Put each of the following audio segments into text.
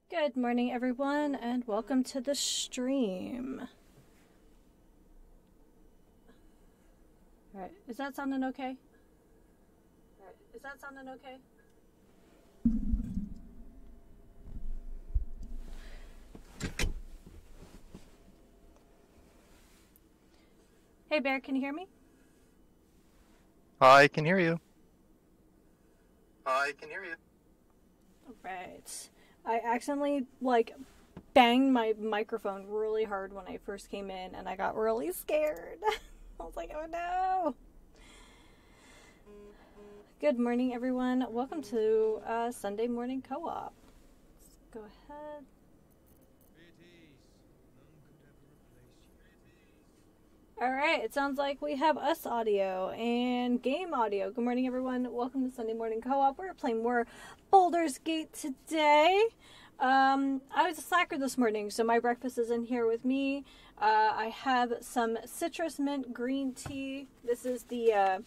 Good morning, everyone, and welcome to the stream. Alright, is that sounding okay? Hey, Bear, can you hear me? I can hear you. Alright. I accidentally, banged my microphone really hard when I first came in, and I got really scared. I was like, oh no! Good morning, everyone. Welcome to Sunday Morning Co-op. Let's go ahead. Alright, it sounds like we have us audio and game audio. Good morning, everyone. Welcome to Sunday Morning Co-op. We're playing more Baldur's Gate today. I was a slacker this morning, so my breakfast is in here with me. I have some citrus mint green tea. This is the,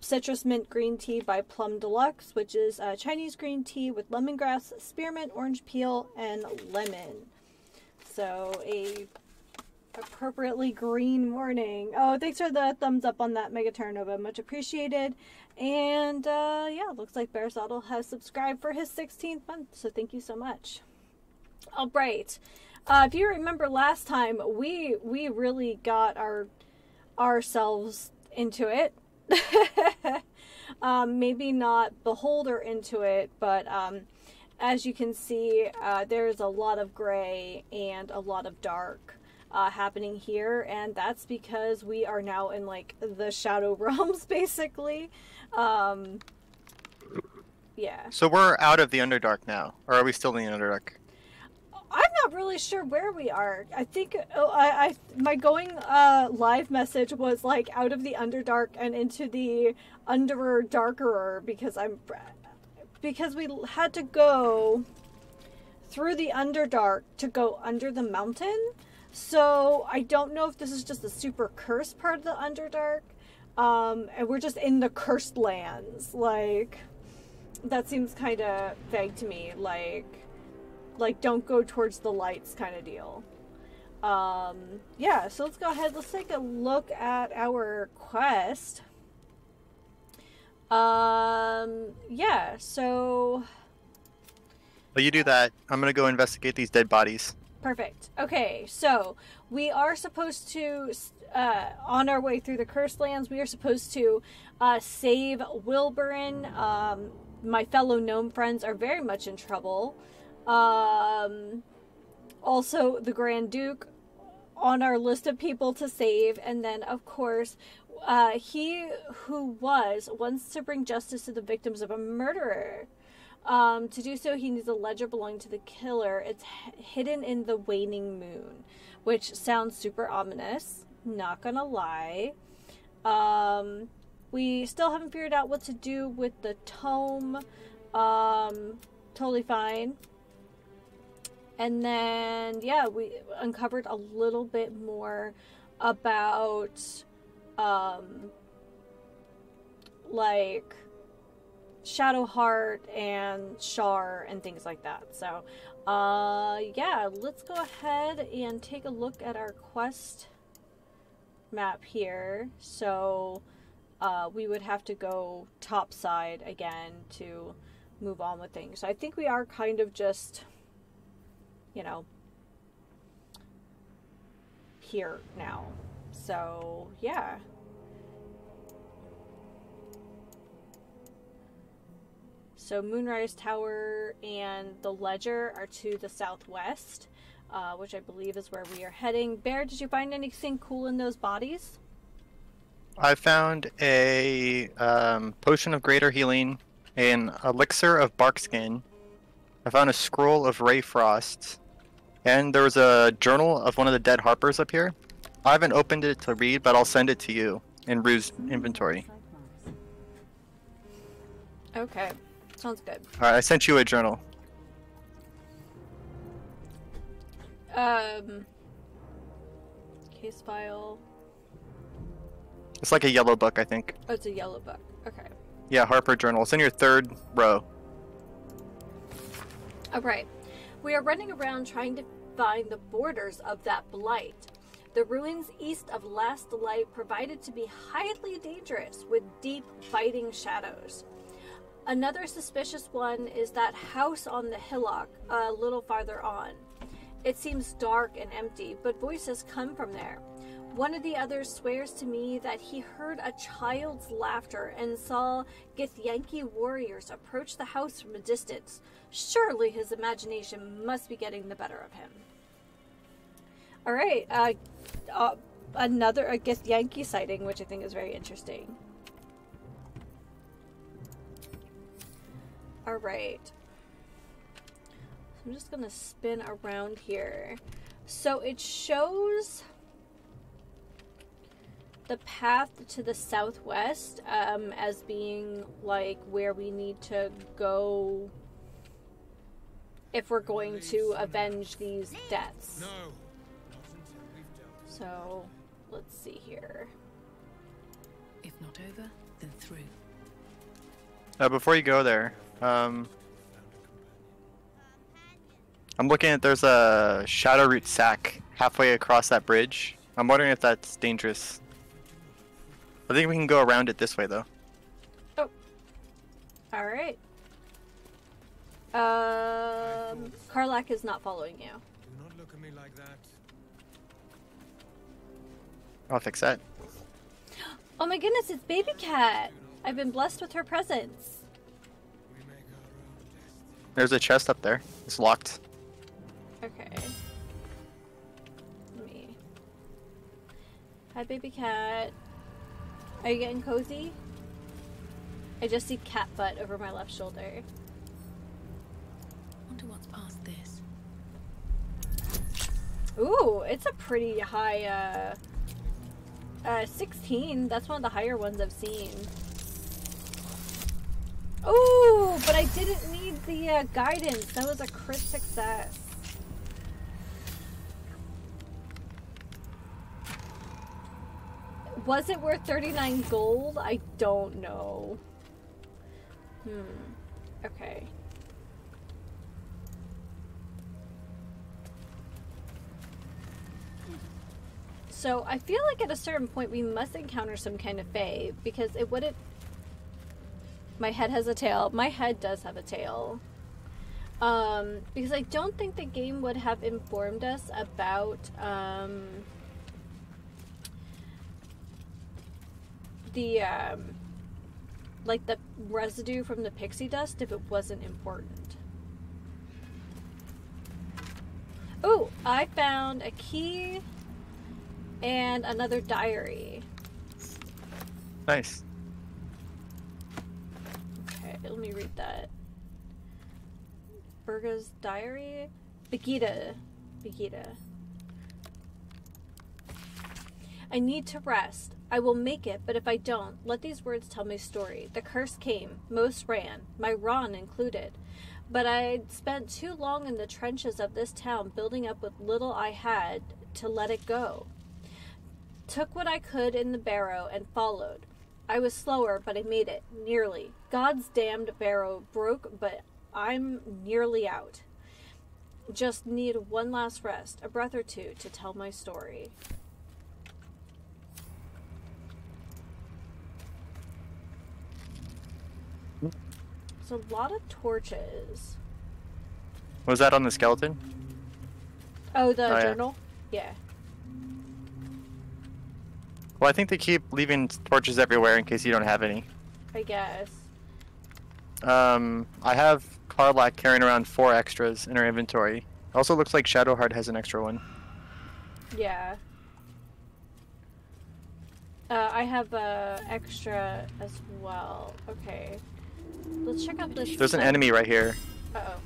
citrus mint green tea by Plum Deluxe, which is Chinese green tea with lemongrass, spearmint, orange peel, and lemon. So, a appropriately green morning. Oh, thanks for the thumbs up on that, Megaturn Nova. Much appreciated. And, yeah, looks like Bearistotle has subscribed for his 16th month, so thank you so much. Alright. If you remember last time, we really got ourselves into it. Maybe not beholder into it, but, as you can see, there's a lot of gray and a lot of dark happening here, and that's because we are now in the Shadow Realms, basically. Yeah. So we're out of the Underdark now, or are we still in the Underdark? I'm not really sure where we are. I think my going live message was out of the Underdark and into the Underdarkerer because we had to go through the Underdark to go under the mountain. So I don't know if this is just a super cursed part of the Underdark, and we're just in the cursed lands. That seems kind of vague to me. Don't go towards the lights kind of deal. Yeah, so let's go ahead. Let's take a look at our quest. Yeah, so... Well, you do that. I'm gonna go investigate these dead bodies. Perfect. Okay, so we are supposed to, on our way through the Cursed Lands, we are supposed to save Wilburin. My fellow gnome friends are very much in trouble. Also, the Grand Duke on our list of people to save. And then, of course, he who wants to bring justice to the victims of a murderer. To do so, he needs a ledger belonging to the killer. It's hidden in the waning moon, which sounds super ominous. Not gonna lie. We still haven't figured out what to do with the tome. Totally fine. And then, yeah, we uncovered a little bit more about, Shadowheart and Shar and things like that. So, yeah, let's go ahead and take a look at our quest map here. So, we would have to go topside again to move on with things. So I think we are kind of just, here now. So, yeah. So Moonrise Tower and the Ledger are to the southwest, which I believe is where we are heading. Bear, did you find anything cool in those bodies? I found a potion of greater healing, an elixir of barkskin. I found a scroll of ray frost, and there was a journal of one of the dead harpers up here. I haven't opened it to read, but I'll send it to you in Rue's inventory. Okay. Sounds good. Alright, I sent you a journal. Case file. It's like a yellow book, I think. Oh, it's a yellow book. Okay. Yeah, Harper Journal. It's in your third row. Alright. We are running around trying to find the borders of that blight. The ruins east of Last Light provided to be highly dangerous with deep, biting shadows. Another suspicious one is that house on the hillock a little farther on. It seems dark and empty, but voices come from there. One of the others swears to me that he heard a child's laughter and saw Githyanki warriors approach the house from a distance. Surely his imagination must be getting the better of him. Alright, another Githyanki sighting, which I think is very interesting. Alright. I'm just gonna spin around here. So it shows the path to the southwest as being like where we need to go if we're going to avenge these deaths. So let's see here. If not over, then through. Before you go there, I'm looking at, there's a Shadowroot sack halfway across that bridge. I'm wondering if that's dangerous. I think we can go around it this way, though. Oh. Alright. Karlak is not following you. Do not look at me like that. I'll fix that. Oh my goodness, it's Baby Cat! I've been blessed with her presence. We make our own destiny. There's a chest up there. It's locked. Okay. Me. Hi, Baby Cat. Are you getting cozy? I just see cat butt over my left shoulder. Wonder what's past this. Ooh, it's a pretty high, 16. That's one of the higher ones I've seen. Ooh, but I didn't need the guidance. That was a crit success. Was it worth 39 gold? I don't know. Okay. So I feel like at a certain point we must encounter some kind of fae because it wouldn't... My head has a tail. My head does have a tail. Because I don't think the game would have informed us about the like the residue from the pixie dust if it wasn't important. Oh, I found a key and another diary. Nice. Okay, let me read that. Burga's diary? Begita. I need to rest. I will make it, but if I don't, let these words tell my story. The curse came. Most ran, my Ron included. But I'd spent too long in the trenches of this town building up with little I had to let it go. Took what I could in the barrow and followed. I was slower, but I made it. Nearly. God's damned barrow broke, but I'm nearly out. Just need one last rest, a breath or two to tell my story. There's a lot of torches. Was that on the skeleton? Oh, the Oh, yeah. journal? Yeah. Well, I think they keep leaving torches everywhere in case you don't have any. I guess. I have Karlak carrying around 4 extras in her inventory. Also looks like Shadowheart has an extra one. Yeah. I have extra as well. Okay. Let's check out this. There's an enemy right here. Uh-oh.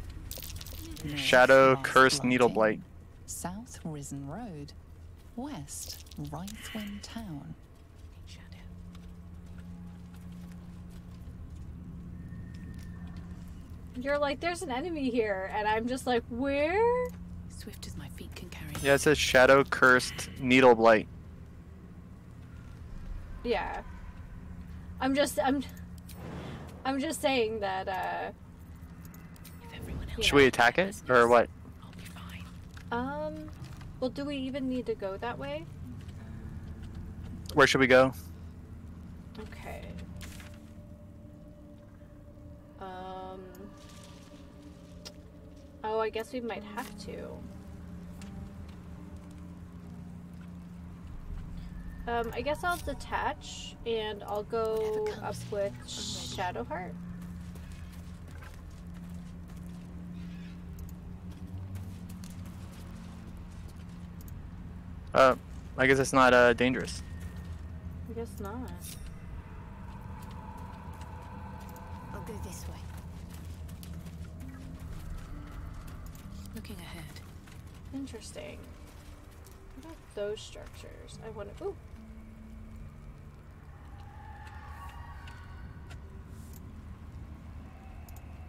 North, Shadow Last Cursed Light Needle Inn. Blight. South Risen Road. West Wraithwind Town. Shadow. You're like, there's an enemy here, and I'm just like, where? Swift as my feet can carry. Yeah, it says Shadow Cursed Needle Blight. Yeah. I'm just saying that, If everyone else Should we attack it or what? I'll be fine. well, do we even need to go that way? Where should we go? Okay. Oh, I guess we might have to. I guess I'll detach and I'll go up with Shadowheart. I guess it's not dangerous. I guess not. I'll go this way. Looking ahead. Interesting. What about those structures? I want to. Ooh.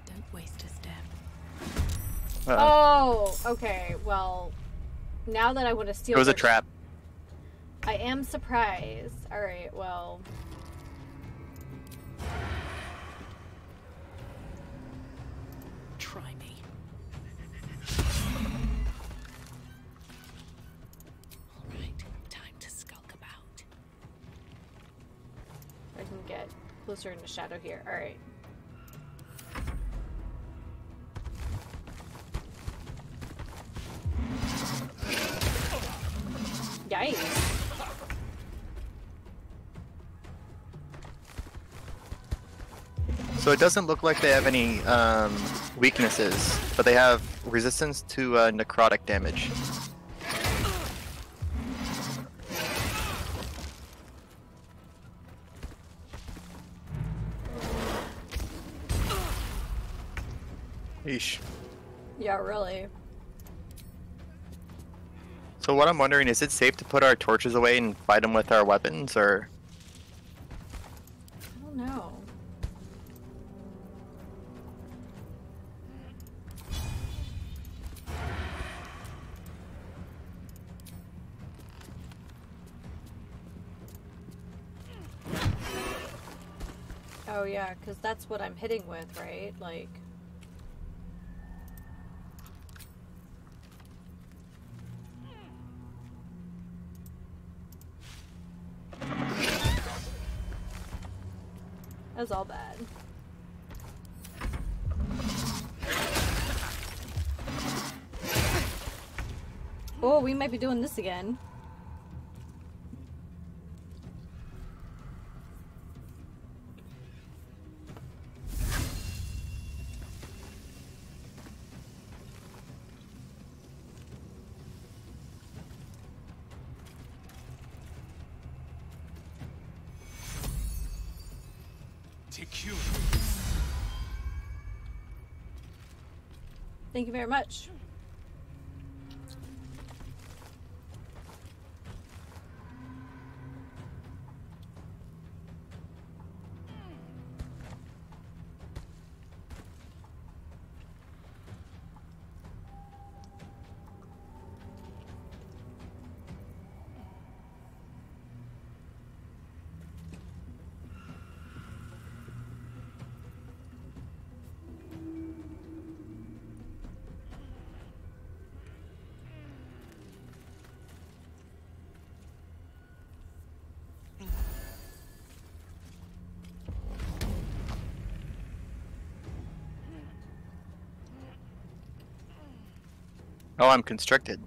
Don't waste a step. Oh, okay. Well, now that I want to steal. It was a their- trap. I am surprised. All right. Well. Try me. All right, time to skulk about. I can get closer into shadow here. All right. Yikes. So it doesn't look like they have any weaknesses, but they have resistance to necrotic damage. Yeesh. Yeah, really. So what I'm wondering, is it safe to put our torches away and fight them with our weapons, or? I don't know. Oh yeah, because that's what I'm hitting with, right? Like... That's all bad. Oh, we might be doing this again. Thank you very much. Oh, I'm constricted.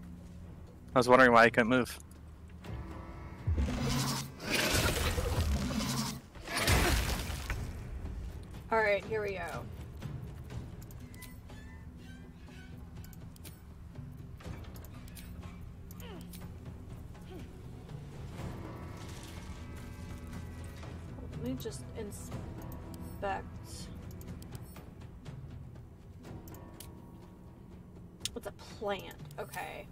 I was wondering why I couldn't move. Alright, here we go. Let me just inspect. What's a plant? Okay.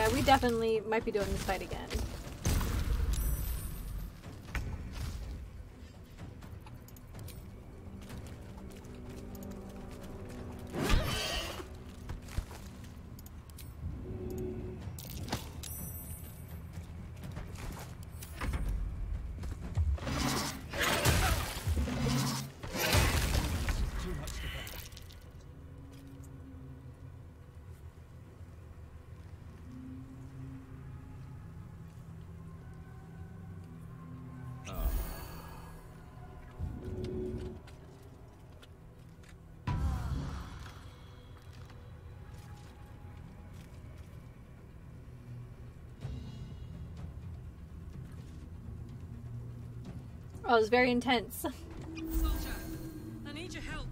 Yeah, we definitely might be doing this fight again. Oh, it was very intense. Soldier, I need your help.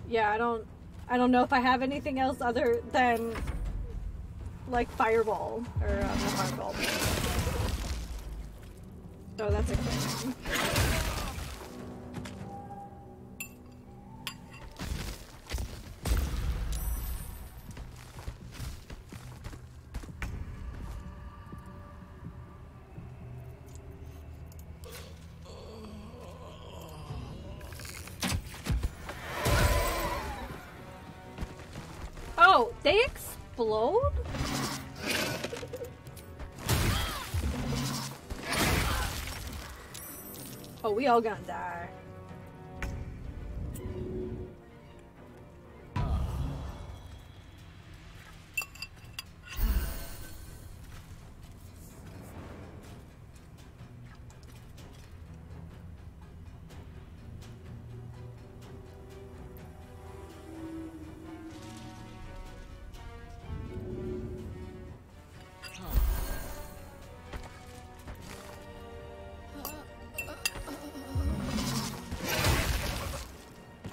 Yeah, I don't know if I have anything else other than like fireball or not fireball. Oh, that's exciting. Oh, they explode? Oh, we all gonna die.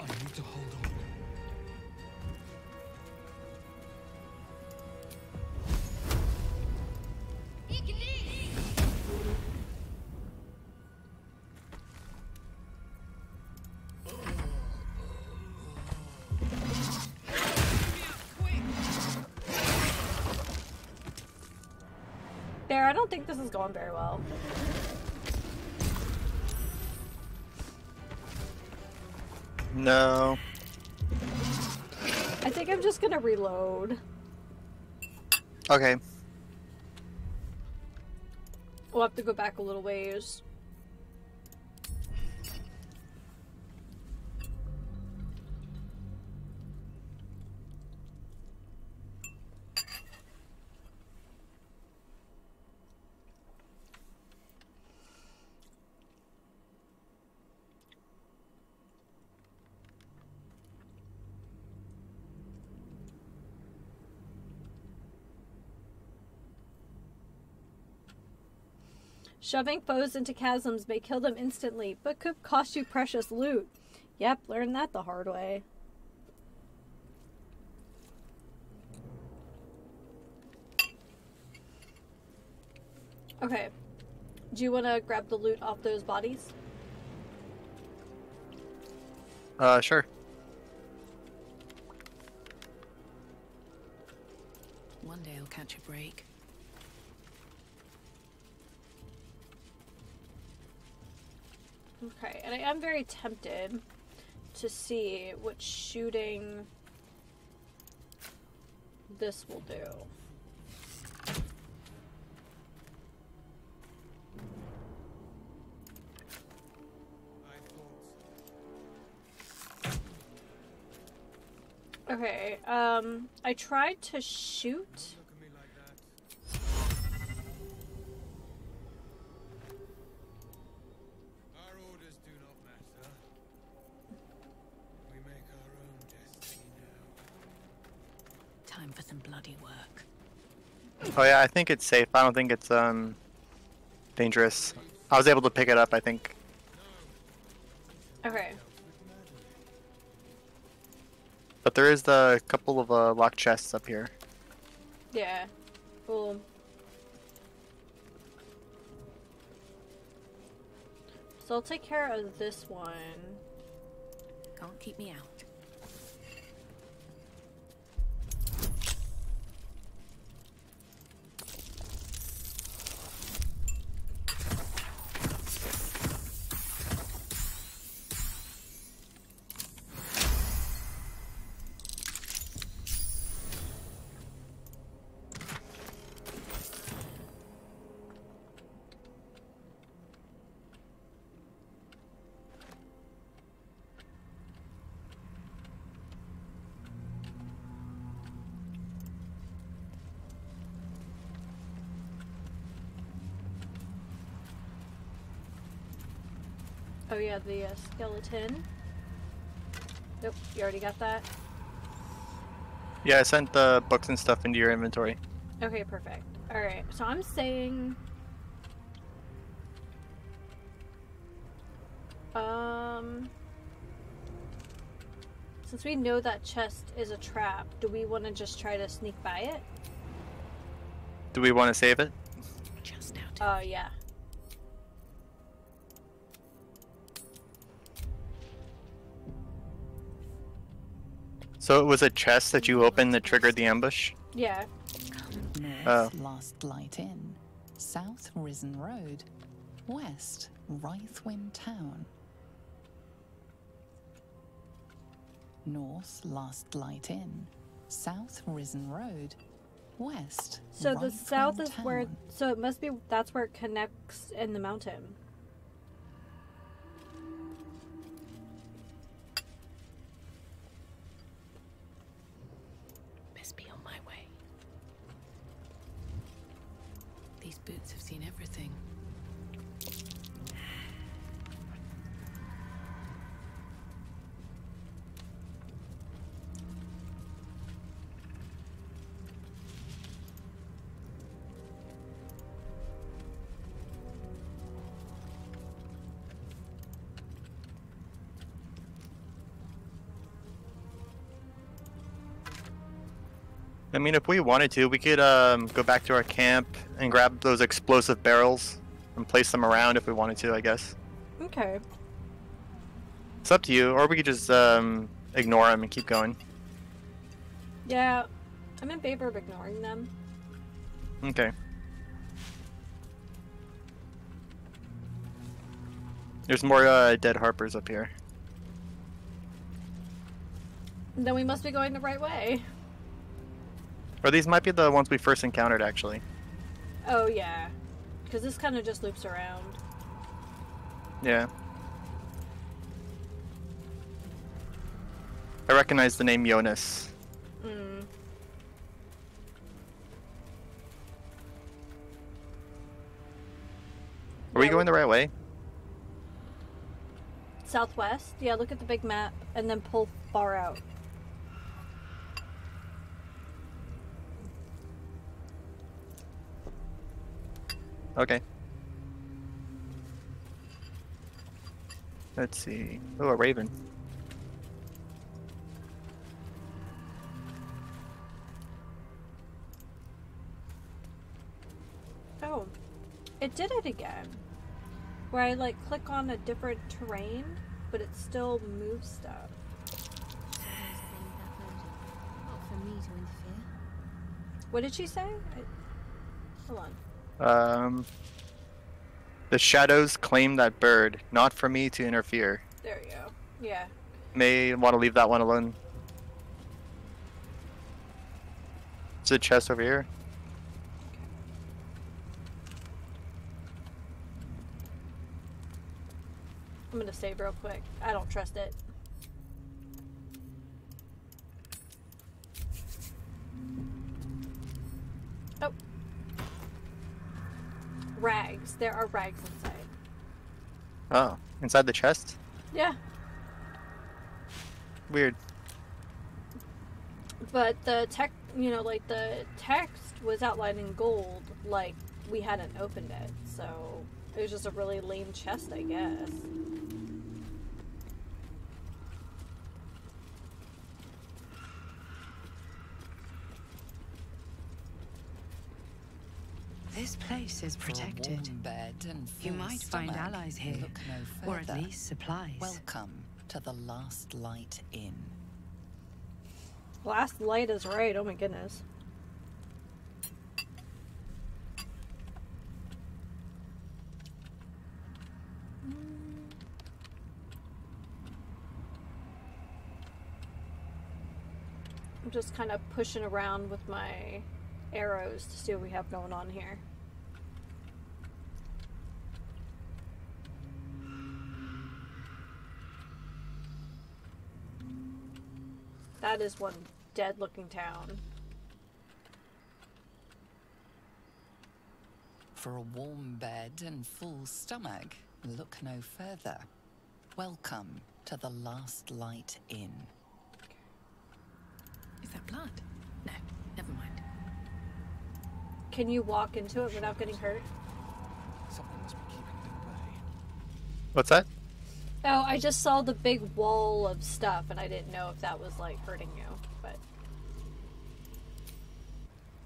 I need to hold on. There, I don't think this is going very well. No. I think I'm just gonna reload. Okay. We'll have to go back a little ways. Shoving foes into chasms may kill them instantly, but could cost you precious loot. Yep, learned that the hard way. Okay. Do you want to grab the loot off those bodies? Sure. One day I'll catch a break. Okay, and I am very tempted to see what shooting this will do. Okay, I tried to shoot. Look at me like that. Our orders do not matter. We make our own destiny now. Time for some bloody work. Oh yeah, I think it's safe. I don't think it's dangerous. I was able to pick it up, I think. Okay. But there is the couple of locked chests up here. Yeah. Cool. So I'll take care of this one. Can't keep me out. Oh yeah, the skeleton. Nope, you already got that? Yeah, I sent the books and stuff into your inventory. Okay, perfect. Alright, so I'm saying... Since we know that chest is a trap, do we want to just try to sneak by it? Do we want to save it? Just out. Oh, yeah. So it was a chest that you opened that triggered the ambush? Yeah. North, Last Light Inn. South, Risen Road. West, Rythwin Town. North, Last Light Inn. South, Risen Road. West, So the south is Town. where... So it must be... That's where it connects in the mountain. Best be on my way. These boots have seen everything. I mean, if we wanted to, we could go back to our camp and grab those explosive barrels and place them around if we wanted to, I guess. Okay. It's up to you, or we could just ignore them and keep going. Yeah, I'm in favor of ignoring them. Okay. There's more dead harpers up here. Then we must be going the right way. Or these might be the ones we first encountered, actually. Oh, yeah. Because this kind of just loops around. Yeah. I recognize the name Jonas. Mm. Are we Yeah, going the right way? Southwest? Yeah, look at the big map and then pull far out. Okay. Let's see. Oh, a raven. Oh, it did it again. Where I like click on a different terrain, but it still moves stuff. Not for me to interfere. What did she say? Hold on. The shadows claim that bird, not for me to interfere. There you go. Yeah. may want to leave that one alone. There's a chest over here. I'm gonna save real quick. I don't trust it. Oh. Rags. There are rags inside. Oh, inside the chest? Yeah. Weird. But the like the text was outlined in gold, like we hadn't opened it, so it was just a really lame chest, I guess. This place is protected. For a warm bed and You full might find stomach, allies here, look no or at further. least supplies. Welcome to the Last Light Inn. Last light is right, oh my goodness. I'm just kind of pushing around with my arrows to see what we have going on here. That is one dead-looking town. For a warm bed and full stomach, look no further. Welcome to the Last Light Inn. Is that blood? No, never mind. Can you walk into it without getting hurt? Something must be keeping it at bay. What's that? Oh, I just saw the big wall of stuff, and I didn't know if that was, like, hurting you, but...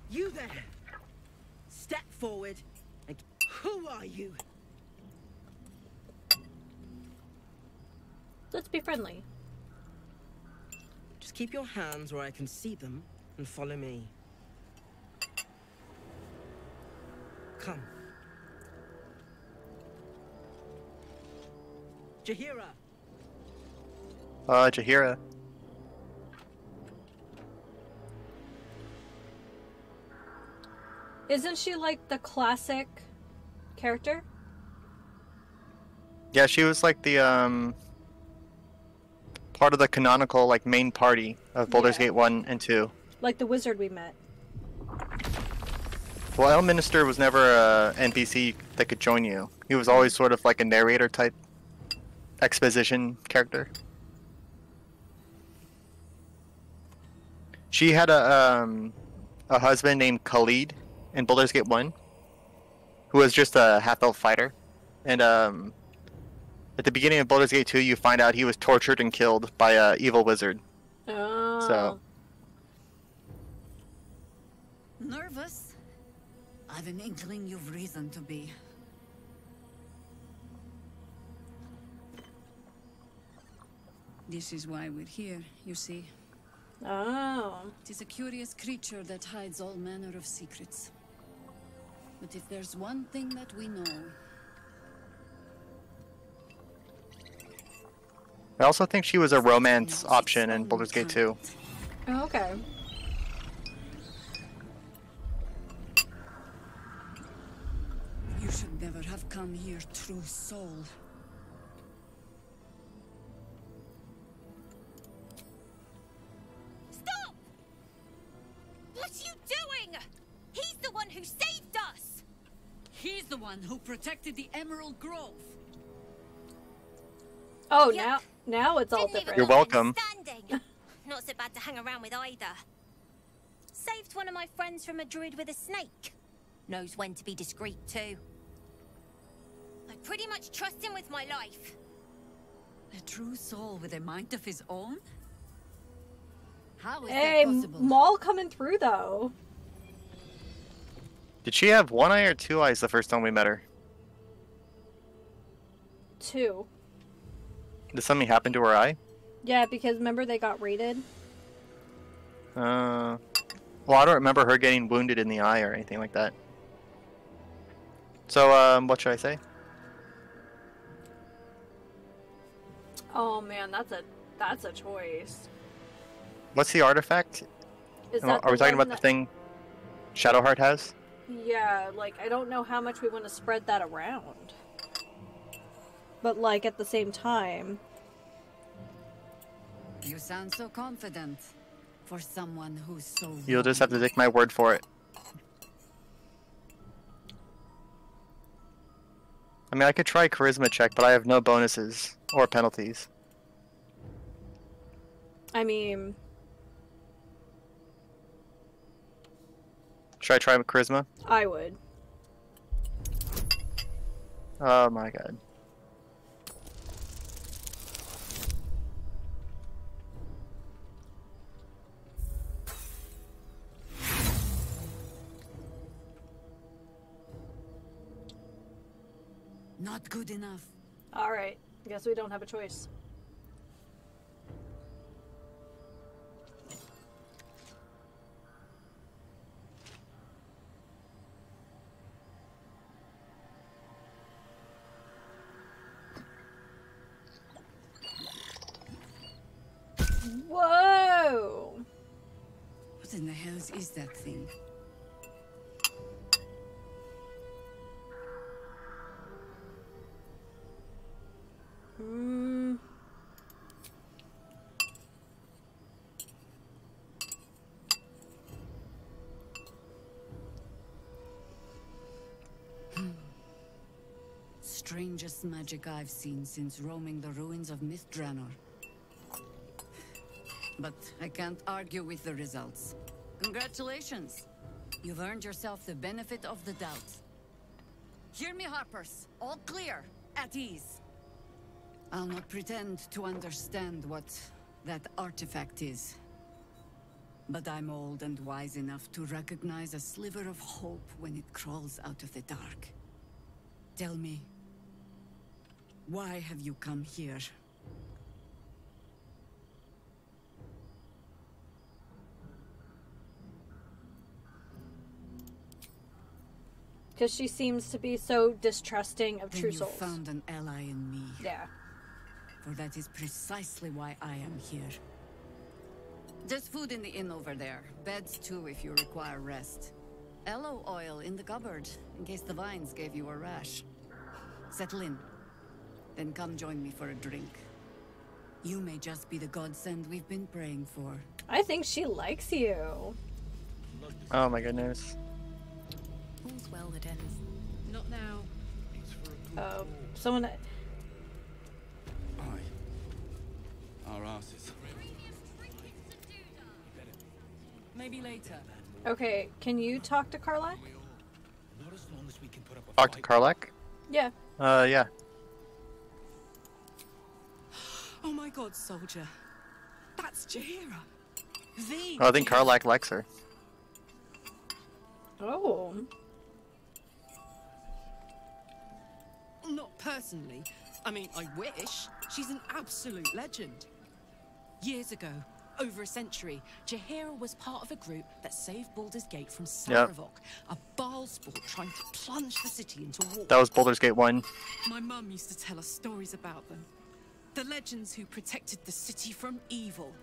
You there! Step forward. And who are you? Let's be friendly. Just keep your hands where I can see them and follow me. Come. Jahira! Jahira. Isn't she, like, the classic character? Yeah, she was like the, part of the canonical, like, main party of Baldur's Yeah. Gate 1 and 2. Like the wizard we met. Well, Elminster was never a NPC that could join you. He was always sort of like a narrator type exposition character. She had a husband named Khalid in Baldur's Gate 1, who was just a half-elf fighter. And at the beginning of Baldur's Gate 2, you find out he was tortured and killed by an evil wizard. Oh. So, Nervous? I've an inkling you've reason to be. This is why we're here, you see. Oh. It is a curious creature that hides all manner of secrets. But if there's one thing that we know... I also think she was a romance option in Baldur's Gate 2. Oh, okay. You should never have come here, true soul. Stop! What are you doing? He's the one who saved us! He's the one who protected the Emerald Grove. Oh, Yep. now it's all Didn't even different. You're know welcome. Standing. Not so bad to hang around with either. Saved one of my friends from a druid with a snake. Knows when to be discreet too. I pretty much trust him with my life. A true soul with a mind of his own? How is Hey, that possible? Maul coming through, though. Did she have one eye or two eyes the first time we met her? 2. Did something happen to her eye? Yeah, because remember they got raided? Well, I don't remember her getting wounded in the eye or anything like that. So, what should I say? Oh man, that's a That's a choice. What's the artifact? Is Are that we the talking one about the thing Shadowheart has? Yeah, like, I don't know how much we want to spread that around. But, like, at the same time... You sound so confident for someone who's so You'll just have to young. take my word for it. I mean, I could try charisma check, but I have no bonuses or penalties. I mean... Should I try charisma? I would. Oh my god. Not good enough. Alright, guess we don't have a choice. Whoa! What in the hell is that thing? Hmm. Strangest magic I've seen since roaming the ruins of Mithranor. But I can't argue with the results. Congratulations. You've earned yourself the benefit of the doubt. Hear me, Harpers. All clear. At ease. I'll not pretend to understand what that artifact is. But I'm old and wise enough to recognize a sliver of hope when it crawls out of the dark. Tell me, why have you come here? Because she seems to be so distrusting of Then true you souls. found an ally in me. Yeah. For that is precisely why I am here. There's food in the inn over there. Beds too if you require rest. Aloe oil in the cupboard, in case the vines gave you a rash. Settle in. Then come join me for a drink. You may just be the godsend we've been praying for. I think she likes you. Oh my goodness. All's well that ends. Not now. Oh, someone... Aye. Our asses. Maybe later. Okay, can you talk to Karlak? Not as long as we can put up a Talk to fight. Karlak? Yeah. Yeah. Oh my god, soldier. That's Jahira. The Oh, I think Jahira. Karlak likes her. Oh. Not personally. I mean, I wish. She's an absolute legend. Years ago, over a century, Jahira was part of a group that saved Baldur's Gate from Yep. Saravok, a Baal sport trying to plunge the city into war. That was Baldur's Gate 1. My mum used to tell us stories about them. The legends who protected the city from evil.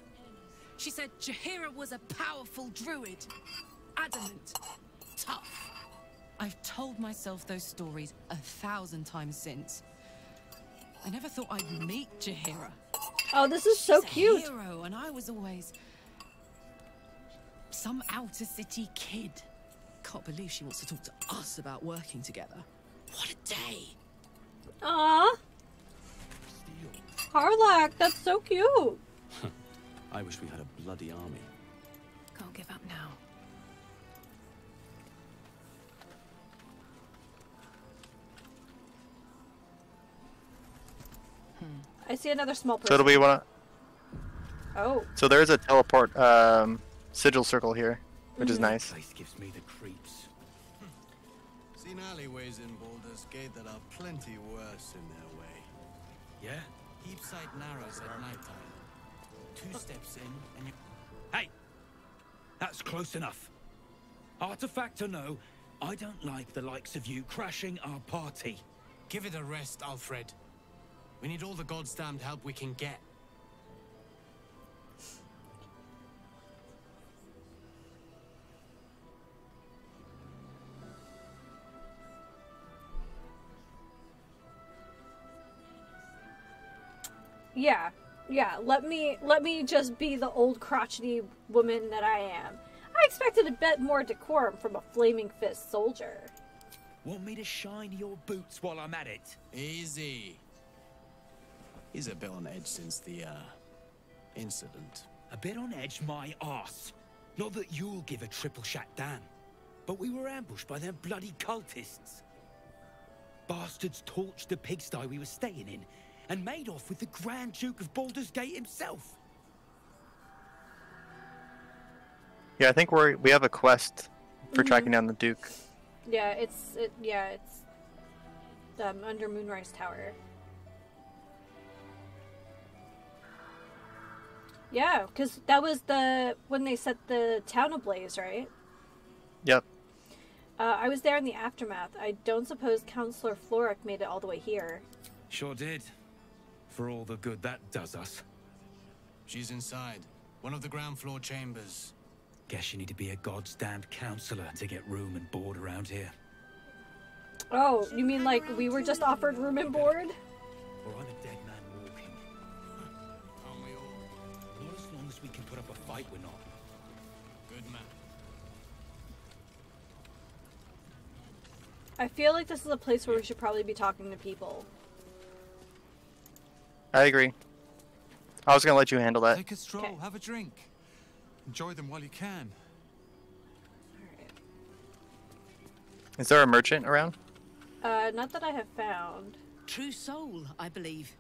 She said Jahira was a powerful druid. Adamant. Tough. I've told myself those stories 1,000 times since. I never thought I'd meet Jahira. Oh, this is so She's a cute. hero, and I was always some outer city kid. Can't believe she wants to talk to us about working together. What a day! Aw. Karlak, that's so cute. I wish we had a bloody army. Can't give up now. I see another small person. So do we want to... Oh. So there's a teleport sigil circle here, which is nice. Place gives me the creeps. Seen alleyways in Baldur's Gate that are plenty worse in their way. Yeah? Heapside narrows at nighttime. 2 steps in and you... Hey! That's close enough. Artifact or no, I don't like the likes of you crashing our party. Give it a rest, Alfred. We need all the goddamned help we can get. Yeah. Yeah, let me just be the old crotchety woman that I am. I expected a bit more decorum from a flaming fist soldier. Want me to shine your boots while I'm at it? Easy. He's a bit on edge since the, incident. A bit on edge my arse. Not that you'll give a triple shot damn. But we were ambushed by them bloody cultists. Bastards torched the pigsty we were staying in and made off with the Grand Duke of Baldur's Gate himself. Yeah, I think we have a quest for tracking down the Duke. Yeah, it's under Moonrise Tower. Yeah, because that was when they set the town ablaze, right? Yep. I was there in the aftermath. I don't suppose Counselor Floric made it all the way here. Sure did. For all the good that does us. She's inside. One of the ground floor chambers. Guess you need to be a goddamned counselor to get room and board around here. Oh, you mean like we were just offered room and board? Or I'm a dead man walking. Aren't we all? Not as long as we can put up a fight, we're not. Good man. I feel like this is a place where we should probably be talking to people. I agree. I was gonna let you handle that. Take a stroll, Okay. have a drink. Enjoy them while you can. Is there a merchant around? Not that I have found. True soul, I believe.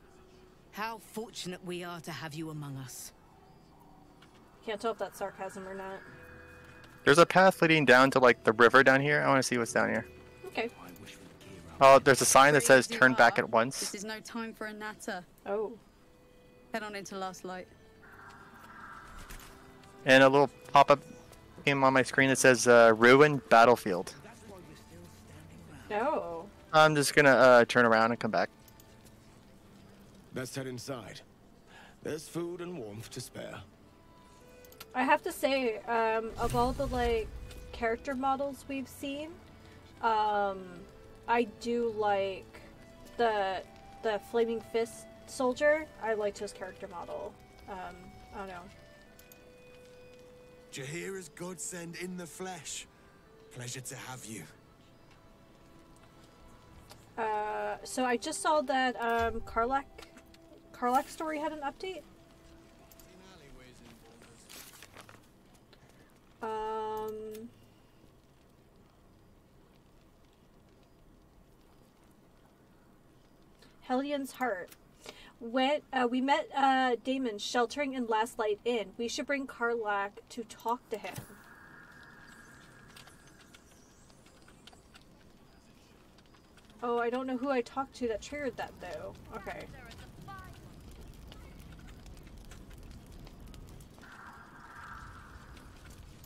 How fortunate we are to have you among us. Can't tell if that's sarcasm or not. There's a path leading down to like the river down here. I want to see what's down here. Okay. Oh, there's a sign that says turn back at This once. is no time for a natter. Oh. Head on into Last Light. And a little pop-up came on my screen that says ruined battlefield. No. I'm just gonna turn around and come back. Let's head inside. There's food and warmth to spare. I have to say, of all the like character models we've seen, I do like the Flaming Fist soldier. I liked his character model. I don't know. Jaheira's godsend in the flesh. Pleasure to have you. So I just saw that Karlak story had an update. Helion's Heart. We met Damon sheltering in Last Light Inn. We should bring Karlak to talk to him. Oh, I don't know who I talked to that triggered that, though. Okay.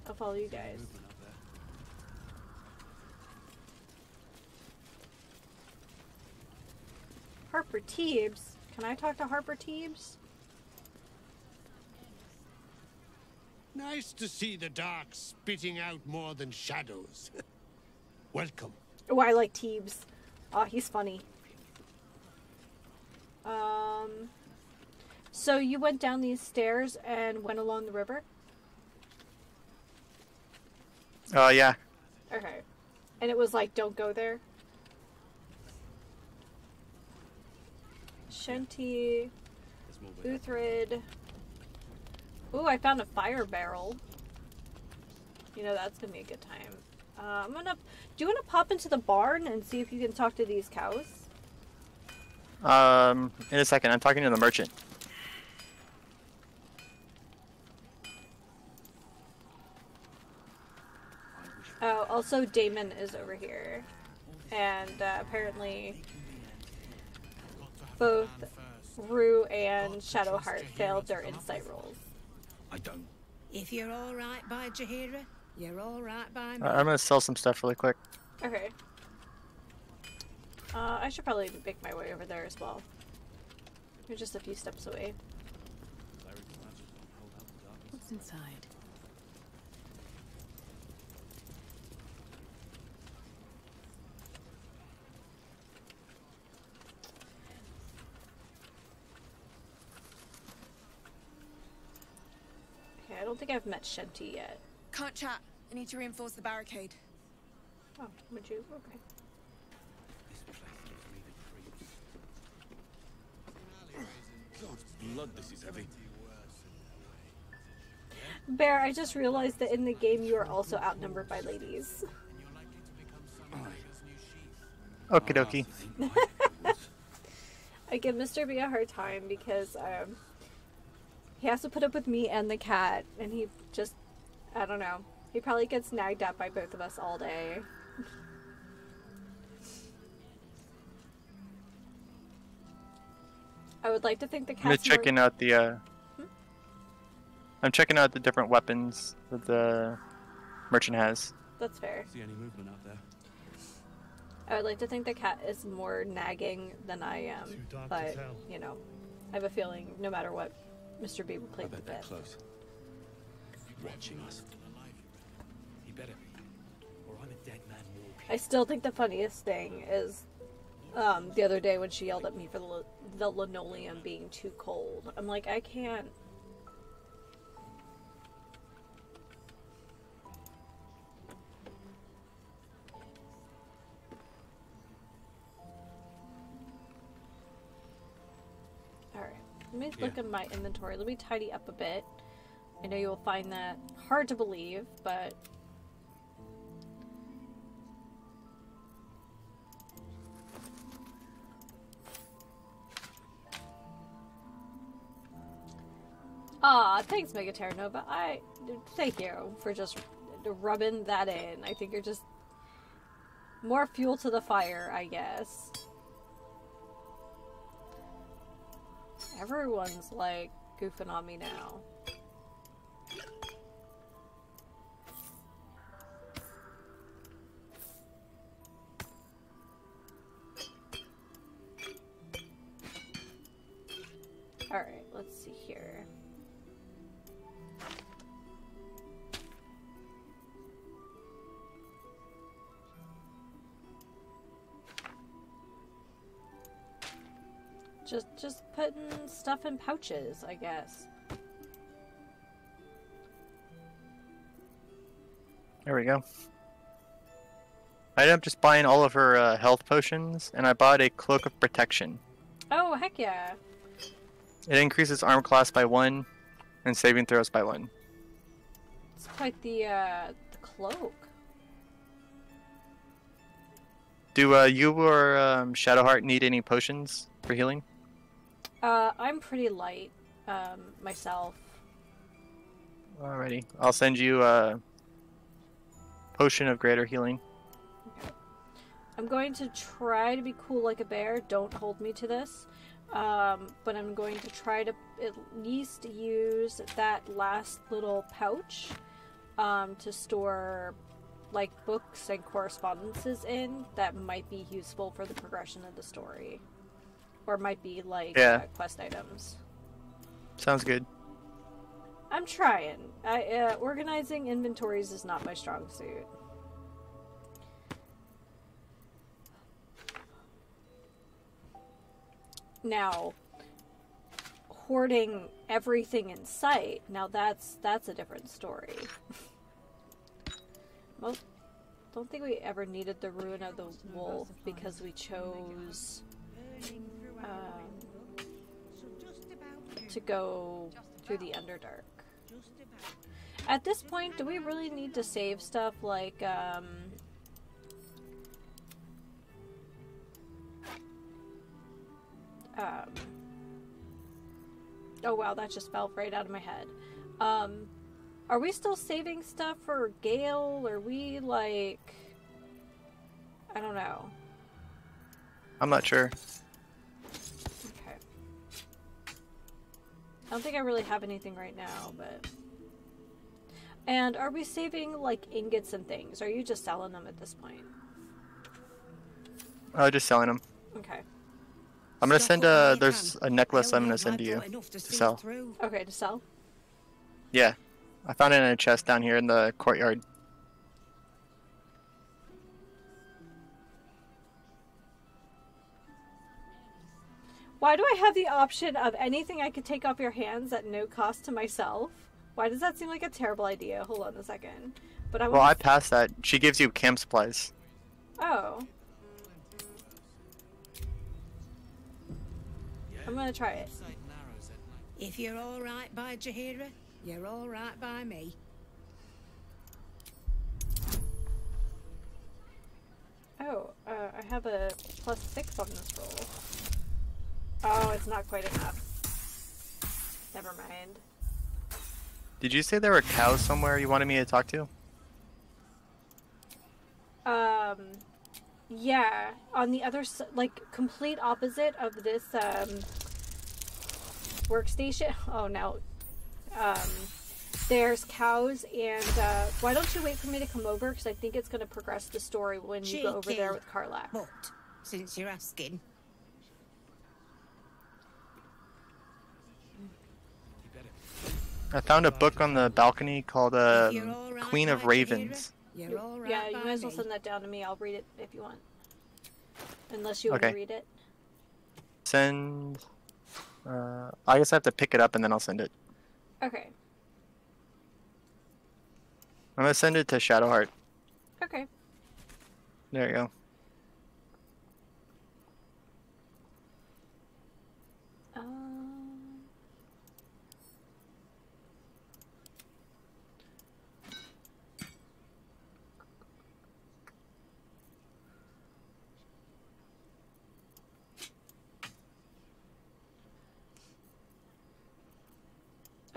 I'll follow you guys. Harper Teebs? Can I talk to Harper Teebs? Nice to see the dark spitting out more than shadows. Welcome. Oh, I like Teebs. Oh, he's funny. So you went down these stairs and went along the river? Yeah. Okay. And it was like, don't go there? Shenty, Uthrid. Ooh, I found a fire barrel. You know, that's gonna be a good time. Do you want to pop into the barn and see if you can talk to these cows? In a second, I'm talking to the merchant. Oh, also Damon is over here. And apparently both Rue and Shadowheart failed their insight rolls. I don't. If you're all right by Jaheira, you're all right by me. I'm gonna sell some stuff really quick. Okay. I should probably make my way over there as well. We're just a few steps away. What's inside? I don't think I've met Shenty yet. Can't chat. I need to reinforce the barricade. Oh, would you? Okay. God's blood, this is heavy. Bear, I just realized that in the game you are also outnumbered by ladies. Okie dokie. I give Mr. B a hard time because he has to put up with me and the cat, and he just, I don't know. He probably gets nagged at by both of us all day. I would like to think the cat's I'm checking out the I'm checking out the different weapons that the merchant has. That's fair. See any movement out there? I would like to think the cat is more nagging than I am, but you know, I have a feeling no matter what, Mr. B will play the bit. Close. Watching us. He better be, or I'm a dead man walking. I still think the funniest thing is the other day when she yelled at me for the linoleum being too cold. I'm like, I can't. Alright, let me look at my inventory. Let me tidy up a bit. I know you will find that hard to believe, but... Aw, thanks, Mega Terra Nova. Thank you for just rubbing that in. I think you're just more fuel to the fire, I guess. Everyone's like goofing on me now. Alright, let's see here. Just putting stuff in pouches, I guess. There we go. I ended up just buying all of her health potions, and I bought a Cloak of Protection. Oh, heck yeah. It increases armor class by 1, and saving throws by 1. It's quite the cloak. Do you or Shadowheart need any potions for healing? I'm pretty light, myself. Alrighty. I'll send you a potion of greater healing. Okay. I'm going to try to be cool like a bear. Don't hold me to this. But I'm going to try to at least use that last little pouch to store like books and correspondences in that might be useful for the progression of the story. Or might be like quest items. Sounds good. I'm trying. Organizing inventories is not my strong suit. Now, hoarding everything in sight, now that's a different story. Well, don't think we ever needed the Ruin of the Wolf because we chose to go through the Underdark. At this point, do we really need to save stuff like oh wow, that just fell right out of my head. Are we still saving stuff for Gale? Are we like... I don't know. I'm not sure. Okay. I don't think I really have anything right now, but... And are we saving like ingots and things? Or are you just selling them at this point? Just selling them. Okay. I'm gonna send there's a necklace I'm gonna send to you to sell. Okay, to sell? Yeah. I found it in a chest down here in the courtyard. Why do I have the option of anything I could take off your hands at no cost to myself? Why does that seem like a terrible idea? Hold on a second. But I Well, I passed that. She gives you camp supplies. Oh. I'm gonna try it. If you're all right by Jahira, you're all right by me. Oh, I have a +6 on this roll. Oh, it's not quite enough. Never mind. Did you say there were cows somewhere you wanted me to talk to? Yeah, on the other side, like, complete opposite of this, workstation. Oh, no. There's cows, and, why don't you wait for me to come over, because I think it's going to progress the story when you go over there with Karlach. But, since you're asking. I found a book on the balcony called Queen of Ravens. Yeah, you might as well send that down to me. I'll read it if you want. Unless you want to read it. Send... I guess I have to pick it up and then I'll send it. Okay. I'm gonna send it to Shadowheart. Okay. There you go.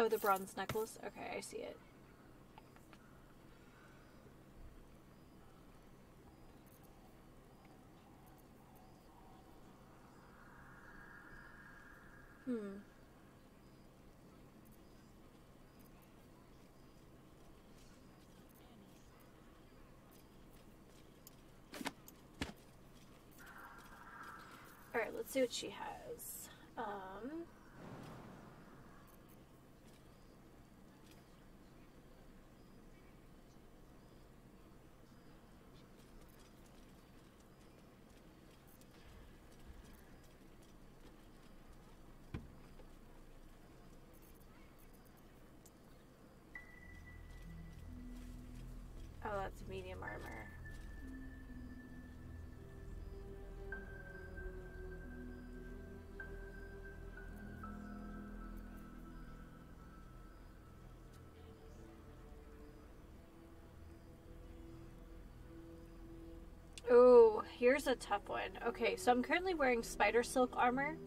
Oh, the bronze necklace? Okay, I see it. Alright, let's see what she has. Oh, that's medium armor. Oh, here's a tough one. Okay, so I'm currently wearing spider silk armor,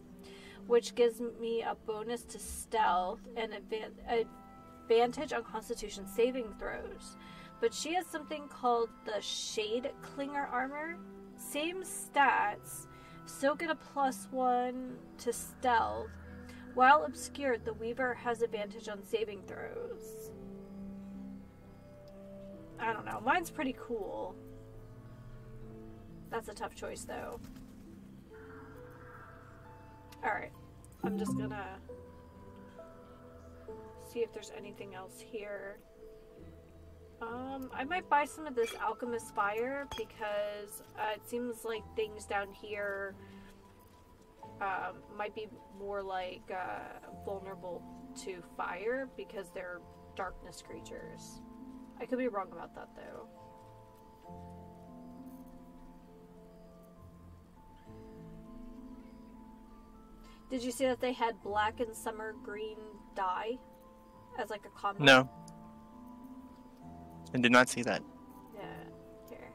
which gives me a bonus to stealth and advantage on constitution saving throws. But she has something called the Shade Clinger armor. Same stats, still get a +1 to stealth. While obscured, the Weaver has advantage on saving throws. I don't know, mine's pretty cool. That's a tough choice, though. Alright. I'm just gonna see if there's anything else here. I might buy some of this Alchemist Fire because it seems like things down here might be more like vulnerable to fire because they're darkness creatures. I could be wrong about that, though. Did you see that they had black and summer green dye as like a combo? No. I did not see that. Yeah, here.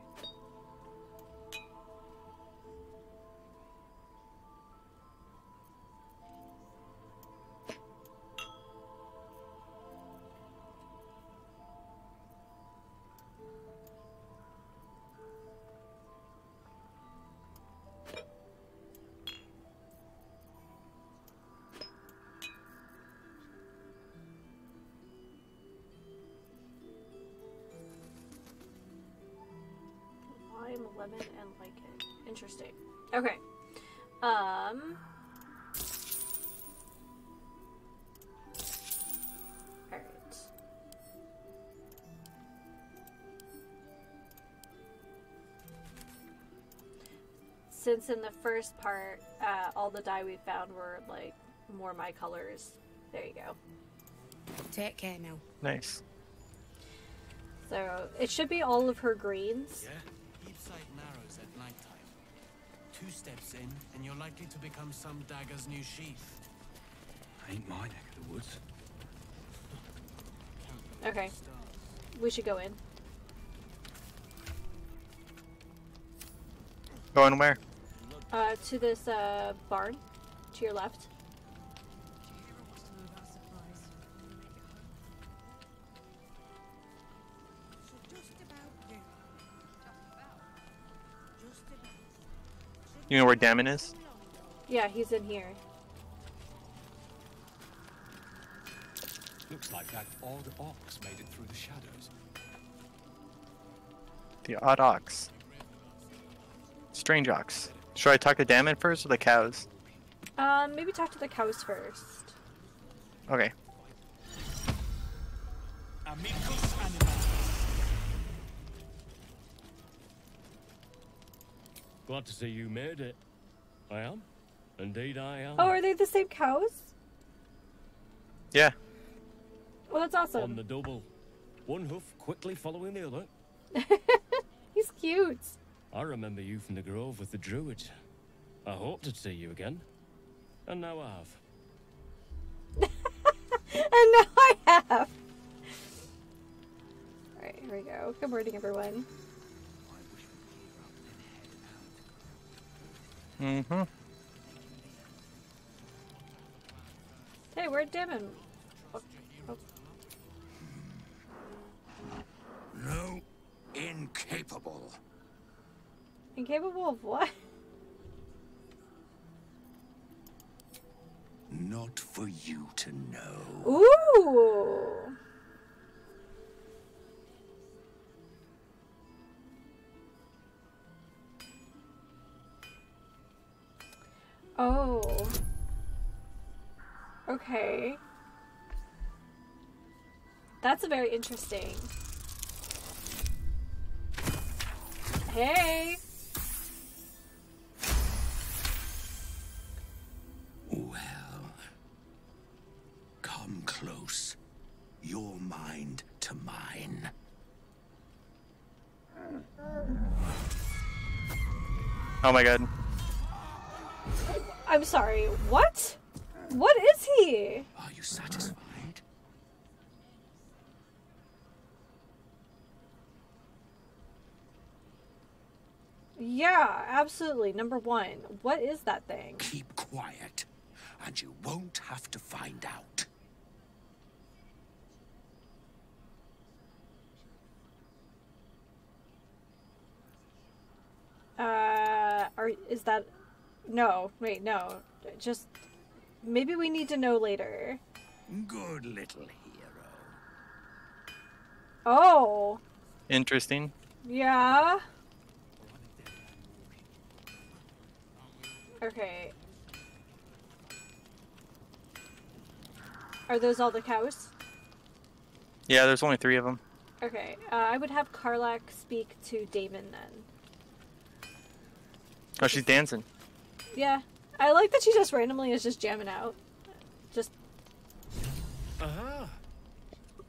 I'm 11 and like it. Interesting. Okay. Alright. Since in the first part, all the dye we found were like more my colors. There you go. Take care now. Nice. So it should be all of her greens. Yeah? Deep sight narrows at nighttime. 2 steps in, and you're likely to become some dagger's new sheath. Ain't my neck of the woods. Okay. We should go in. Going where? To this barn. To your left. You know where Damon is? Yeah, he's in here. Looks like that odd ox made it through the shadows. The odd ox. Strange ox. Should I talk to Damon first or the cows? Maybe talk to the cows first. Okay. Amicus animalis. Glad to see you made it. I am. Indeed I am. Oh, are they the same cows? Yeah. Well, that's awesome. On the double. One hoof quickly following the other. He's cute. I remember you from the grove with the druids. I hoped to see you again. And now I have. And now I have. Alright, here we go. Good morning, everyone. Mm-hmm. Hey, where'd Damon? Oh, oh. No, incapable. Incapable of what? Not for you to know. Ooh! Oh. Okay. That's very interesting. Hey! Well, come close. Your mind to mine. Oh my god. I'm sorry, what? What is he? Are you satisfied? Yeah, absolutely. Number one. What is that thing? Keep quiet, and you won't have to find out. Is that... No, wait, no. Just... Maybe we need to know later. Good little hero. Oh. Interesting. Yeah. Okay. Are those all the cows? Yeah, there's only 3 of them. Okay, I would have Karlak speak to Damon then. Oh, she's dancing. Yeah. I like that she just randomly is just jamming out. Just... Aha!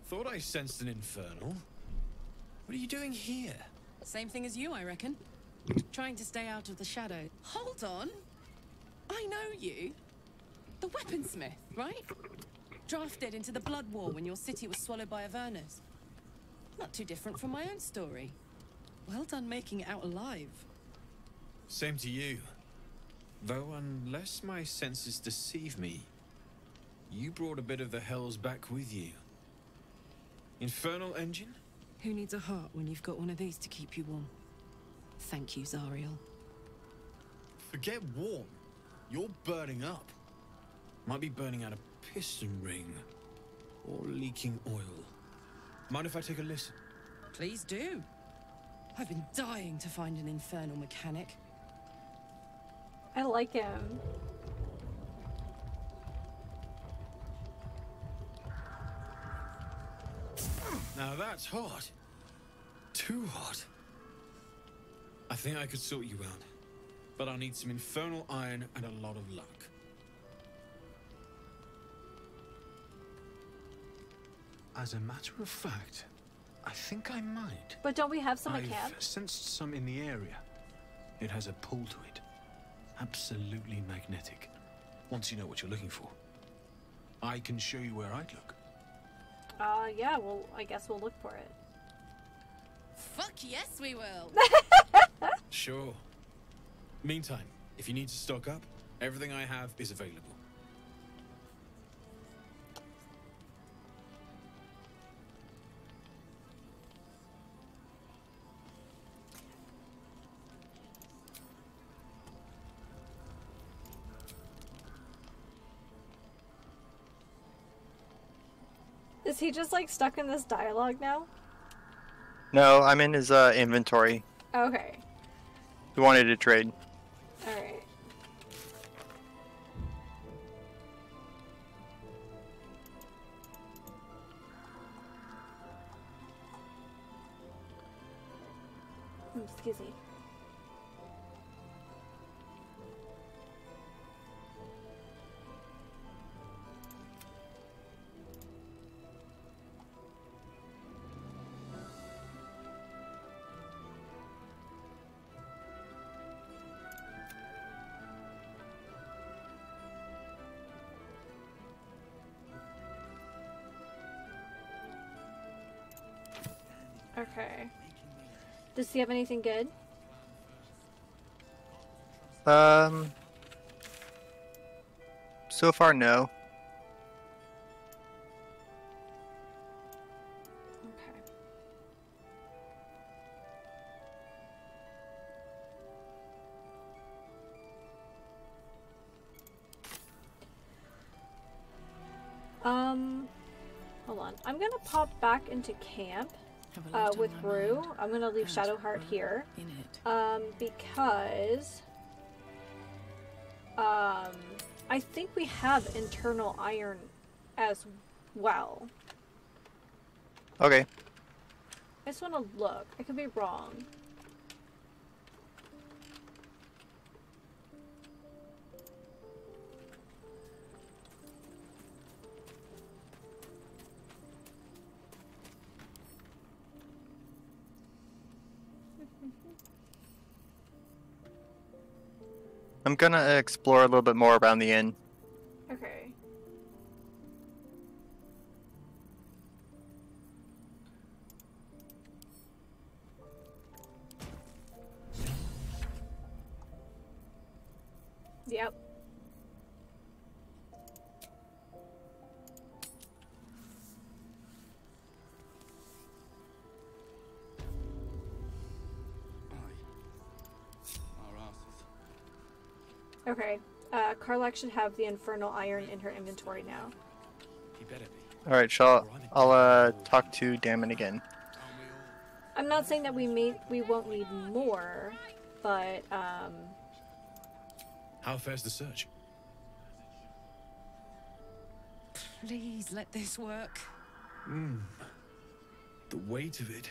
Thought I sensed an infernal. What are you doing here? Same thing as you, I reckon. Trying to stay out of the shadow. Hold on! I know you. The weaponsmith, right? Drafted into the Blood War when your city was swallowed by Avernus. Not too different from my own story. Well done making it out alive. Same to you. Though unless my senses deceive me, you brought a bit of the hells back with you. Infernal engine? Who needs a heart when you've got one of these to keep you warm? Thank you, Zariel. Forget warm. You're burning up. Might be burning out a piston ring. Or leaking oil. Mind if I take a listen? Please do. I've been dying to find an infernal mechanic. I like him. Now that's hot. Too hot. I think I could sort you out. But I'll need some infernal iron and a lot of luck. As a matter of fact, I think I might. But don't we have some at I've camp? sensed some in the area. It has a pull to it. Absolutely magnetic. Once you know what you're looking for, I can show you where I'd look. Yeah, well, I guess we'll look for it. Fuck yes, we will. Sure. Meantime, if you need to stock up, everything I have is available. Is he just like stuck in this dialogue now? No, I'm in his inventory. Okay. He wanted to trade. Alright. Excuse me. Okay. Does he have anything good? So far, no. Hold on. I'm gonna pop back into camp with Rue. I'm gonna leave Shadowheart here. Because I think we have internal iron as well. Okay. I just want to look. I could be wrong. I'm gonna explore a little bit more around the inn. Okay. Yep. Okay. Karlak should have the infernal iron in her inventory now. Alright, I'll talk to Damon again. I'm not saying that we won't need more, but How fares the search? Please let this work. The weight of it.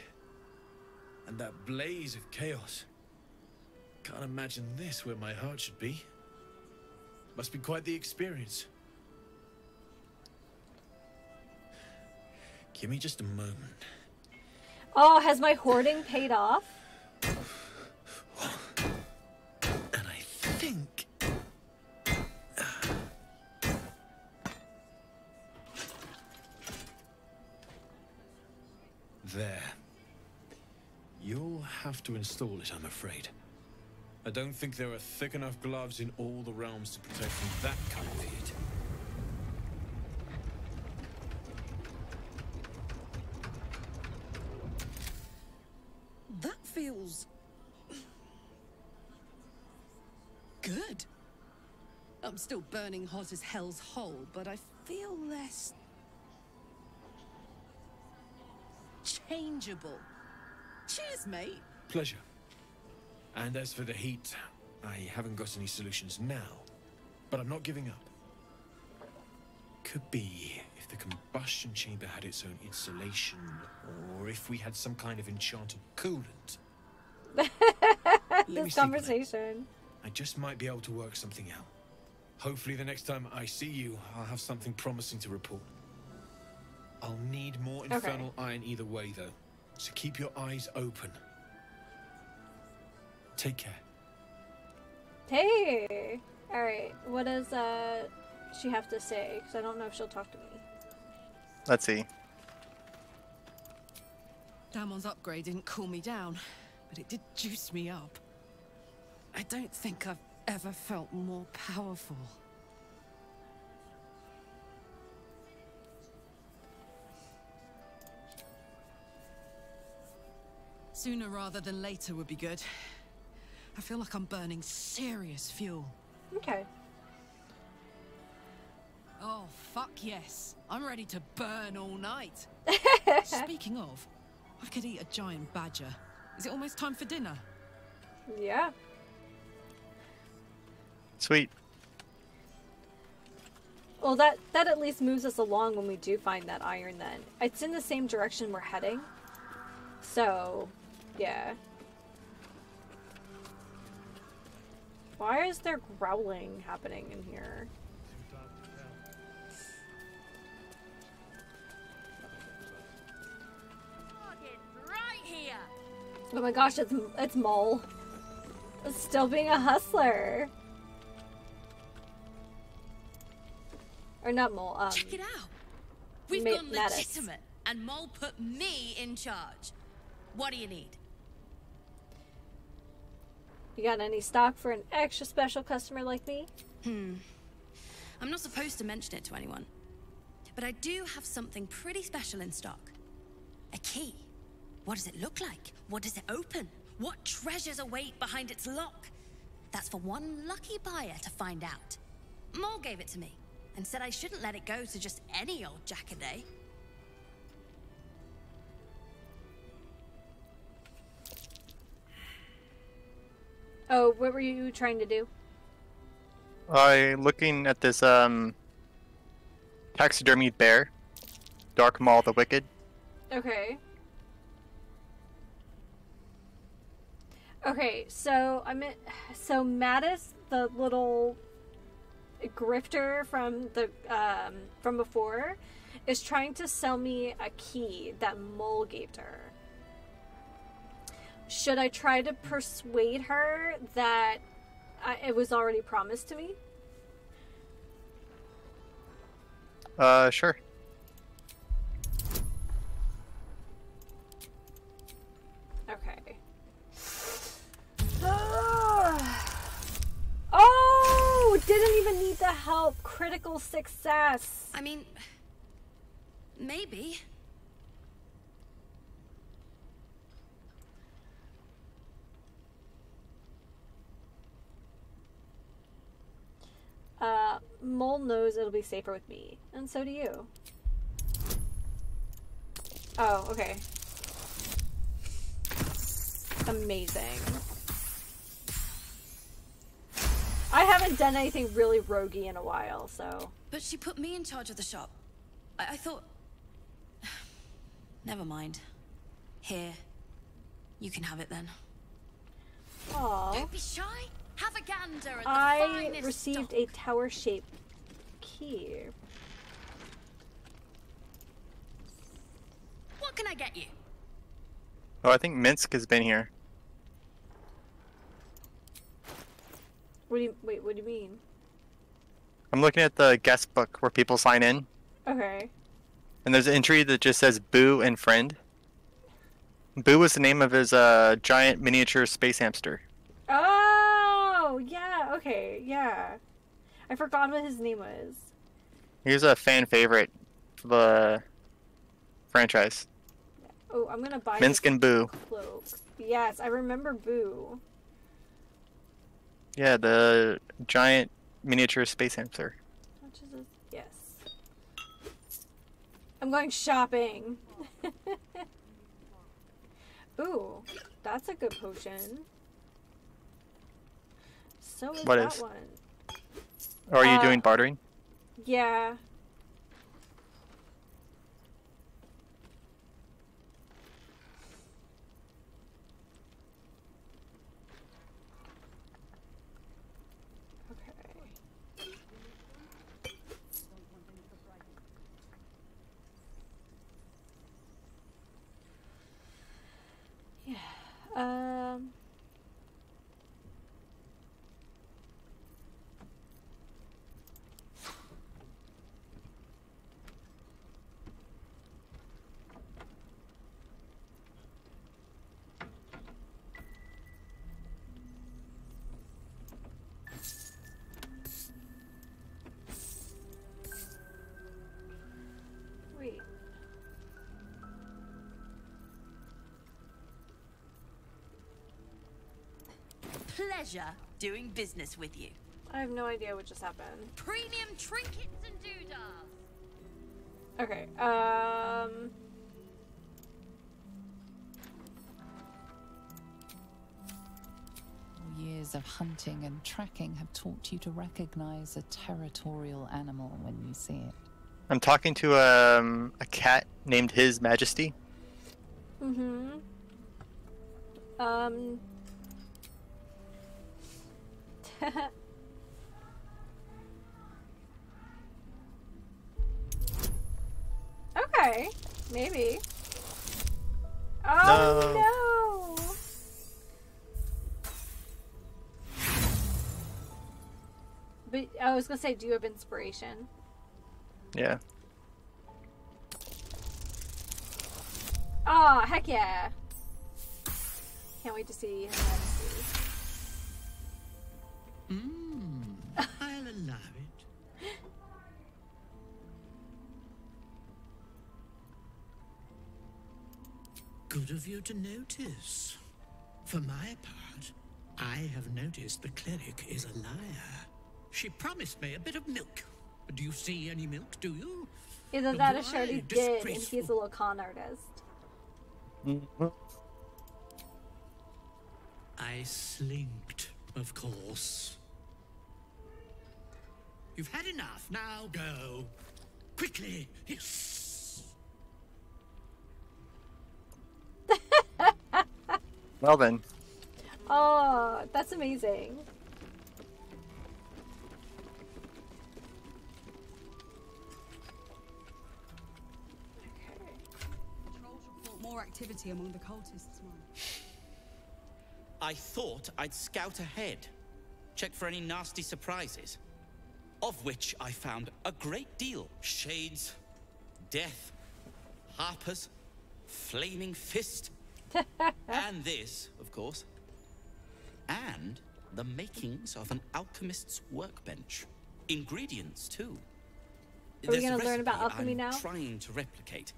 And that blaze of chaos. Can't imagine this where my heart should be. Must be quite the experience. Give me just a moment. Oh, has my hoarding paid off? And I think... There. You'll have to install it, I'm afraid. I don't think there are thick enough gloves in all the realms to protect from that kind of heat. That feels... good. I'm still burning hot as hell's hole, but I feel less... changeable. Cheers, mate. Pleasure. And as for the heat, I haven't got any solutions now, but I'm not giving up. Could be if the combustion chamber had its own insulation, or if we had some kind of enchanted coolant. This conversation. I just might be able to work something out. Hopefully the next time I see you, I'll have something promising to report. I'll need more infernal iron either way, though. So keep your eyes open. Take care. Hey! Alright, what does she have to say? Because I don't know if she'll talk to me. Let's see. Damon's upgrade didn't cool me down, but it did juice me up. I don't think I've ever felt more powerful. Sooner rather than later would be good. I feel like I'm burning serious fuel. Okay. Oh, fuck yes. I'm ready to burn all night. Speaking of, I could eat a giant badger. Is it almost time for dinner? Yeah. Sweet. Well, that at least moves us along when we do find that iron then. It's in the same direction we're heading. So, yeah. Why is there growling happening in here? Right here. Oh my gosh, it's Mole. Still being a hustler. Or not Mole, Check it out. We've gone legitimate, and Mole put me in charge. What do you need? You got any stock for an extra special customer like me? I'm not supposed to mention it to anyone, but I do have something pretty special in stock. A key. What does it look like? What does it open? What treasures await behind its lock? That's for one lucky buyer to find out. Mole gave it to me and said I shouldn't let it go to just any old jackaday. Oh, what were you trying to do? Looking at this taxidermied bear, Dark Maul the Wicked. Okay. Okay, so so Mattis, the little grifter from the from before, is trying to sell me a key that Mole gave to her. Should I try to persuade her that it was already promised to me? Sure. Okay. Oh! Didn't even need the help. Critical success. I mean, maybe. Mole knows it'll be safer with me, and so do you. Oh, okay. Amazing. I haven't done anything really roguey in a while, so... But she put me in charge of the shop. I thought... Never mind. Here. You can have it then. Aww. Don't be shy. Have a gander at the I finest received stock. a tower-shaped key. What can I get you? Oh, I think Minsk has been here. What do you... Wait, what do you mean? I'm looking at the guest book where people sign in. Okay. And there's an entry that just says Boo and Friend. Boo is the name of his giant miniature space hamster. Oh, yeah, okay, yeah. I forgot what his name was. He's a fan favorite for the franchise. Oh, I'm gonna buy Minsk this and Boo. cloak. Yes, I remember Boo. Yeah, the giant miniature space hamster. How much is this? Yes. I'm going shopping. Ooh, that's a good potion. So is What that is? one. Or are you doing bartering? Yeah. pleasure doing business with you. I have no idea what just happened. Premium trinkets and doodads. Okay, Years of hunting and tracking have taught you to recognize a territorial animal when you see it. I'm talking to a cat named His Majesty. mm-hmm. Okay, maybe. Oh no! But I was gonna say, do you have inspiration? Yeah. Oh, heck yeah! Can't wait to see His Majesty. I'll allow it. Good of you to notice. For my part, I have noticed the cleric is a liar. She promised me a bit of milk. Do you see any milk, do you? Either that or Why, she already did, and disgraceful. he's a little con artist. I slinked, of course. You've had enough. Now go. Quickly. Yes. Well then. Oh, that's amazing. Patrols report more activity among the cultists, Mom. I thought I'd scout ahead, check for any nasty surprises, of which I found a great deal. Shades, death, harpers, flaming fist, and this, of course, and the makings of an alchemist's workbench. Ingredients, too. Are we There's a gonna learn about recipe alchemy I'm now? trying to replicate.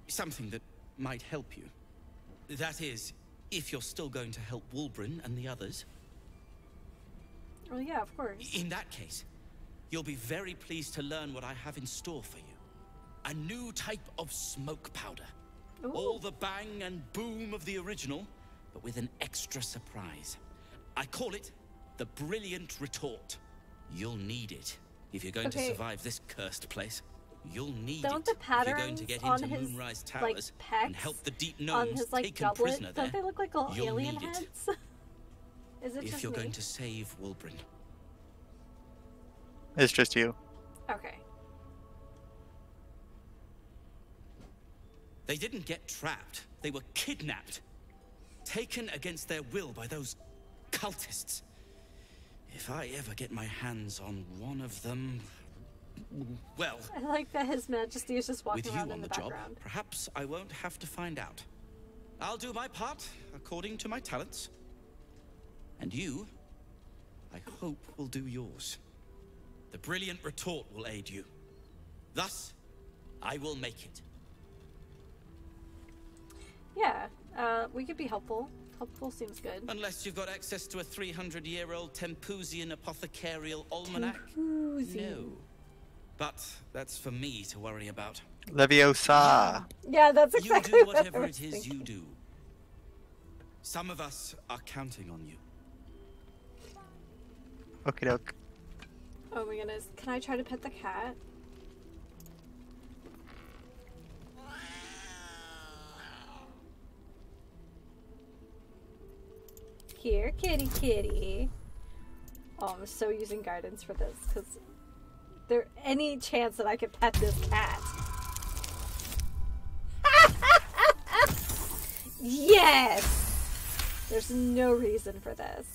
Something that might help you. That is, if you're still going to help Wulbren and the others. Oh yeah, of course. In that case, you'll be very pleased to learn what I have in store for you. A new type of smoke powder. Ooh. All the bang and boom of the original, but with an extra surprise. I call it the Brilliant Retort. You'll need it if you're going to Okay. survive this cursed place. You'll need Don't it the if you're going patterns to get on into his Moonrise like Towers pecs and help the deep on gnomes his like taken doublet? prisoner there. Don't they look like little You'll alien need it. heads? Is it If just you're me? going to save Wulbren. It's just you. Okay. They didn't get trapped. They were kidnapped. Taken against their will by those cultists. If I ever get my hands on one of them... Well, I like that His Majesty is just walking with you around in on the the job, background. perhaps I won't have to find out. I'll do my part according to my talents. And you, I hope, will do yours. The Brilliant Retort will aid you. Thus, I will make it. Yeah, we could be helpful. Helpful seems good. Unless you've got access to a 300-year-old Tempusian apothecarial almanac. No. But that's for me to worry about. Leviosa. Yeah, that's exactly You do what I whatever was it is thinking. you do. Some of us are counting on you. Okie doke. Oh my goodness. Can I try to pet the cat? Here, kitty kitty. Oh, I'm so using guidance for this, because there any chance that I could pet this cat. Yes! There's no reason for this.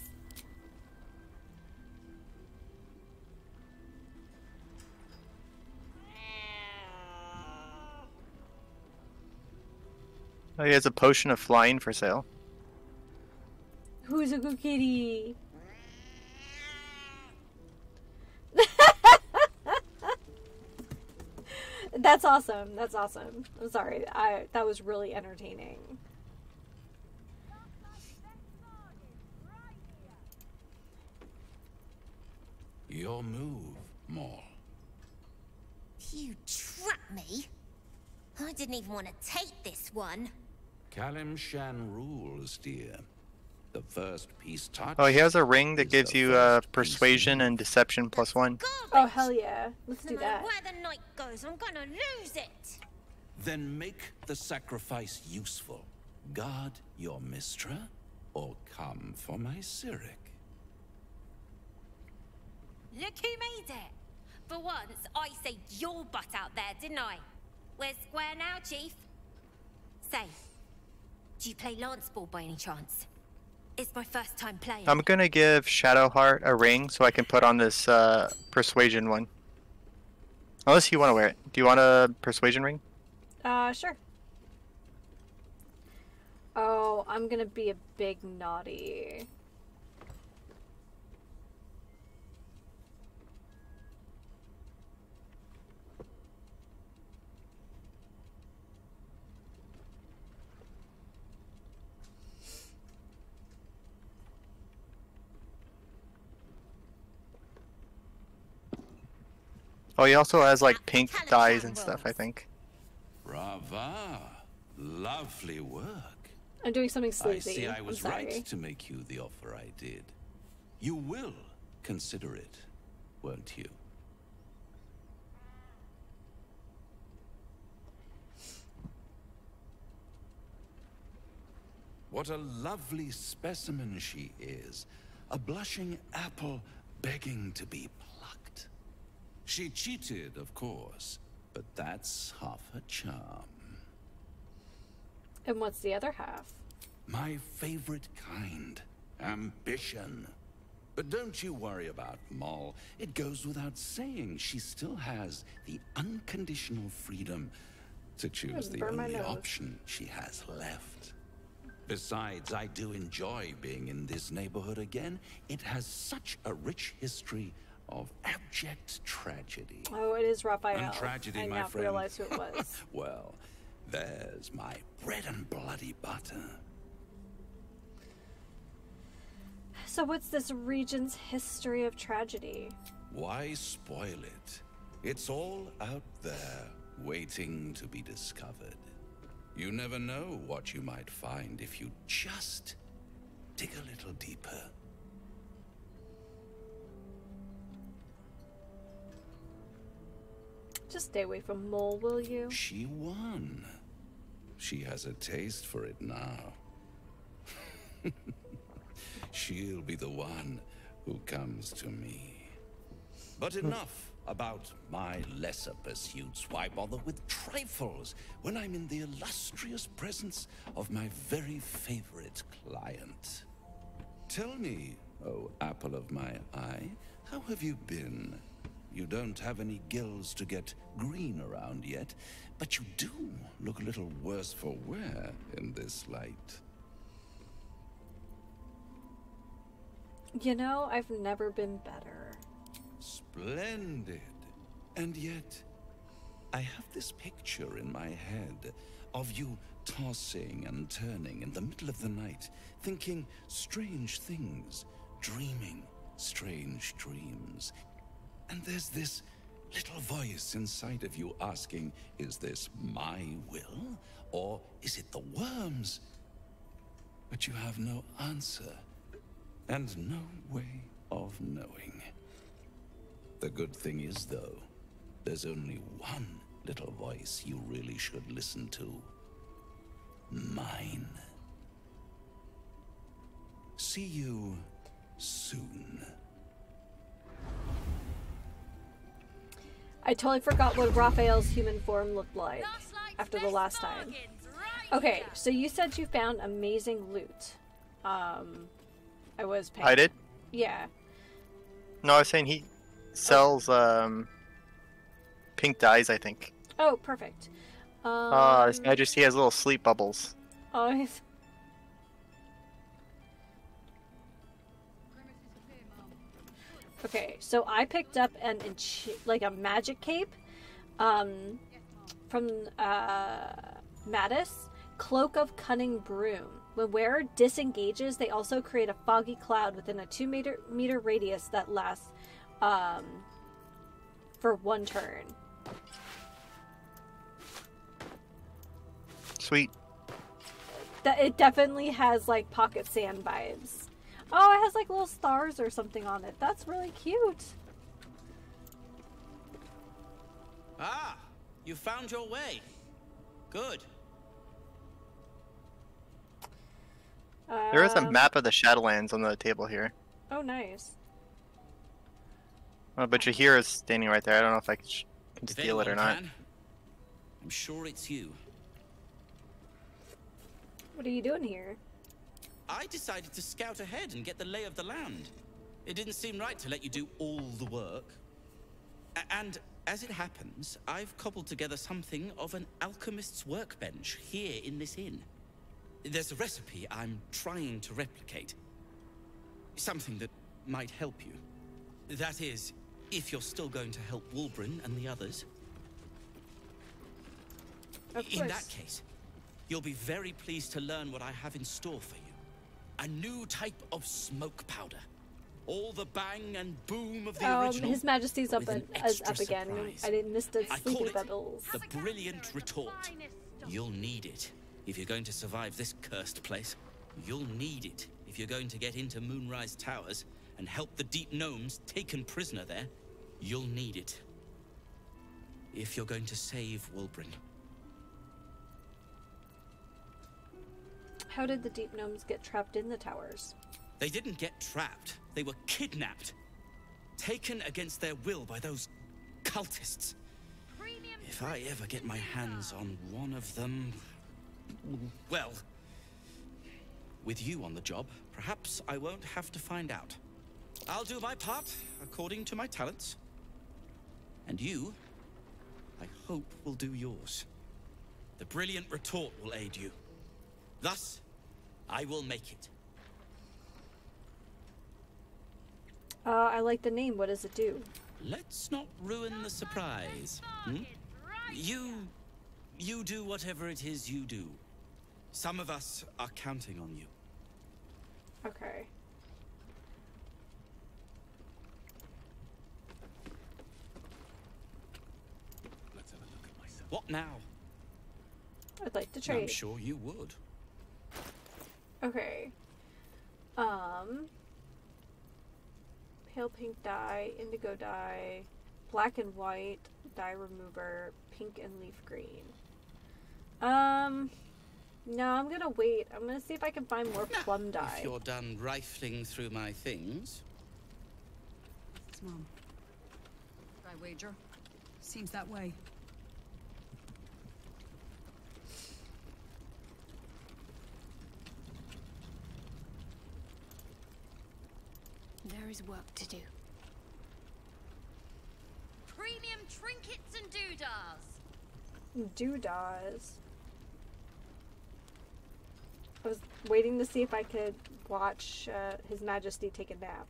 Oh, he has a potion of flying for sale. Who's a good kitty? That's awesome. That's awesome. I'm sorry. That was really entertaining. Your move, Maul. You trapped me? I didn't even want to take this one. Kalim Shan rules, dear. The first piece touched. Oh, he has a ring that gives you persuasion and deception +1. Oh, hell yeah. Let's do No matter that. where the night goes, I'm gonna lose it. Then make the sacrifice useful. Guard your Mistra, or come for my Cyric. Look who made it. For once, I saved your butt out there, didn't I? We're square now, Chief. Say, do you play lance ball by any chance? It's my first time playing. I'm gonna give Shadowheart a ring so I can put on this persuasion one. Unless you want to wear it. Do you want a persuasion ring? Sure. Oh, I'm gonna be a big naughty. Oh, he also has like pink dyes and stuff, I think. Brava. Lovely work. I'm doing something I sleazy. see I I'm was sorry. right to make you the offer I did. You will consider it, won't you? What a lovely specimen she is. A blushing apple begging to be plucked. She cheated, of course, but that's half her charm. And what's the other half? My favorite kind. Ambition. But don't you worry about Moll. It goes without saying she still has the unconditional freedom to choose the burn my only nose. option she has left. Besides, I do enjoy being in this neighborhood again. It has such a rich history of abject tragedy. Oh, it is Raphael. And tragedy, I my now friend. realize who it was. Well, there's my bread and bloody butter. So what's this region's history of tragedy? Why spoil it? It's all out there, waiting to be discovered. You never know what you might find if you just dig a little deeper. Just stay away from Mole, will you? She won. She has a taste for it now. She'll be the one who comes to me. But enough about my lesser pursuits. Why bother with trifles when I'm in the illustrious presence of my very favorite client? Tell me, oh apple of my eye, how have you been? You don't have any gills to get green around yet, but you do look a little worse for wear in this light. You know, I've never been better. Splendid. And yet, I have this picture in my head of you tossing and turning in the middle of the night, thinking strange things, dreaming strange dreams. And there's this little voice inside of you asking, is this my will, or is it the worms? But you have no answer, and no way of knowing. The good thing is, though, there's only one little voice you really should listen to. Mine. See you soon. I totally forgot what Raphael's human form looked like after the last time. Okay, so you said you found amazing loot. I was paying. I did? Yeah. No, I was saying he sells pink dyes, I think. Oh, perfect. I just he has little sleep bubbles. Oh, he's... Okay, so I picked up an like a magic cape from Mattis, Cloak of Cunning Broom. When wearer disengages, they also create a foggy cloud within a 2 meter radius that lasts for 1 turn. Sweet. That it definitely has like Pocket Sand vibes. Oh, it has like little stars or something on it. That's really cute. Ah, you found your way. Good. There is a map of the Shadowlands on the table here. Oh, nice. Oh, but Jahira is standing right there. I don't know if I can If steal it or anyone not. can, I'm sure it's you. What are you doing here? I decided to scout ahead and get the lay of the land. It didn't seem right to let you do all the work. And as it happens, I've cobbled together something of an alchemist's workbench here in this inn. There's a recipe I'm trying to replicate. Something that might help you. That is, if you're still going to help Wulbren and the others. In that case, you'll be very pleased to learn what I have in store for you. A new type of smoke powder. All the bang and boom of the original. His Majesty's up, with an up extra again. surprise. I didn't miss the I call sleeping it bubbles. the brilliant retort. You'll need it if you're going to survive this cursed place. You'll need it if you're going to get into Moonrise Towers and help the deep gnomes taken prisoner there. You'll need it if you're going to save Wulbren. How did the deep gnomes get trapped in the towers? They didn't get trapped. They were kidnapped. Taken against their will by those cultists. If I ever get my hands on one of them... Well... With you on the job, perhaps I won't have to find out. I'll do my part, according to my talents. And you, I hope, will do yours. The brilliant retort will aid you. Thus, I will make it. I like the name. What does it do? Let's not ruin the surprise. You do whatever it is you do. Some of us are counting on you. Okay. Let's have a look at myself. What now? I'd like to trade. I'm sure you would. Okay. Pale pink dye, indigo dye, black and white, dye remover, pink and leaf green. No, I'm gonna wait. I'm gonna see if I can find more plum dye. If you're done rifling through my things. It's Mom. I wager. Seems that way. There is work to do. Premium trinkets and doodahs. Doodahs. I was waiting to see if I could watch His Majesty take a nap.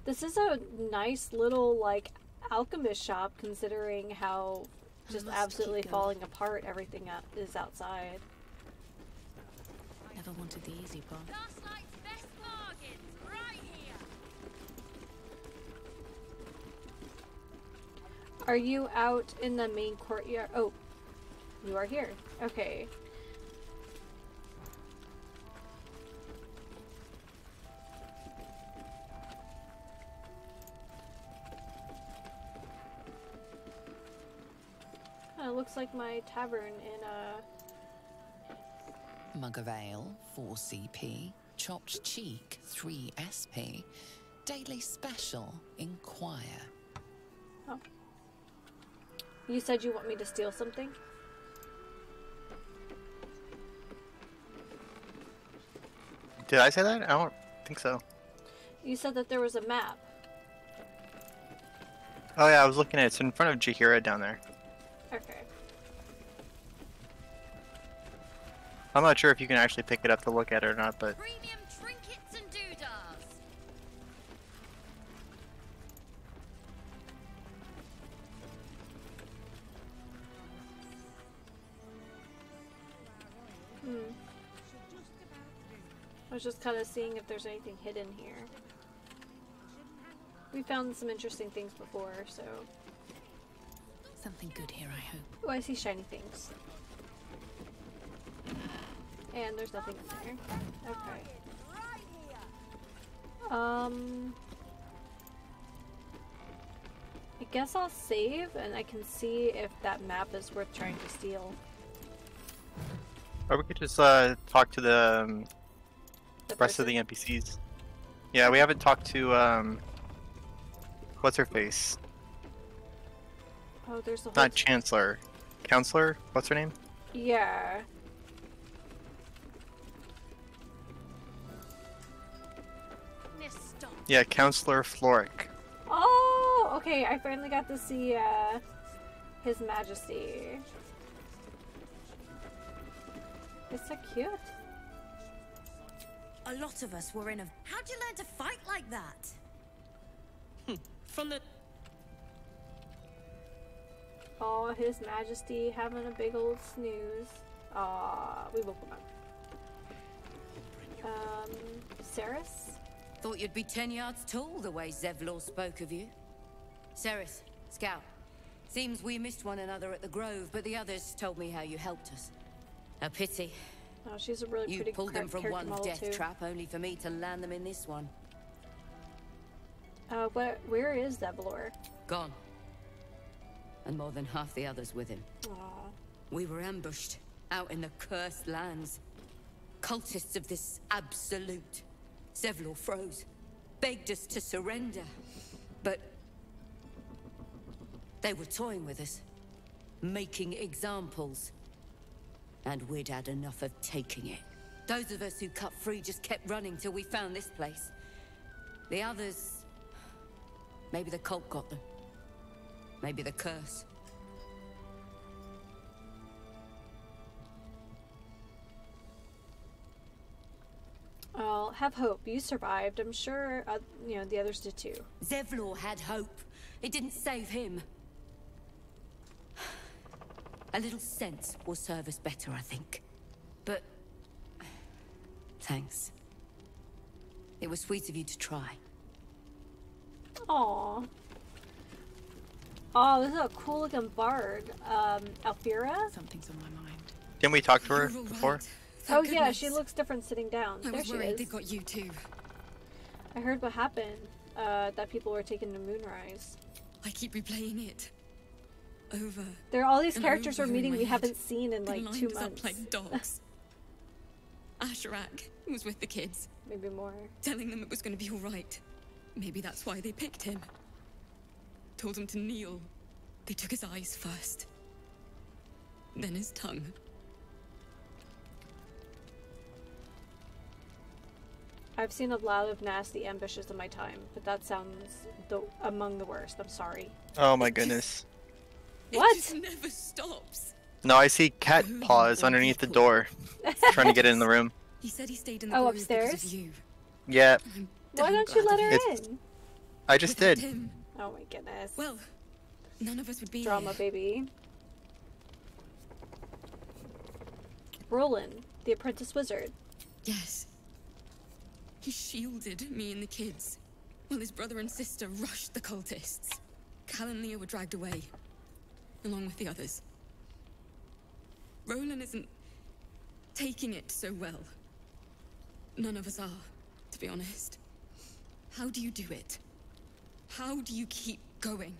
This is a nice little, like, alchemist shop, considering how just absolutely falling apart everything is outside. Never wanted the easy path. Gaslight's best bargains, right here. Are you out in the main courtyard? Oh, you are here. Okay. Looks like my tavern in Mug of ale, 4 CP. Chopped cheek, 3 SP. Daily special, inquire. Oh. You said you want me to steal something? Did I say that? I don't think so. You said that there was a map. Oh yeah, I was looking at it. It's in front of Jahira down there. Okay. I'm not sure if you can actually pick it up to look at it or not, but... Premium trinkets and doodahs. I was just kind of seeing if there's anything hidden here. We found some interesting things before, so... Something good here, I hope. Oh, I see shiny things. And there's nothing in there. Okay. I guess I'll save and I can see if that map is worth trying to steal. Or we could just talk to the rest of the NPCs. Yeah, we haven't talked to what's her face? Oh, there's the whole Not Chancellor. Counselor? What's her name? Yeah. Yeah, Counselor Floric. Oh, okay. I finally got to see His Majesty. It's so cute. A lot of us were in a... How'd you learn to fight like that? From the... Oh, His Majesty having a big old snooze. Aw, we woke him up. Ceres? Thought you'd be 10 yards tall the way Zevlor spoke of you. Ceres, Scout. Seems we missed one another at the Grove, but the others told me how you helped us. A pity. Oh, she's a really You pretty pulled them from character one model death too. trap, only for me to land them in this one. Where is Zevlor? Gone. And more than half the others with him. Aw. We were ambushed, out in the cursed lands. Cultists of this absolute. Zevlor froze, begged us to surrender. But they were toying with us, making examples. And we'd had enough of taking it. Those of us who cut free just kept running till we found this place. The others... Maybe the cult got them. Maybe the curse. Well, have hope. You survived. I'm sure, you know, the others did too. Zevlor had hope. It didn't save him. A little sense will serve us better, I think. But... thanks. It was sweet of you to try. Aww. Oh, this is a cool looking bard. Alfira? Something's on my mind. Didn't we talk to her before? Oh yeah, she looks different sitting down. I There was she worried is. they got you too. I heard what happened. That people were taken to Moonrise. I keep replaying it. Over. There are all these and characters over we're meeting in we my haven't head. seen in They like lined 2 us months. up like dogs. Asherak was with the kids. Maybe more. Telling them it was going to be all right. Maybe that's why they picked him. Told him to kneel. They took his eyes first. Then his tongue. I've seen a lot of nasty ambushes in my time, but that sounds among the worst. I'm sorry. Oh my goodness. What? It just never stops. No, I see cat paws underneath the door. Trying to get in the room. He said he stayed in the Oh, grove upstairs? because of you. Yeah, Why don't you let her in? I just did. Him. Oh my goodness. Well, none of us would be Drama, here. baby. Roland, the apprentice wizard. Yes. He shielded me and the kids, while his brother and sister rushed the cultists. Cal and Leah were dragged away, along with the others. Roland isn't taking it so well. None of us are, to be honest. How do you do it? How do you keep going?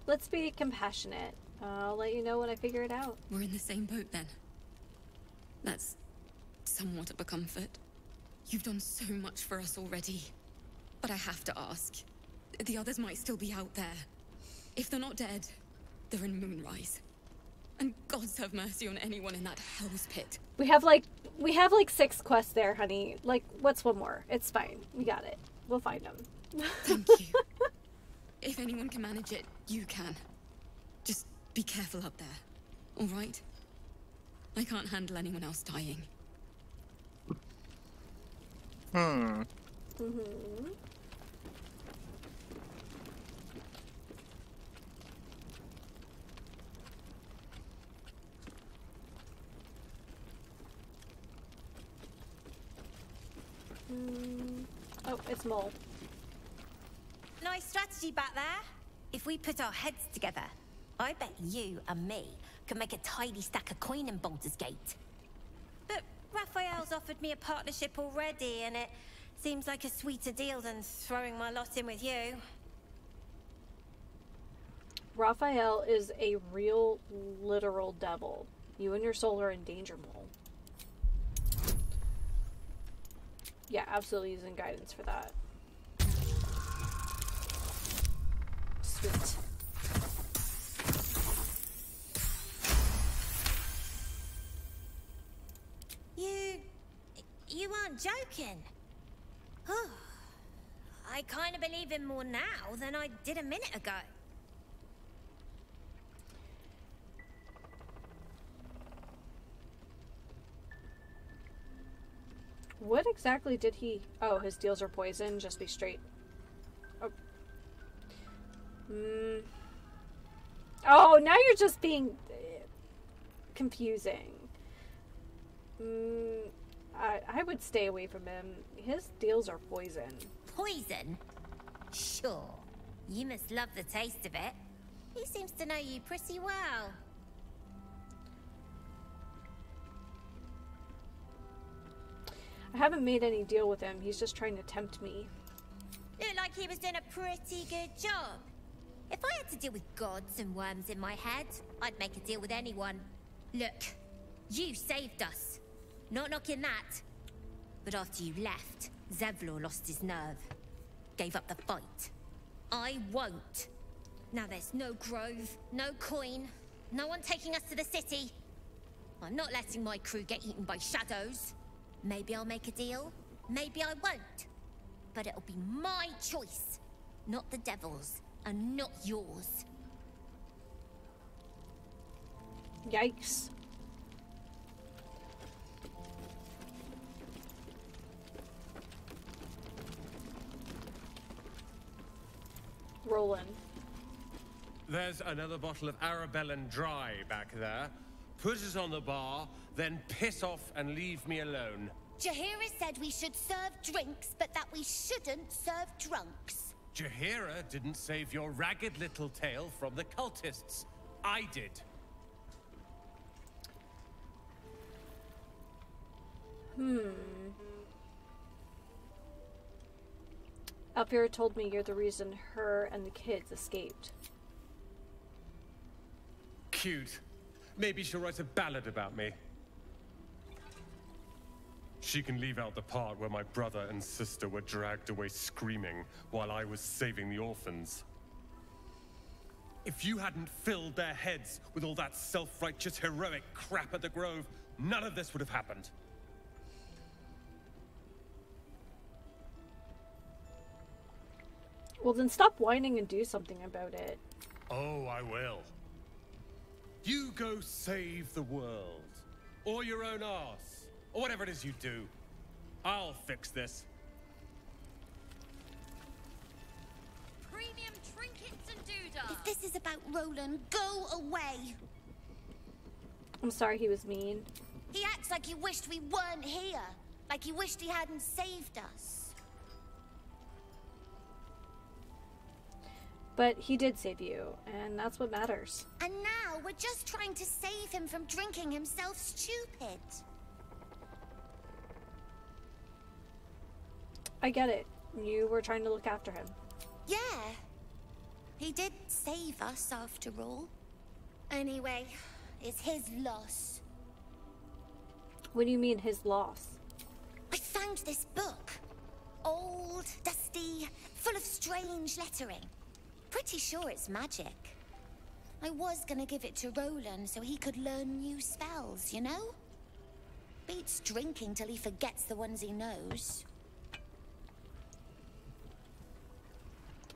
Let's be compassionate. I'll let you know when I figure it out. We're in the same boat then. That's somewhat of a comfort. You've done so much for us already. But I have to ask. The others might still be out there. If they're not dead, they're in Moonrise. And gods have mercy on anyone in that hell's pit. We have like 6 quests there, honey. Like, what's one more? It's fine. We got it. We'll find them. Thank you. If anyone can manage it, you can. Just be careful up there. All right? I can't handle anyone else dying. this mole. Nice strategy back there. If we put our heads together, I bet you and me can make a tidy stack of coin in Baldur's Gate. But Raphael's offered me a partnership already, and it seems like a sweeter deal than throwing my lot in with you. Raphael is a real, literal devil. You and your soul are in danger, mole. Yeah, absolutely using guidance for that. Sweet. You aren't joking. I kind of believe him more now than I did a minute ago. What exactly did he... Oh, his deals are poison. Just be straight. Oh. Oh, now you're just being... confusing. I would stay away from him. His deals are poison. Poison? Sure. You must love the taste of it. He seems to know you pretty well. I haven't made any deal with him. He's just trying to tempt me. Looked like he was doing a pretty good job. If I had to deal with gods and worms in my head, I'd make a deal with anyone. Look, you saved us. Not knocking that. But after you left, Zevlor lost his nerve. Gave up the fight. I won't. Now there's no grove, no coin, no one taking us to the city. I'm not letting my crew get eaten by shadows. Maybe I'll make a deal, maybe I won't. But it'll be my choice, not the devil's, and not yours. Yikes. Roland. There's another bottle of Arabellan Dry back there. Put it on the bar, then piss off and leave me alone. Jaheira said we should serve drinks, but that we shouldn't serve drunks. Jaheira didn't save your ragged little tail from the cultists. I did. Alpira told me you're the reason her and the kids escaped. Cute. Maybe she'll write a ballad about me. She can leave out the part where my brother and sister were dragged away screaming while I was saving the orphans. If you hadn't filled their heads with all that self-righteous heroic crap at the Grove, none of this would have happened. Well, then stop whining and do something about it. Oh, I will. You go save the world. Or your own arse. Or whatever it is you do. I'll fix this. Premium trinkets and doodah. If this is about Roland, go away. I'm sorry he was mean. He acts like he wished we weren't here. Like he wished he hadn't saved us. But he did save you, and that's what matters. And now we're just trying to save him from drinking himself stupid. I get it. You were trying to look after him. Yeah. He did save us after all. Anyway, it's his loss. What do you mean his loss? I found this book. Old, dusty, full of strange lettering. Pretty sure it's magic. I was gonna give it to Roland so he could learn new spells, you know? Beats drinking till he forgets the ones he knows.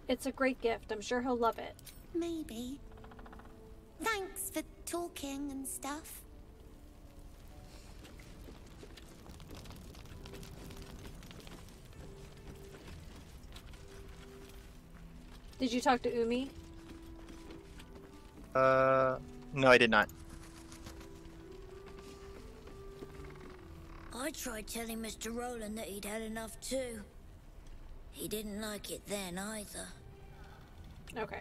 It's a great gift. I'm sure he'll love it. Maybe. Thanks for talking and stuff. Did you talk to Umi? No, I did not. I tried telling Mr. Roland that he'd had enough too. He didn't like it then either. Okay.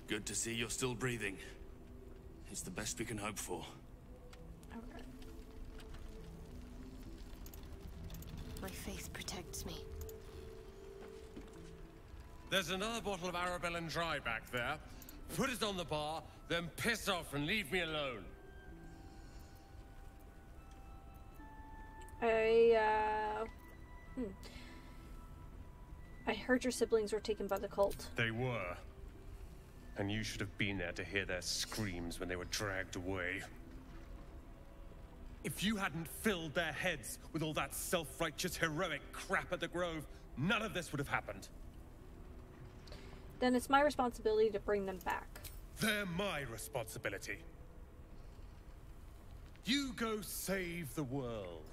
Good to see you're still breathing. It's the best we can hope for. Okay. My faith protects me. There's another bottle of Arabella Dry back there. Put it on the bar, then piss off and leave me alone. I heard your siblings were taken by the cult. They were. And you should have been there to hear their screams when they were dragged away. If you hadn't filled their heads with all that self-righteous, heroic crap at the Grove, none of this would have happened. Then it's my responsibility to bring them back. They're my responsibility. You go save the world.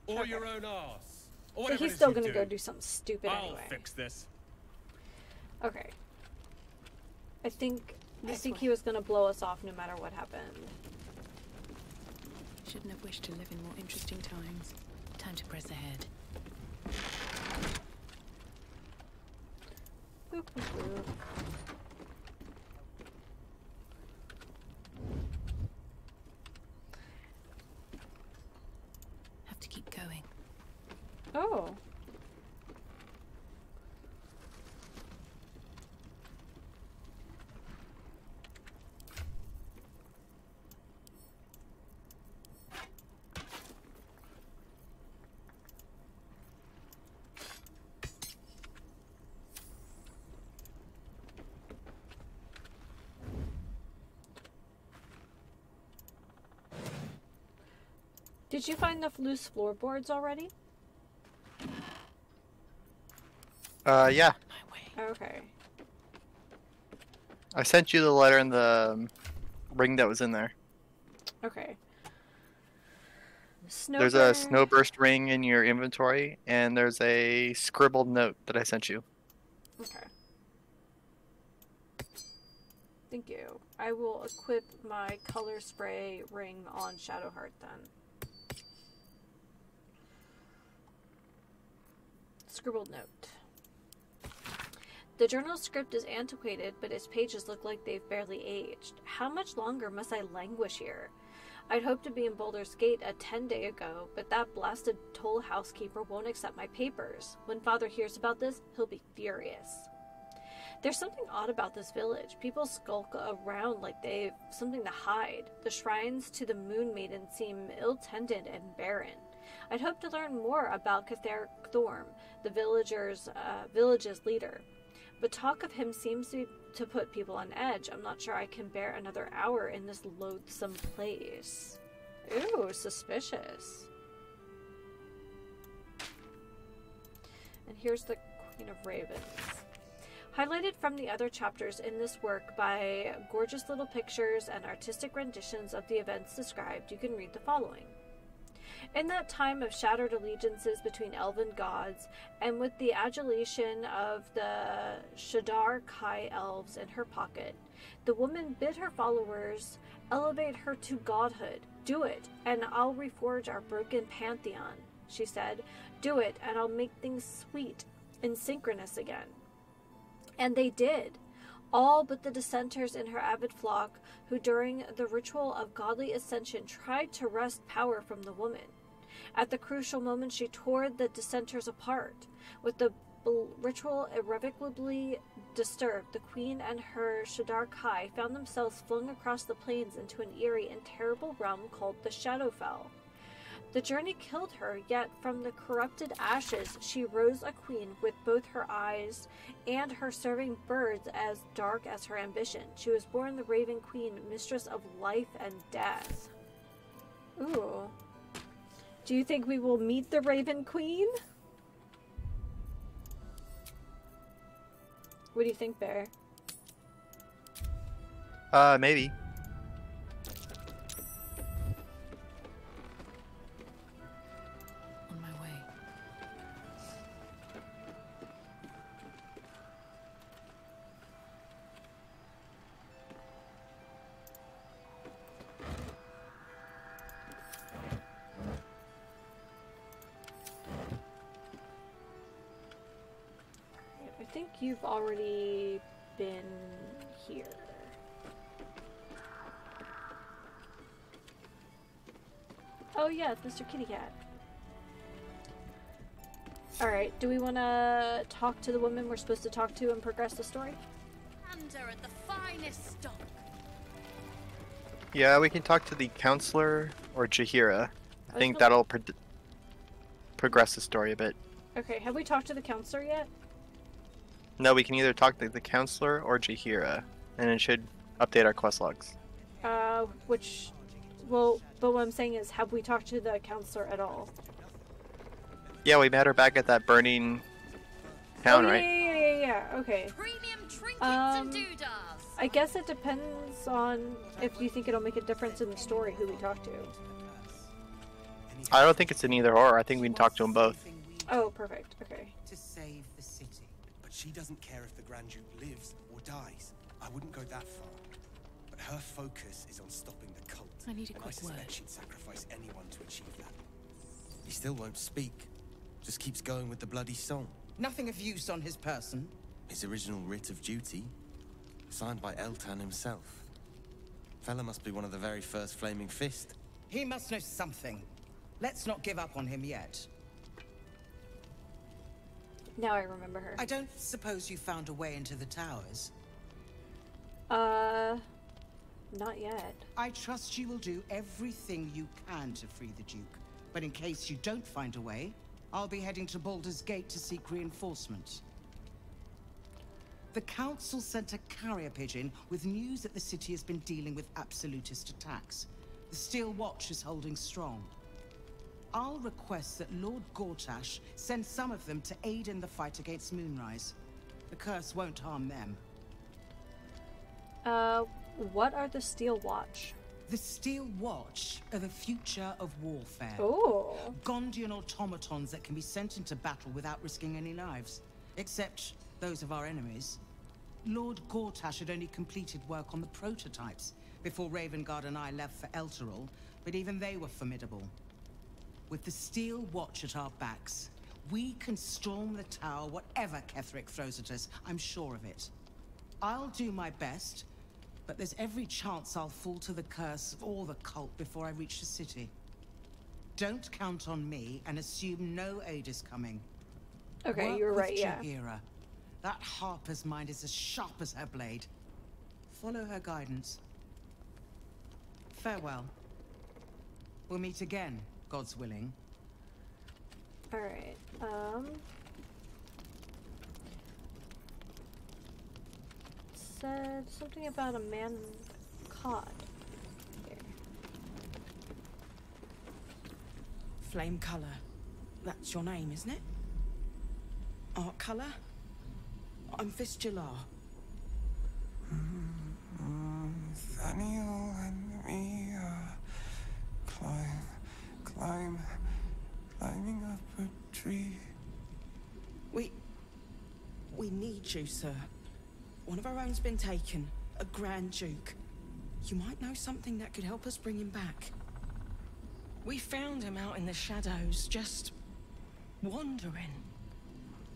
Or your own arse. Or So whatever he's it is still you gonna do. go do something stupid I'll anyway. fix this. Okay. I think he was gonna blow us off no matter what happened. Shouldn't have wished to live in more interesting times. Time to press ahead. Boop, boop, boop. Have to keep going. Oh. Did you find the loose floorboards already? Yeah. Okay. I sent you the letter and the ring that was in there. Okay. There's a snowburst ring in your inventory, and there's a scribbled note that I sent you. Okay. Thank you. I will equip my color spray ring on Shadowheart then. Scribbled note. The journal script is antiquated, but its pages look like they've barely aged. How much longer must I languish here? I'd hoped to be in Baldur's Gate a 10-day ago, but that blasted toll housekeeper won't accept my papers. When Father hears about this, he'll be furious. There's something odd about this village. People skulk around like they've something to hide. The shrines to the Moon Maiden seem ill-tended and barren. I'd hoped to learn more about Catherick Thorm, the village's leader. But talk of him seems to put people on edge. I'm not sure I can bear another hour in this loathsome place. Ooh, suspicious. And here's the Queen of Ravens. Highlighted from the other chapters in this work by gorgeous little pictures and artistic renditions of the events described, you can read the following. In that time of shattered allegiances between elven gods, and with the adulation of the Shadar Kai elves in her pocket, the woman bid her followers elevate her to godhood. Do it, and I'll reforge our broken pantheon, she said. Do it, and I'll make things sweet and synchronous again. And they did. All but the dissenters in her avid flock, who during the ritual of godly ascension tried to wrest power from the woman. At the crucial moment, she tore the dissenters apart. With the ritual irrevocably disturbed, the queen and her Shadar Kai found themselves flung across the plains into an eerie and terrible realm called the Shadowfell. The journey killed her, yet from the corrupted ashes she rose a queen with both her eyes and her serving birds as dark as her ambition. She was born the Raven Queen, mistress of life and death. Ooh. Do you think we will meet the Raven Queen? What do you think, Bear? Maybe. On my way. think you've already been here. Oh yeah, it's Mr. Kitty Cat. Alright, do we want to talk to the woman we're supposed to talk to and progress the story? Under at the finest stock. Yeah, we can talk to the counselor or Jahira. I think that'll progress the story a bit. Okay, have we talked to the counselor yet? No, we can either talk to the counselor or Jahira, and it should update our quest logs. Well, but what I'm saying is, have we talked to the counselor at all? Yeah, we met her back at that burning town, right? Yeah, okay. Premium trinkets and doodahs. I guess it depends on if you think it'll make a difference in the story who we talk to. I don't think it's an either or. I think we can talk to them both. Oh, perfect. Okay. To save the city. But she doesn't care if the Grand Duke lives or dies. I wouldn't go that far. But her focus is on stopping the cult. I need a quick I suspect word. she'd sacrifice anyone to achieve that. He still won't speak. Just keeps going with the bloody song. Nothing of use on his person. His original writ of duty, signed by Eltan himself. Fella must be one of the very first Flaming Fist. He must know something. Let's not give up on him yet. Now I remember her. I don't suppose you found a way into the towers? Not yet. I trust you will do everything you can to free the Duke. But in case you don't find a way, I'll be heading to Baldur's Gate to seek reinforcements. The Council sent a carrier pigeon with news that the city has been dealing with absolutist attacks. The Steel Watch is holding strong. I'll request that Lord Gortash send some of them to aid in the fight against Moonrise. The curse won't harm them. What are the Steel Watch? The Steel Watch are the future of warfare. Oh. Gondian automatons that can be sent into battle without risking any lives. Except those of our enemies. Lord Gortash had only completed work on the prototypes before Ravengard and I left for Elturel, but even they were formidable. With the Steel Watch at our backs, we can storm the tower whatever Ketheric throws at us, I'm sure of it. I'll do my best, but there's every chance I'll fall to the curse or the cult before I reach the city. Don't count on me and assume no aid is coming. Okay, Work you're with right, yeah. Jahira. That Harper's mind is as sharp as her blade. Follow her guidance. Farewell. We'll meet again, God's willing. Alright, said something about a man caught. Here. Flame color. That's your name, isn't it? Art color? I'm Fistula. Nathaniel and me climbing up a tree. We need you, sir. One of our own's been taken, a Grand Duke. You might know something that could help us bring him back. We found him out in the shadows, just wandering.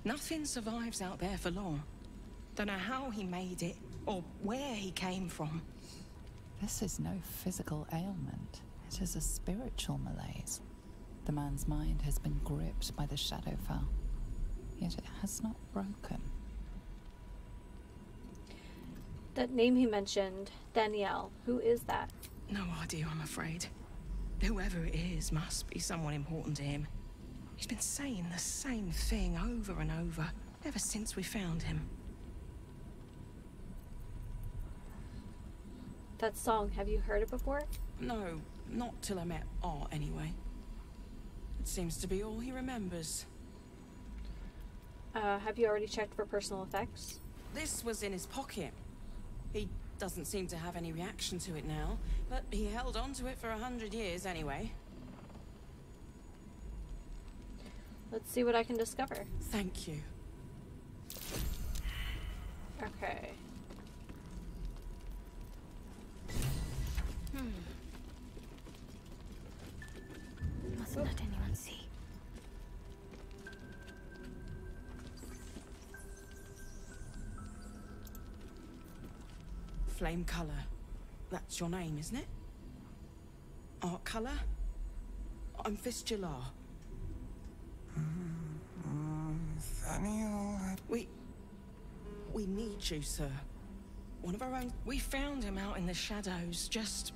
Nothing survives out there for long. Don't know how he made it, or where he came from. This is no physical ailment. It is a spiritual malaise. The man's mind has been gripped by the Shadowfell, yet it has not broken. That name he mentioned, Danielle, who is that? No idea, I'm afraid. Whoever it is must be someone important to him. He's been saying the same thing over and over, ever since we found him. That song, have you heard it before? No, not till I met Art, anyway. It seems to be all he remembers. Have you already checked for personal effects? This was in his pocket. He doesn't seem to have any reaction to it now, but he held on to it for 100 years anyway. Let's see what I can discover. Thank you. Okay. Mustn't let anyone see. Flame color. That's your name, isn't it? Art color? I'm Fistular. Nathaniel. We need you, sir. One of our own. We found him out in the shadows, just...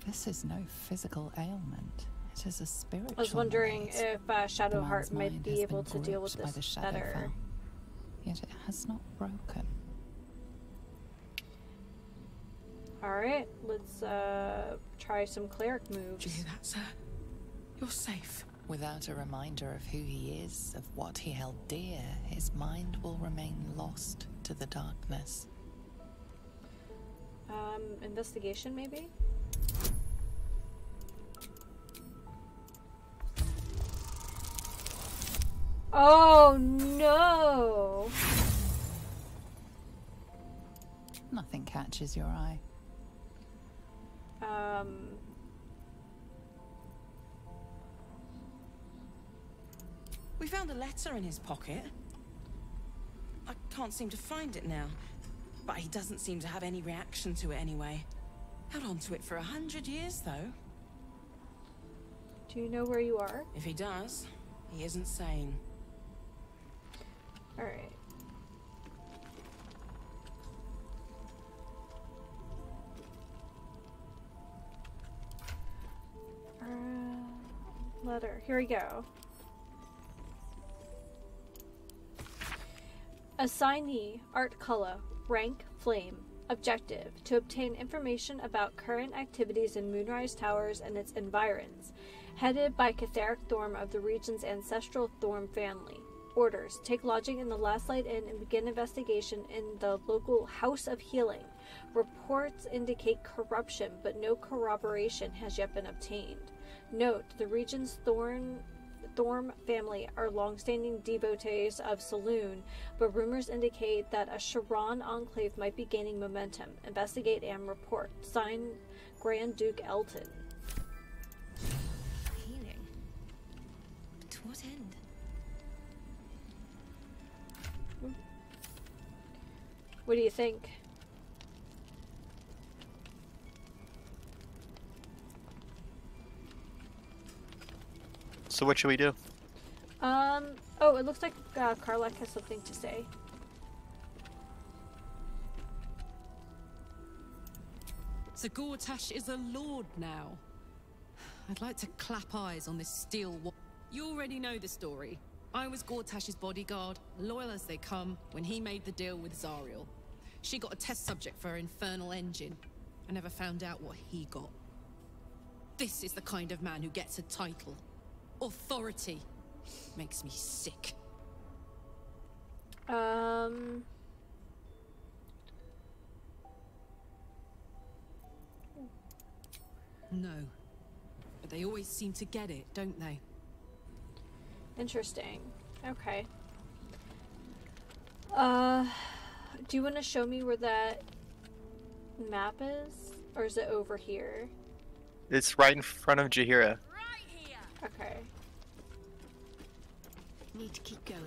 This is no physical ailment. It is a spiritual I was wondering malaise. if The Shadowheart man's might mind be has able been to deal with gripped by this the better. Shadowfell, yet it has not broken. Alright, let's try some cleric moves. Did you hear that, sir? You're safe. Without a reminder of who he is, of what he held dear, his mind will remain lost to the darkness. Investigation maybe? Oh no! Nothing catches your eye. We found a letter in his pocket. I can't seem to find it now, but he doesn't seem to have any reaction to it anyway. Held on to it for 100 years, though. Do you know where you are? If he does, he isn't sane. Alright. Letter. Here we go. Assignee, art color, rank, flame. Objective, to obtain information about current activities in Moonrise Towers and its environs. Headed by Catherick Thorm of the region's ancestral Thorm family. Orders, take lodging in the Last Light Inn and begin investigation in the local House of Healing. Reports indicate corruption, but no corroboration has yet been obtained. Note, the region's Thorm family are long-standing devotees of Saloon, but rumors indicate that a Sharon enclave might be gaining momentum. Investigate and report. Signed, Grand Duke Elton. Healing? To what end? What do you think? So what should we do? Oh, it looks like Karlak has something to say. So Gortash is a lord now. I'd like to clap eyes on this steel wall. You already know the story. I was Gortash's bodyguard, loyal as they come, when he made the deal with Zariel. She got a test subject for her infernal engine. I never found out what he got. This is the kind of man who gets a title. Authority. Makes me sick. No. But they always seem to get it, don't they? Interesting. Okay. Do you want to show me where that map is? Or is it over here? It's right in front of Jahira. Okay. Need to keep going.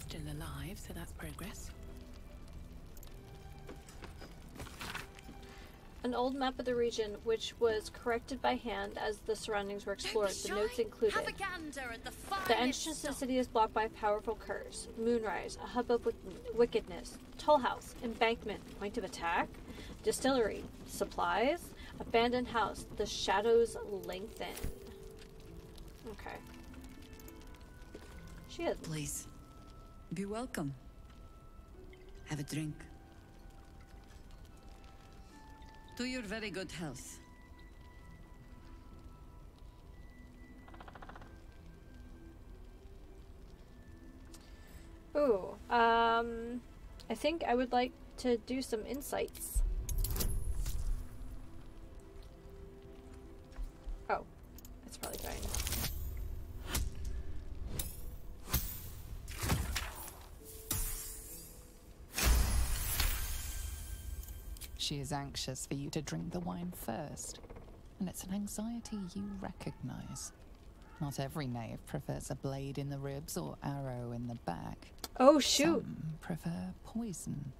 Still alive, so that's progress. An old map of the region, which was corrected by hand as the surroundings were explored. The notes included: Have a gander at the the entrance to the city is blocked by a powerful curse. Moonrise, a hub of wickedness. Tollhouse, embankment, point of attack. Distillery, supplies. Abandoned house, the shadows lengthen. Okay. She is. Please, be welcome. Have a drink. To your very good health. Ooh, I think I would like to do some insights. Oh, that's probably fine. She is anxious for you to drink the wine first, and it's an anxiety you recognize. Not every knave prefers a blade in the ribs or arrow in the back. Oh, shoot. Some prefer poison.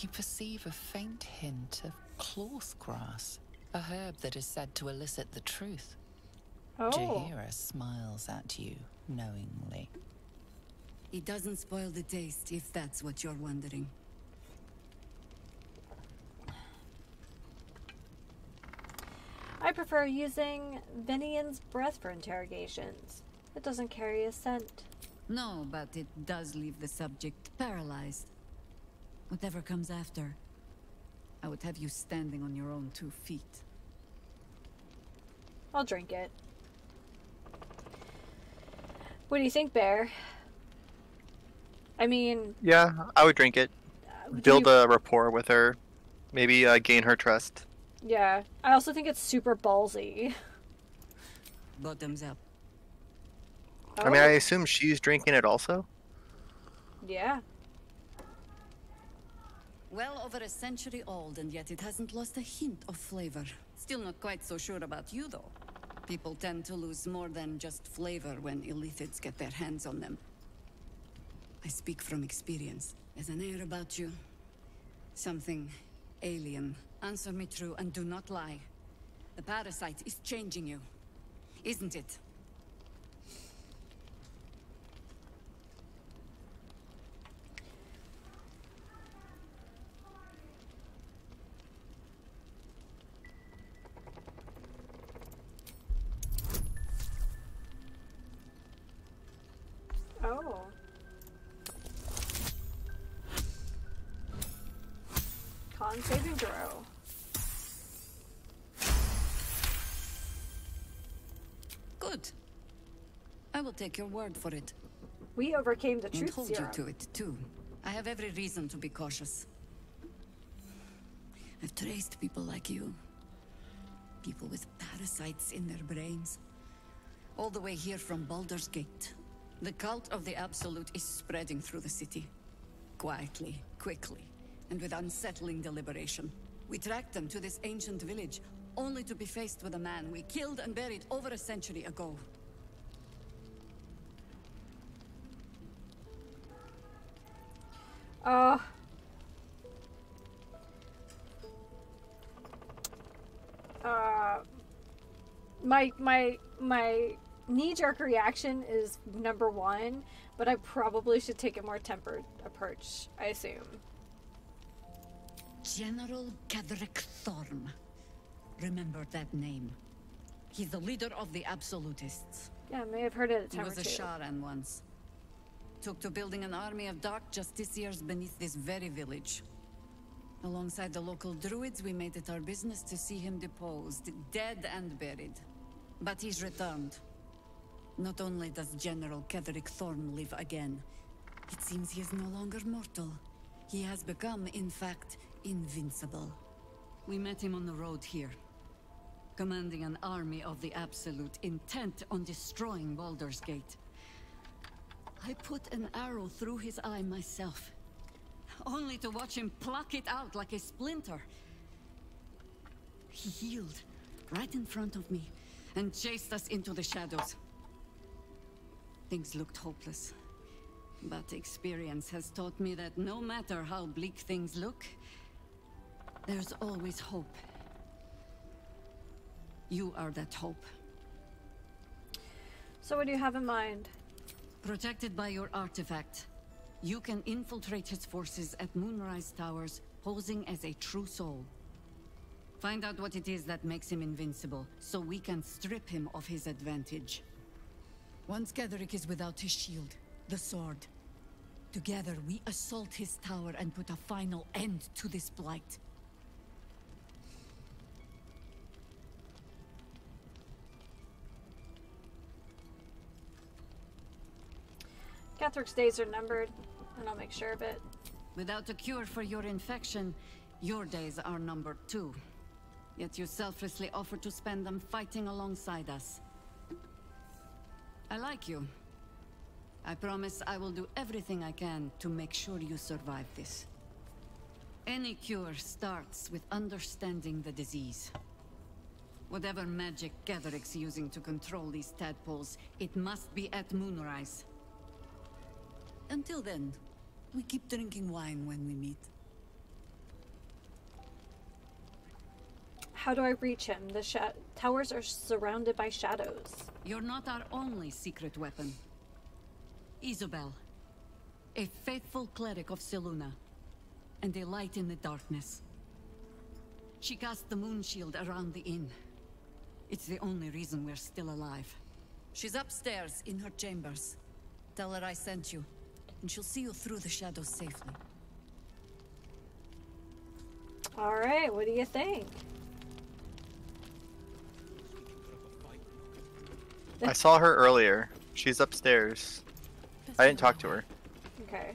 You perceive a faint hint of cloth grass, a herb that is said to elicit the truth. Oh. Jahira smiles at you knowingly. It doesn't spoil the taste, if that's what you're wondering. I prefer using Vinian's breath for interrogations. It doesn't carry a scent. No, but it does leave the subject paralyzed. Whatever comes after, I would have you standing on your own 2 feet. I'll drink it. What do you think, Bear? I mean... Yeah, I would drink it. Build a rapport with her. Maybe gain her trust. Yeah. I also think it's super ballsy. Bottoms up. Oh. I mean, I assume she's drinking it also? Yeah. Well over a century old, and yet it hasn't lost a hint of flavor. Still not quite so sure about you, though. People tend to lose more than just flavor when illithids get their hands on them. I speak from experience. There's an air about you. Something alien. Answer me true and do not lie. The parasite is changing you, isn't it? Oh. Con saving throw. Good. I will take your word for it. We overcame the And truth hold serum. you to it, too. I have every reason to be cautious. I've traced people like you. People with parasites in their brains. All the way here from Baldur's Gate. The cult of the Absolute is spreading through the city. Quietly, quickly, and with unsettling deliberation. We tracked them to this ancient village, only to be faced with a man we killed and buried over a century ago. My knee-jerk reaction is #1, but I probably should take a more tempered approach, I assume. General Kedrick Thorm. Remember that name. He's the leader of the Absolutists. Yeah, I may have heard it a He time was or a two. Sharan once. Took to building an army of dark justiciars beneath this very village. Alongside the local druids, we made it our business to see him deposed, dead and buried. But he's returned. Not only does General Kedrick Thorm live again, it seems he is no longer mortal. He has become, in fact, invincible. We met him on the road here, commanding an army of the Absolute, intent on destroying Baldur's Gate. I put an arrow through his eye myself, only to watch him pluck it out like a splinter. He healed right in front of me and chased us into the shadows. Things looked hopeless, but experience has taught me that no matter how bleak things look, there's always hope. You are that hope. So what do you have in mind? Protected by your artifact, you can infiltrate his forces at Moonrise Towers, posing as a true soul. Find out what it is that makes him invincible, so we can strip him of his advantage. Once Kedrick is without his shield, the sword, together we assault his tower and put a final end to this blight. Patrick's days are numbered, and I'll make sure of it. Without a cure for your infection, your days are numbered too. Yet you selflessly offer to spend them fighting alongside us. I like you. I promise I will do everything I can to make sure you survive this. Any cure starts with understanding the disease. Whatever magic Gatheric's using to control these tadpoles, it must be at moonrise. Until then, we keep drinking wine when we meet. How do I reach him? The towers are surrounded by shadows. You're not our only secret weapon. Isabel, a faithful cleric of Selûne, and a light in the darkness. She cast the moon shield around the inn. It's the only reason we're still alive. She's upstairs in her chambers. Tell her I sent you, and she'll see you through the shadows safely. Alright, what do you think? I saw her earlier. She's upstairs. I didn't talk to her. Okay.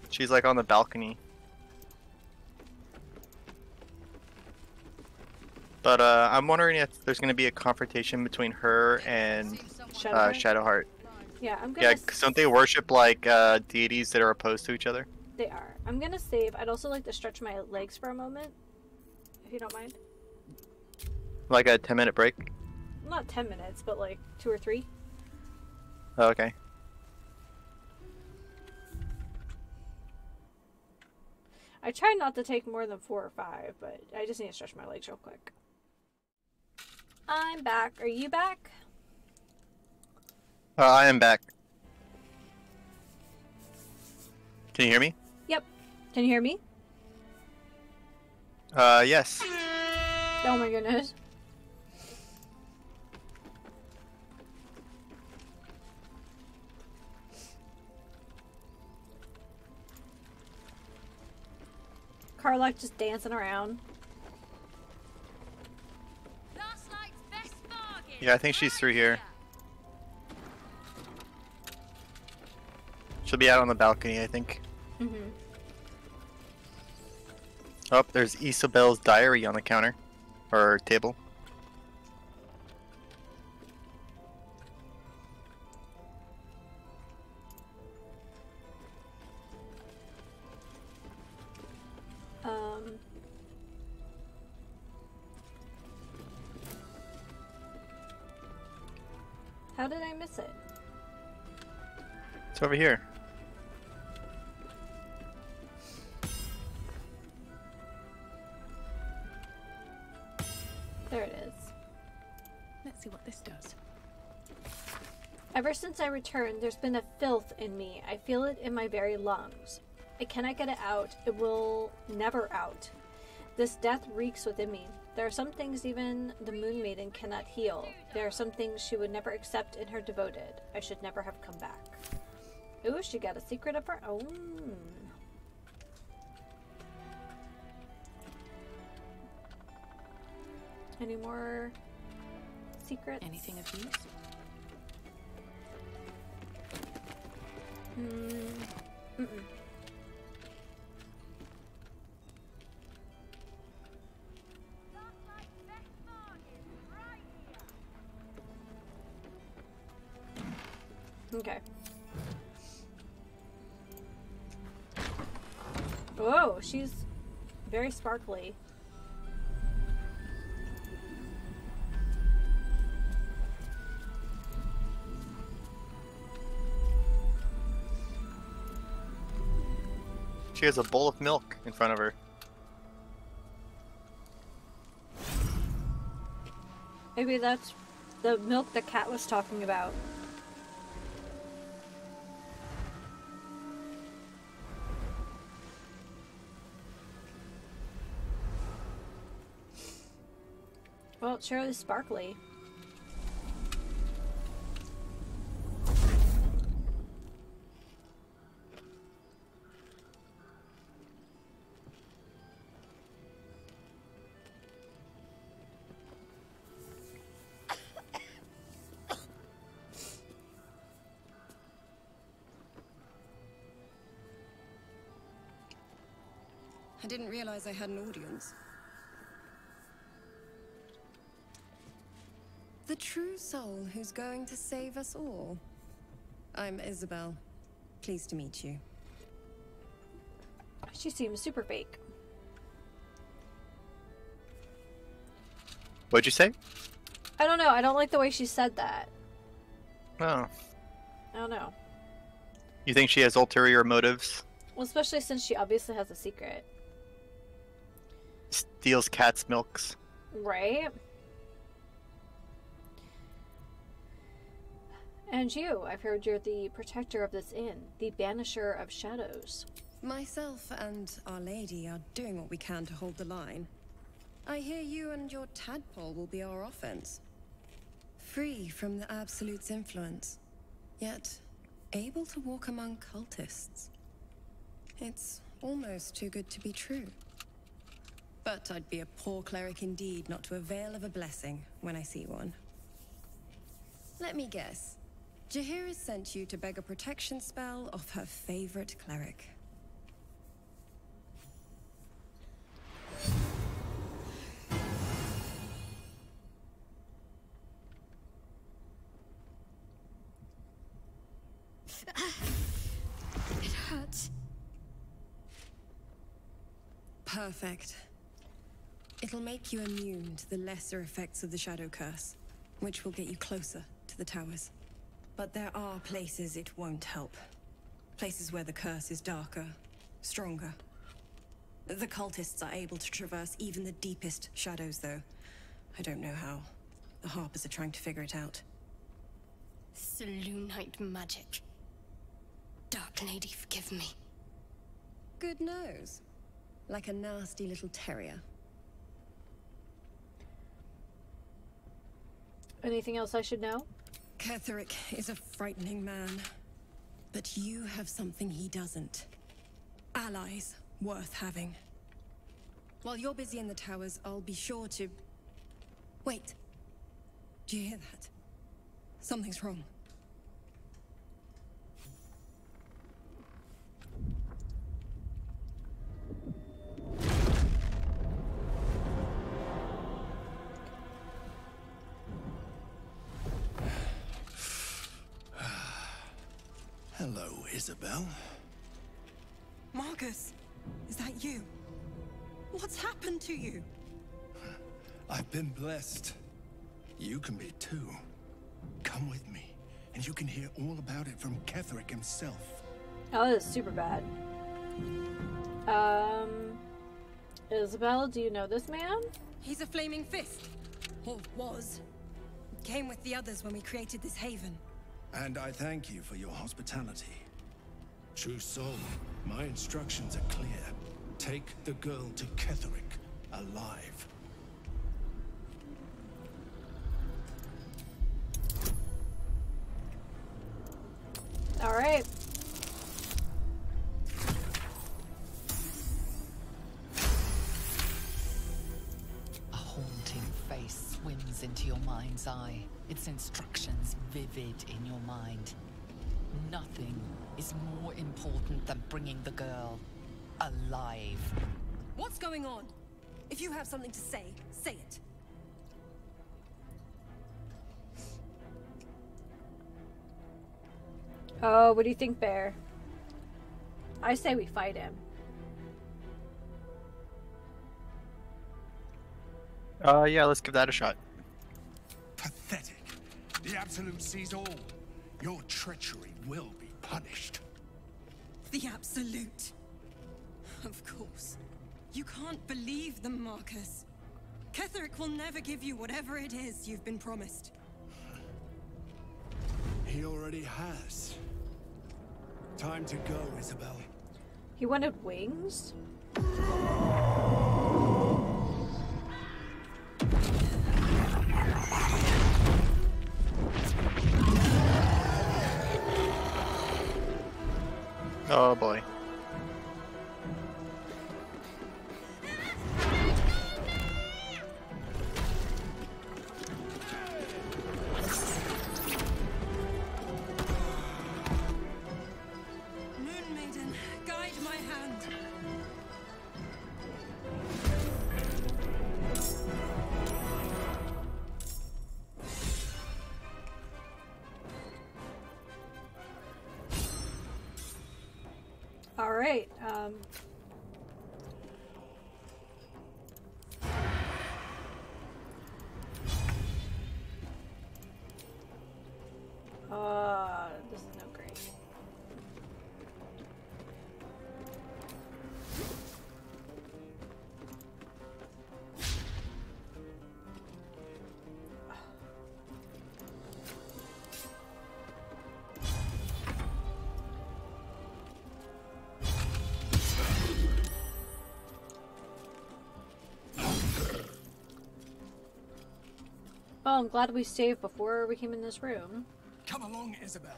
She's like on the balcony. But I'm wondering if there's going to be a confrontation between her and Shadowheart. Yeah, I'm gonna... Yeah, because don't they worship like deities that are opposed to each other? They are. I'm gonna save. I'd also like to stretch my legs for a moment, if you don't mind. Like a 10-minute break? Not 10 minutes, but like 2 or 3. Oh, okay. I try not to take more than 4 or 5, but I just need to stretch my legs real quick. I'm back. Are you back? I am back. Can you hear me? Yep. Can you hear me? Yes. Oh my goodness. Carlock just dancing around. Yeah, I think she's through here. She'll be out on the balcony, I think. Mm-hmm. Oh, there's Isabel's diary on the counter. Or table. How did I miss it? It's over here. There it is. Let's see what this does. Ever since I returned, there's been a filth in me. I feel it in my very lungs. I cannot get it out. It will never out. This death reeks within me. There are some things even the Moon Maiden cannot heal. There are some things she would never accept in her devoted. I should never have come back. Ooh, she got a secret of her own. Any more secrets? Anything of use? Mm-mm. Okay. Whoa, she's very sparkly. She has a bowl of milk in front of her. Maybe that's the milk the cat was talking about. Well, it sure is sparkly. I didn't realize I had an audience. The true soul who's going to save us all. I'm Isabel. Pleased to meet you. She seems super fake. What'd you say? I don't know. I don't like the way she said that. Oh. I don't know. You think she has ulterior motives? Well, especially since she obviously has a secret. Steals cat's milks. Right? And you, I've heard you're the protector of this inn, the banisher of shadows. Myself and Our Lady are doing what we can to hold the line. I hear you and your tadpole will be our offense. Free from the Absolute's influence, yet able to walk among cultists. It's almost too good to be true. But I'd be a poor cleric indeed not to avail of a blessing when I see one. Let me guess. Jaheira sent you to beg a protection spell off her favorite cleric. It hurts. Perfect. It'll make you immune to the lesser effects of the Shadow Curse, which will get you closer to the towers. But there are places it won't help. Places where the curse is darker, stronger. The cultists are able to traverse even the deepest shadows, though. I don't know how. The Harpers are trying to figure it out. Selûnite magic. Dark Lady, forgive me. Good nose. Like a nasty little terrier. Anything else I should know? Ketherick is a frightening man. But you have something he doesn't. Allies worth having. While you're busy in the towers, I'll be sure to... Wait. Do you hear that? Something's wrong. Hello, Isabel. Marcus, is that you? What's happened to you? I've been blessed. You can be too. Come with me, and you can hear all about it from Ketherick himself. Oh, this is super bad. Isabel, do you know this man? He's a flaming fist. Or was. Came with the others when we created this haven. And I thank you for your hospitality. True soul, my instructions are clear. Take the girl to Ketherick, alive. All right. A haunting face swims into your mind's eye, its instructions vivid in your mind. Nothing is more important than bringing the girl alive. What's going on? If you have something to say, say it. Oh, what do you think, Bear? I say we fight him. Yeah, let's give that a shot. Pathetic. The Absolute sees all. Your treachery will be punished. The Absolute. Of course. You can't believe them, Marcus. Ketherick will never give you whatever it is you've been promised. He already has. Time to go, Isabel. He wanted wings? Oh boy. Moon Maiden, guide my hand. All right. This is no great. Well, I'm glad we saved before we came in this room. Come along, Isabel.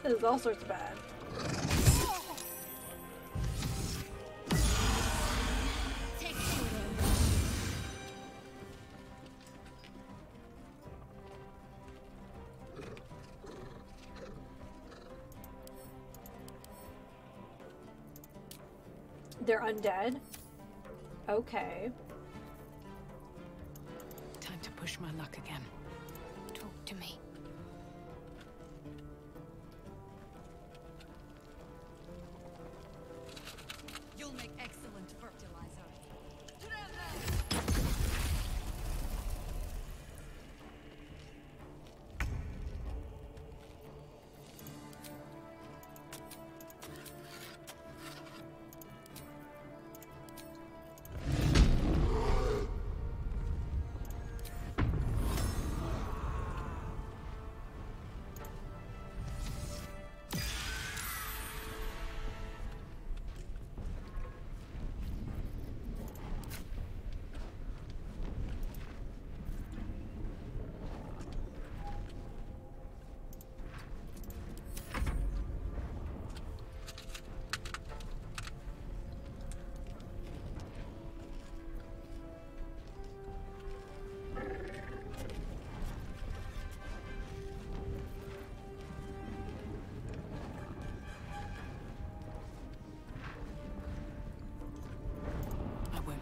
This is all sorts of bad. They're undead? Okay. Time to push my luck again. Talk to me. You'll make excellent fertilizer.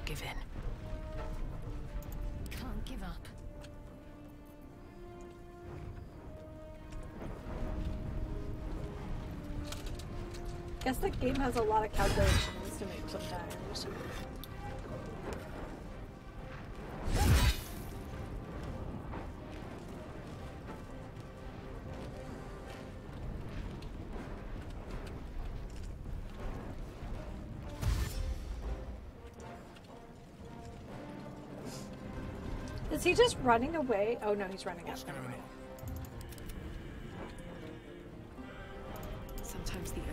Give in. Can't give up. Guess the game has a lot of calculations to make sometimes. Is he just running away? Oh no, he's running out. Never mind. Sometimes the only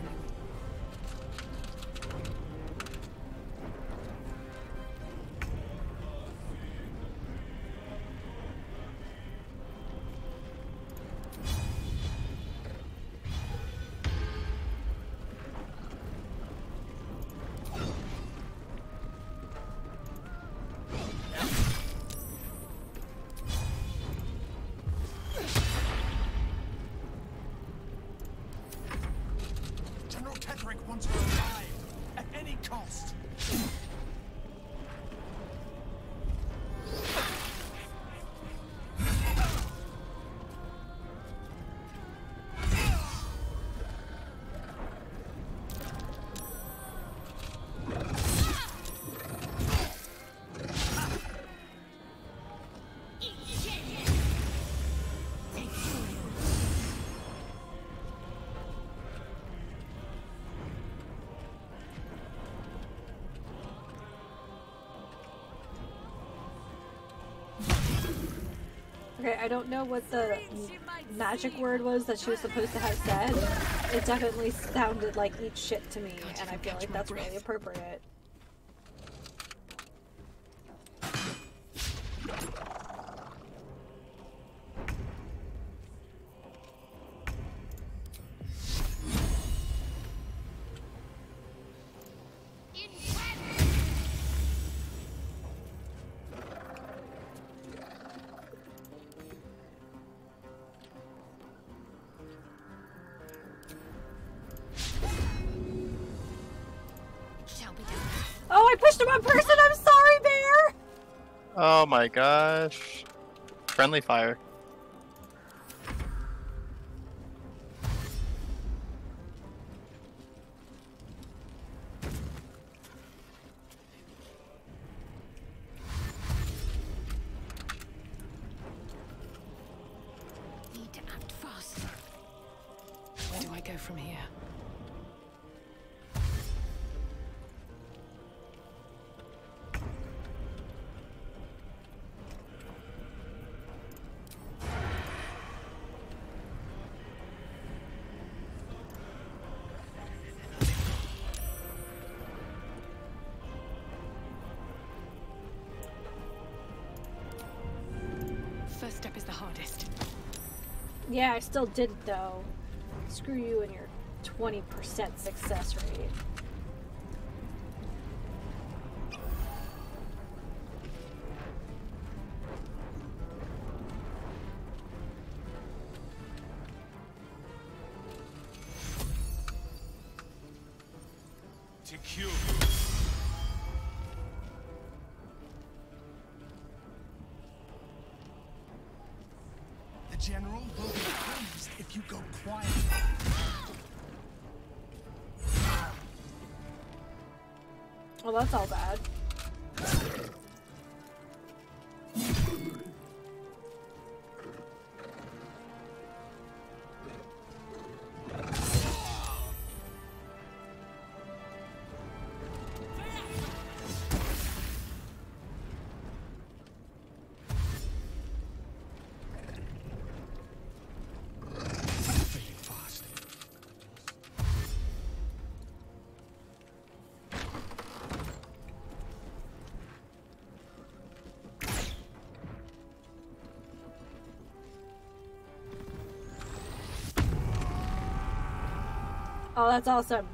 wants her alive at any cost. Okay, I don't know what the magic word was that she was supposed to have said. It definitely sounded like eat shit to me, and I feel like that's really appropriate. pushed one person. I'm sorry, Bear. Oh my gosh. Friendly fire. Need to act fast. Where do I go from here? First step is the hardest. Yeah, I still did it though. Screw you and your 20% success rate. To cure. The General will be pleased if you go quietly. Well, that's all bad. Oh, that's awesome.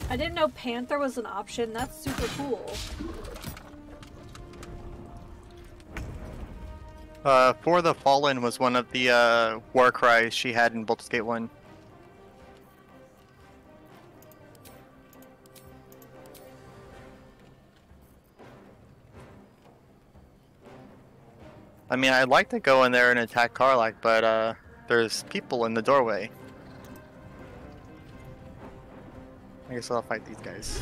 I didn't know Panther was an option. That's super cool. For the Fallen was one of the war cries she had in Baldur's Gate 1. I mean, I'd like to go in there and attack Karlach, but there's people in the doorway. I guess I'll fight these guys.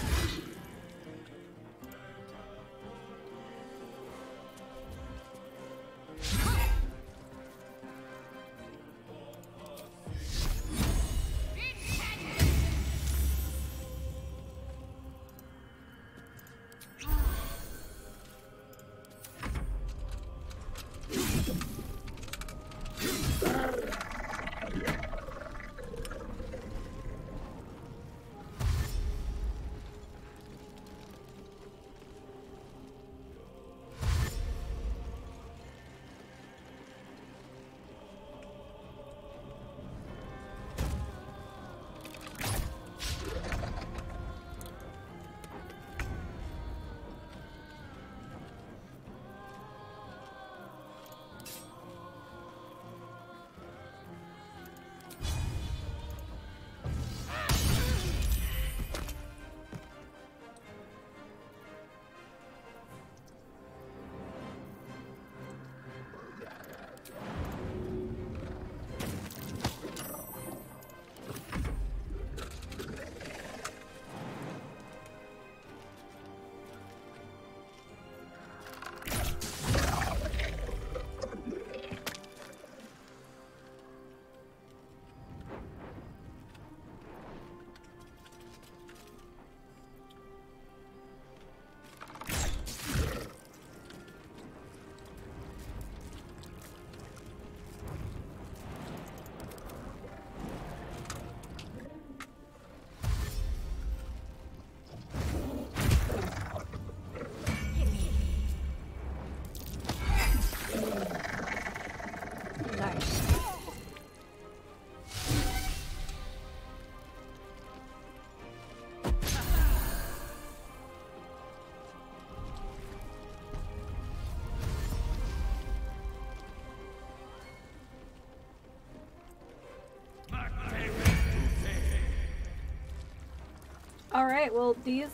Alright, well, these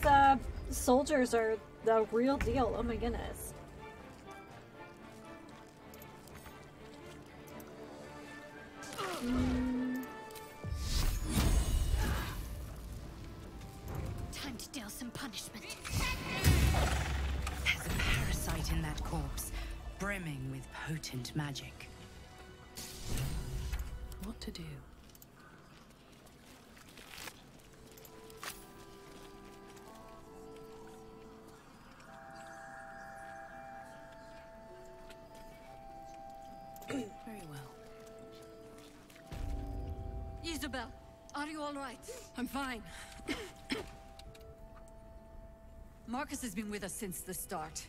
soldiers are the real deal. Oh my goodness. Time to deal some punishment. There's a parasite in that corpse, brimming with potent magic. What to do? Very well. Isabel, are you all right? I'm fine. Marcus has been with us since the start.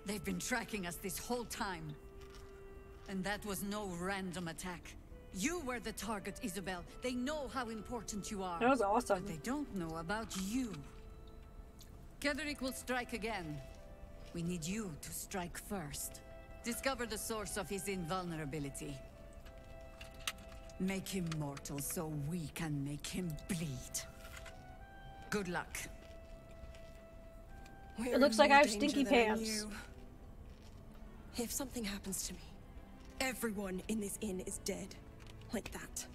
They've been tracking us this whole time. And that was no random attack. You were the target, Isabel. They know how important you are. That was awesome. But they don't know about you. Ketherick will strike again. We need you to strike first. Discover the source of his invulnerability. Make him mortal so we can make him bleed. Good luck. It looks like I have stinky pants. If something happens to me, everyone in this inn is dead. Like that.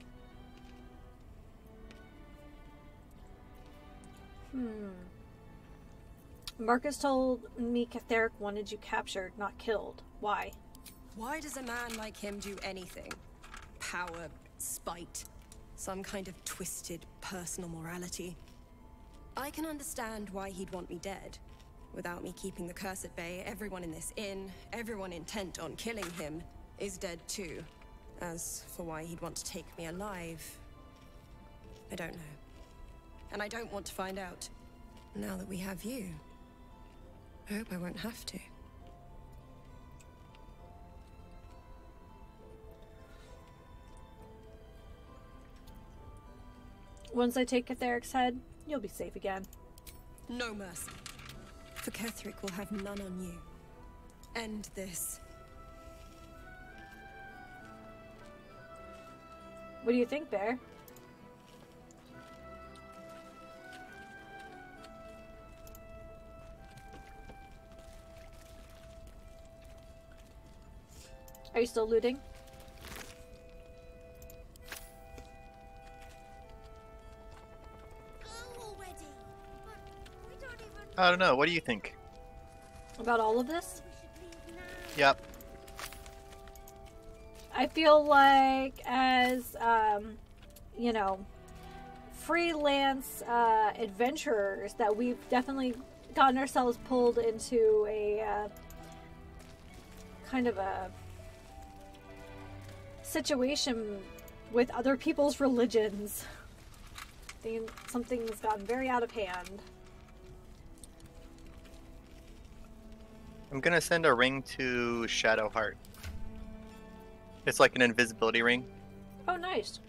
Marcus told me Ketherick wanted you captured, not killed. Why? Why does a man like him do anything? Power, spite, some kind of twisted personal morality. I can understand why he'd want me dead. Without me keeping the curse at bay, everyone in this inn, everyone intent on killing him, is dead too. As for why he'd want to take me alive, I don't know. And I don't want to find out. Now that we have you, I hope I won't have to. Once I take Ketherick's head, you'll be safe again. No mercy. For Ketherick will have none on you. End this. What do you think, Bear? Are you still looting? I don't know. What do you think? About all of this? Yep. I feel like as, you know, freelance adventurers that we've definitely gotten ourselves pulled into a kind of a situation with other people's religions. Something's gotten very out of hand. I'm gonna send a ring to Shadowheart. It's like an invisibility ring. Oh, nice.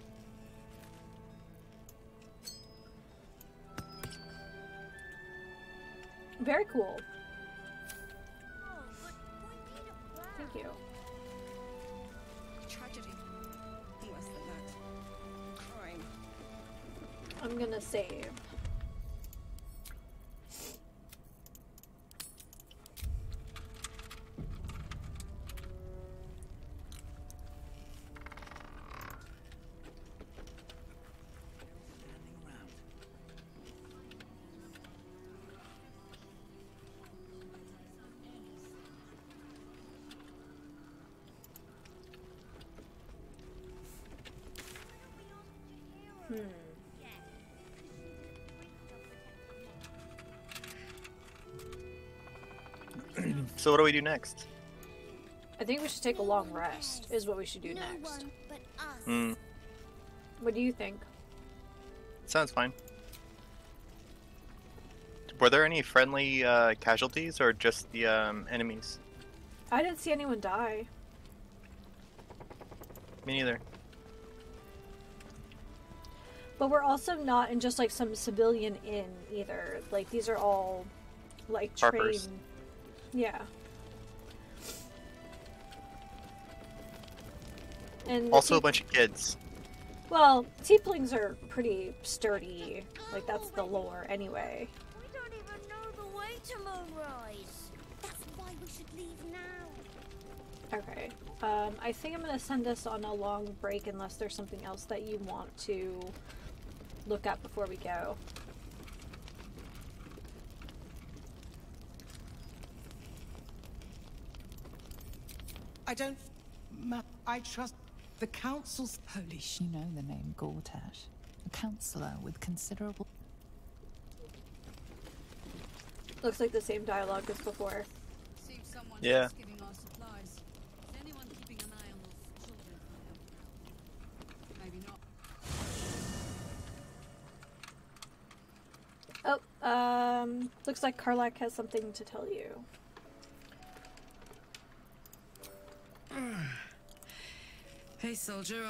Very cool. Thank you. Tragedy. Worse than that. Crime. I'm gonna save. So what do we do next? I think we should take a long rest, is what we should do next. Hmm. What do you think? Sounds fine. Were there any friendly casualties or just the enemies? I didn't see anyone die. Me neither. But we're also not in just like some civilian inn either. Like these are all like Harpers. trained. Yeah. And Also a bunch of kids. Well, tieflings are pretty sturdy. Like, that's the lore anyway. We don't even know the way to Moonrise. That's why we should leave now. Okay. I think I'm gonna send us on a long break unless there's something else that you want to look at before we go. I trust the council's... Holy sh... You know the name Gortash. A counselor with considerable... Looks like the same dialogue as before. Seems someone Yeah. is giving our supplies. Is anyone keeping an eye on those children? Maybe not. Oh, looks like Karlak has something to tell you. Hey, soldier,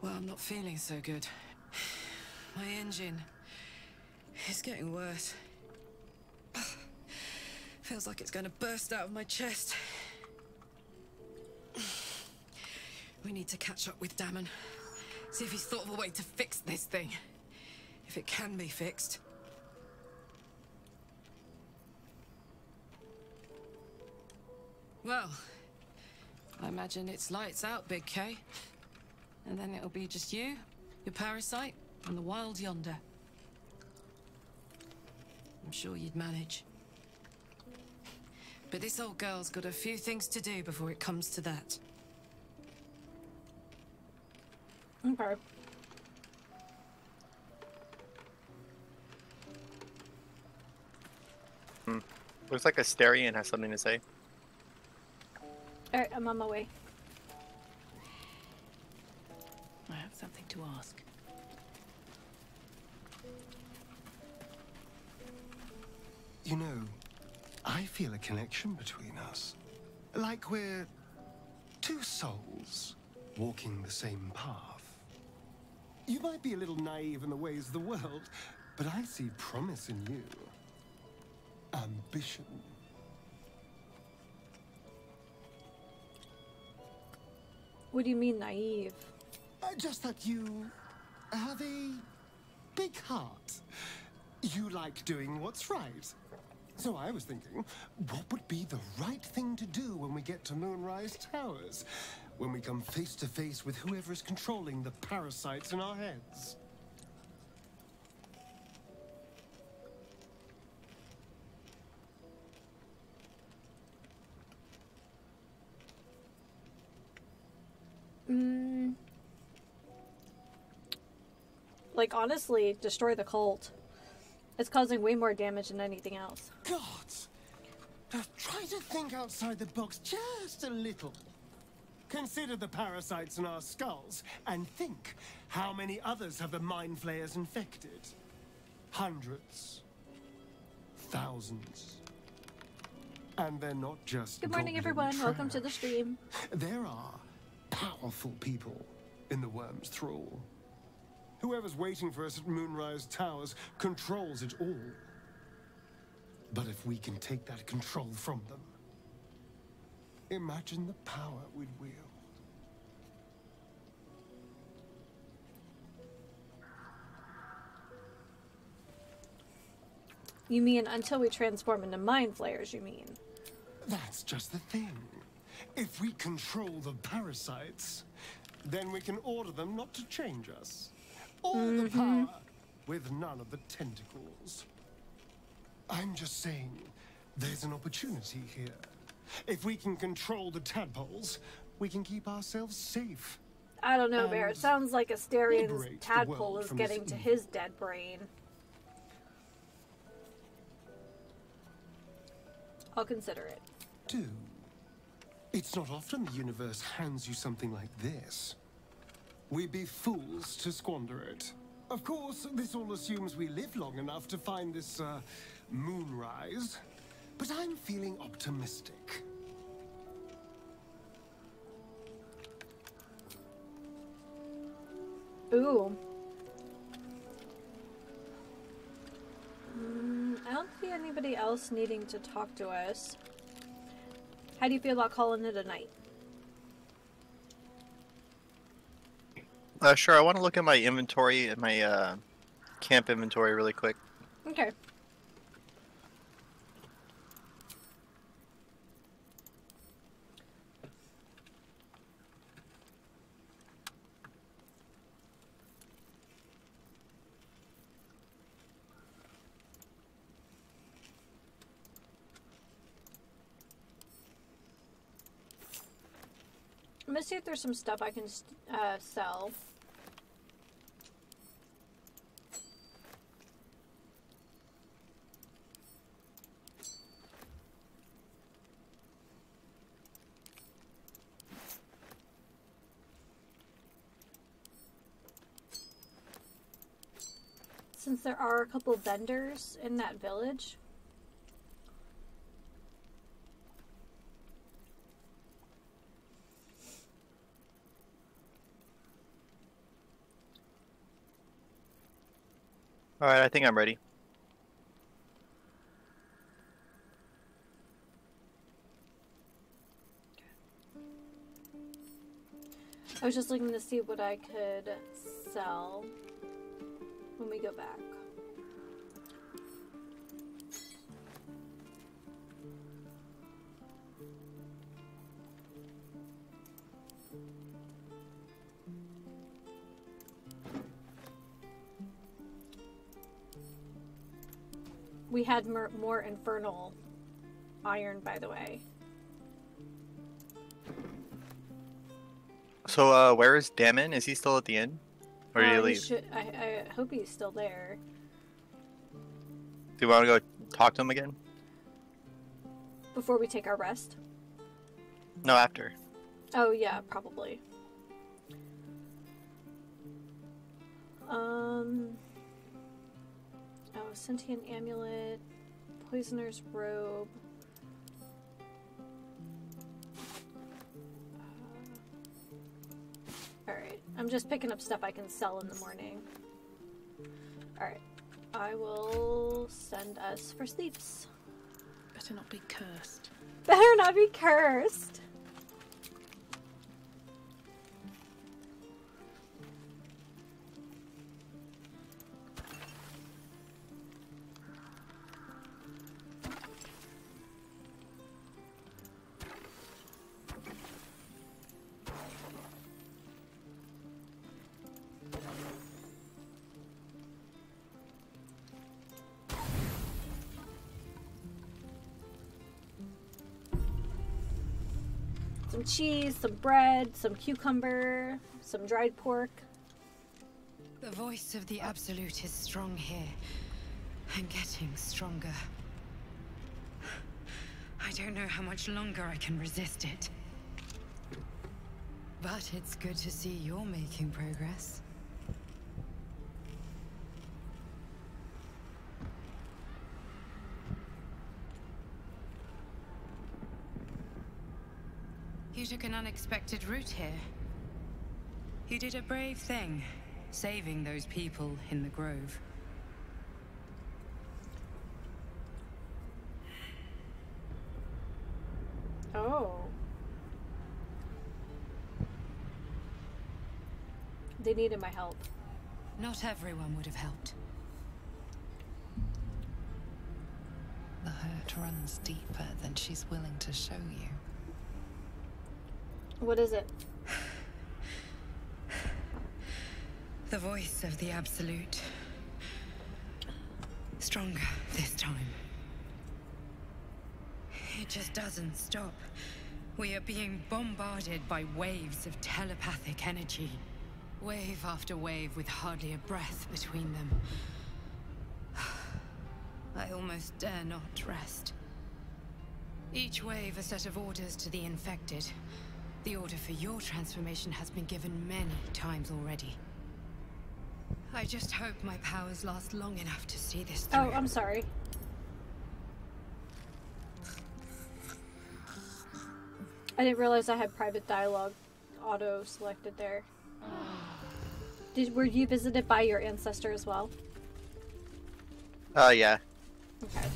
well, I'm not feeling so good. My engine is getting worse. Feels like it's going to burst out of my chest. We need to catch up with Damon. See if he's thought of a way to fix this thing. If it can be fixed. Well, I imagine it's lights out, Big K. And then it'll be just you, your parasite, and the wild yonder. I'm sure you'd manage. But this old girl's got a few things to do before it comes to that. Okay. Looks like Asterion has something to say. Alright, I'm on my way. I have something to ask. You know, I feel a connection between us. Like we're two souls walking the same path. You might be a little naive in the ways of the world, but I see promise in you. Ambition. What do you mean, naive? Just that you have a big heart. You like doing what's right. So I was thinking, what would be the right thing to do when we get to Moonrise Towers? When we come face to face with whoever's controlling the parasites in our heads? Like, honestly, destroy the cult. It's causing way more damage than anything else. God! Now try to think outside the box just a little. Consider the parasites in our skulls, and think how many others have the mind flayers infected. Hundreds. Thousands. And they're not just Good morning, goblin everyone. trash. Welcome to the stream. There are powerful people in the worm's thrall. Whoever's waiting for us at Moonrise Towers controls it all. But if we can take that control from them, imagine the power we'd wield. You mean until we transform into mind flayers, you mean? That's just the thing. If we control the parasites, then we can order them not to change us. All the power, with none of the tentacles. I'm just saying, there's an opportunity here. If we can control the tadpoles, we can keep ourselves safe. I don't know, Bear. It sounds like Asterian's liberate the tadpole world is from this getting to evil. his dead brain. I'll consider it. Do. It's not often the universe hands you something like this. We'd be fools to squander it. Of course, this all assumes we live long enough to find this, moonrise. But I'm feeling optimistic. Ooh. I don't see anybody else needing to talk to us. How do you feel about calling it a night? Sure. I want to look at my inventory, my camp inventory, really quick. Okay. I'm gonna see if there's some stuff I can sell. Since there are a couple vendors in that village. Alright, I think I'm ready. I was just looking to see what I could sell when we go back. We had more infernal iron, by the way. So, where is Damon? Is he still at the inn? Or did he leave? I hope he's still there. Do you want to go talk to him again? Before we take our rest? No, after. Oh, yeah, probably. Oh, sentient amulet, poisoner's robe. Alright, I'm just picking up stuff I can sell in the morning. Alright, I will send us for sleeps. Better not be cursed. Better not be cursed! Some cheese, some bread, some cucumber, some dried pork. The voice of the Absolute is strong here, and getting stronger. I don't know how much longer I can resist it. But it's good to see you're making progress. You took an unexpected route here. You did a brave thing, saving those people in the grove. Oh. They needed my help. Not everyone would have helped. The hurt runs deeper than she's willing to show you. What is it? The voice of the Absolute. Stronger this time. It just doesn't stop. We are being bombarded by waves of telepathic energy. Wave after wave with hardly a breath between them. I almost dare not rest. Each wave a set of orders to the infected. The order for your transformation has been given many times already. I just hope my powers last long enough to see this through. Oh, I'm sorry. I didn't realize I had private dialogue auto selected there. Were you visited by your ancestor as well? Yeah. Okay.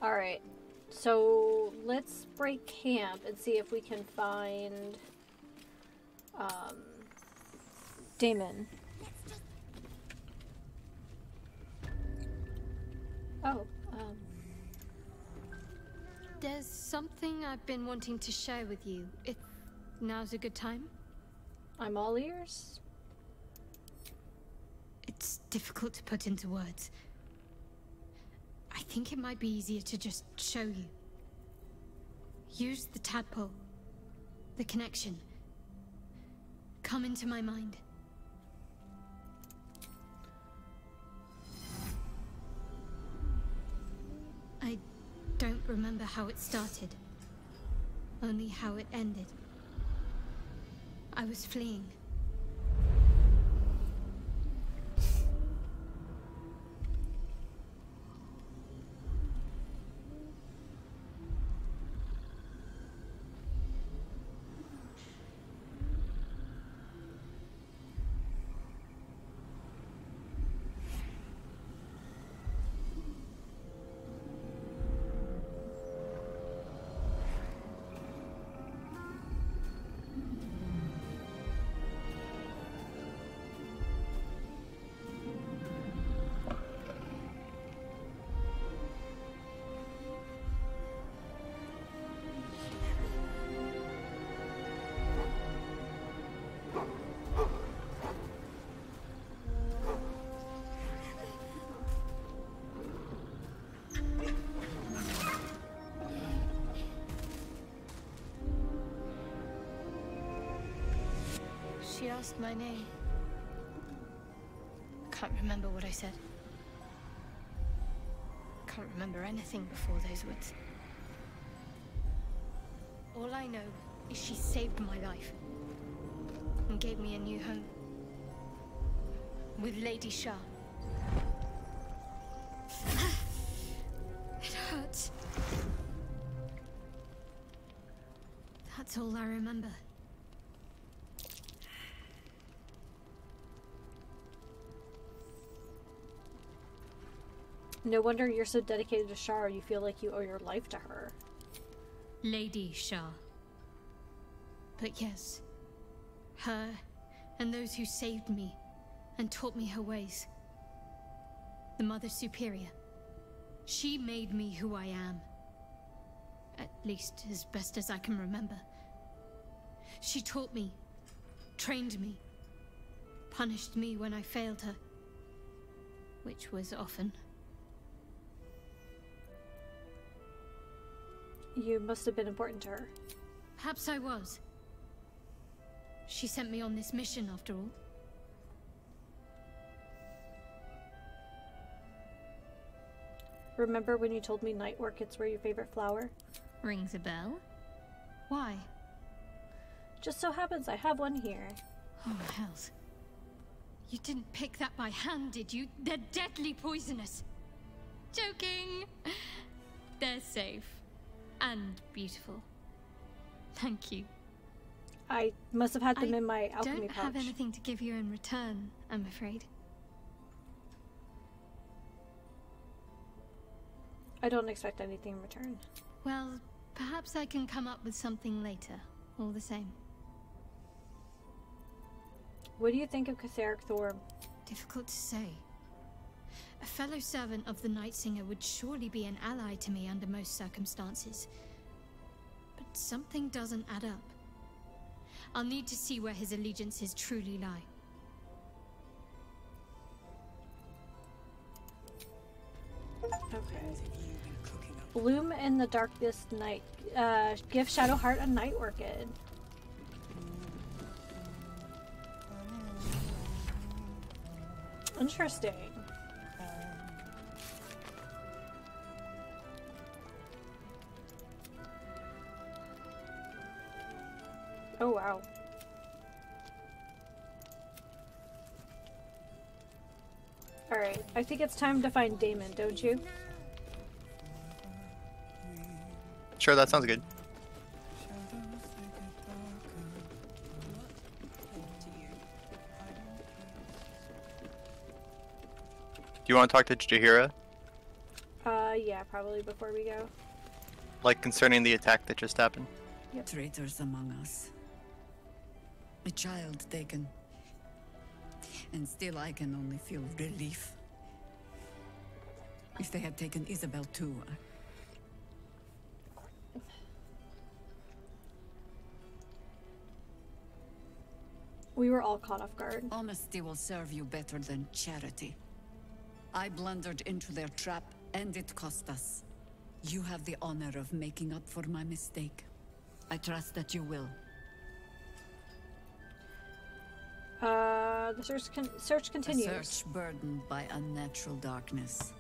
Alright. So let's break camp and see if we can find Damon. Oh, There's something I've been wanting to share with you, if now's a good time. I'm all ears. It's difficult to put into words. I think it might be easier to just show you. Use the tadpole. The connection. Come into my mind. I don't remember how it started. Only how it ended. I was fleeing. She asked my name. Can't remember what I said. Can't remember anything before those words. All I know is she saved my life and gave me a new home with Lady Shah. It hurts. That's all I remember. No wonder you're so dedicated to Shar. You feel like you owe your life to her. Lady Shah. But yes, her and those who saved me and taught me her ways. The Mother Superior. She made me who I am. At least as best as I can remember. She taught me, trained me, punished me when I failed her. Which was often. You must have been important to her. Perhaps I was. She sent me on this mission, after all. Remember when you told me night orchids were your favorite flower? Rings a bell. Why? Just so happens I have one here. Oh, hells. You didn't pick that by hand, did you? They're deadly poisonous. Joking. They're safe. And beautiful. Thank you. I must have had them in my alchemy pouch. I don't have anything to give you in return, I'm afraid. I don't expect anything in return. Well, perhaps I can come up with something later, all the same. What do you think of Catheric Thorm? Difficult to say. A fellow servant of the Night Singer would surely be an ally to me under most circumstances. But something doesn't add up. I'll need to see where his allegiances truly lie. Okay. Bloom in the darkest night. Give Shadowheart a night orchid. Interesting. Oh wow. Alright, I think it's time to find Damon, don't you? Sure, that sounds good. Do you want to talk to Jaheira? Yeah, probably before we go. Like concerning the attack that just happened? Yep. Traitors among us. A child taken. And still I can only feel relief. If they had taken Isabel too, We were all caught off guard. honesty will serve you better than charity. I blundered into their trap, and it cost us. You have the honor of making up for my mistake. I trust that you will. The search continues. A search burdened by unnatural darkness.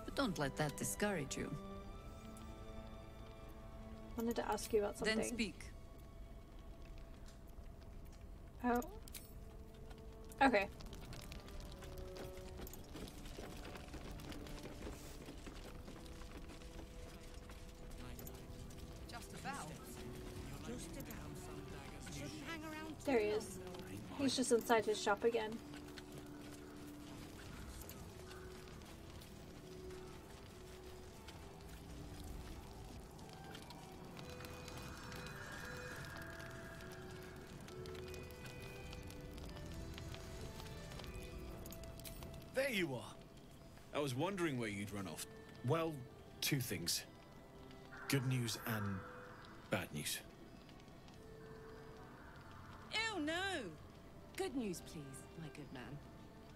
But don't let that discourage you. Wanted to ask you about something. Then speak. Oh. Okay. Just about. Shouldn't hang around too There he is. He's just inside his shop again. There you are. I was wondering where you'd run off. Well, two things. Good news and bad news. Ew, no! Good news, please, my good man.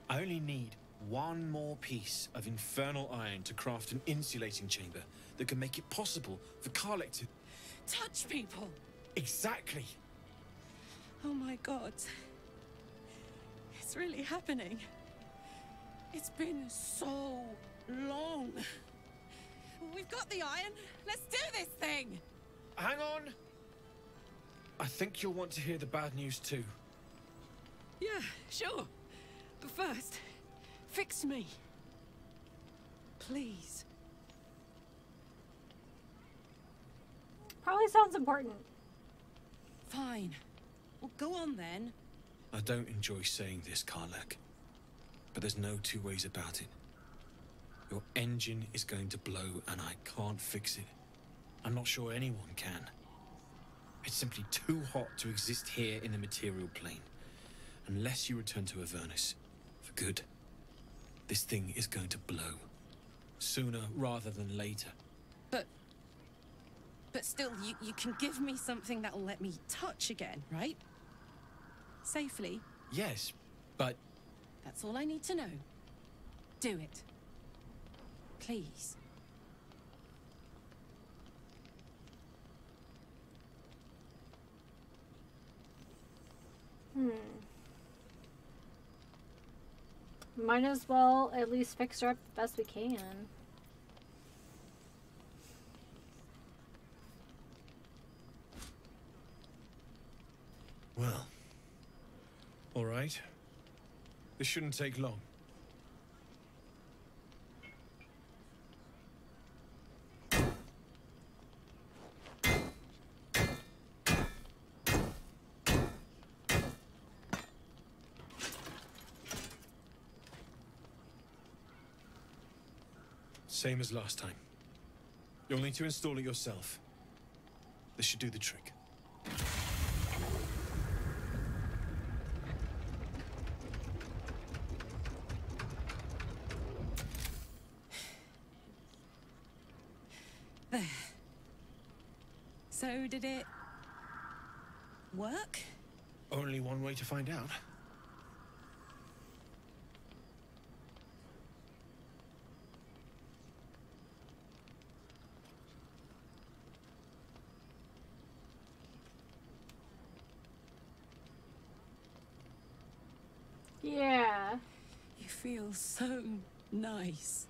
I only need one more piece of infernal iron to craft an insulating chamber that can make it possible for Karlek to... Touch people! Exactly! Oh my god. It's really happening. It's been so long. We've got the iron. Let's do this thing! Hang on! I think you'll want to hear the bad news too. Yeah, sure. But first, fix me. Please. Probably sounds important. Fine. Well, go on then. I don't enjoy saying this, Karlek, but there's no two ways about it. Your engine is going to blow and I can't fix it. I'm not sure anyone can. It's simply too hot to exist here in the material plane. Unless you return to Avernus for good, this thing is going to blow. Sooner rather than later. But still, you can give me something that'll let me touch again, right? Safely. Yes, but... That's all I need to know. Do it. Please. Might as well at least fix her up the best we can. Well, all right. This shouldn't take long. Same as last time. You'll need to install it yourself. This should do the trick. There. So did it work? Only one way to find out. Yeah. You feel so nice.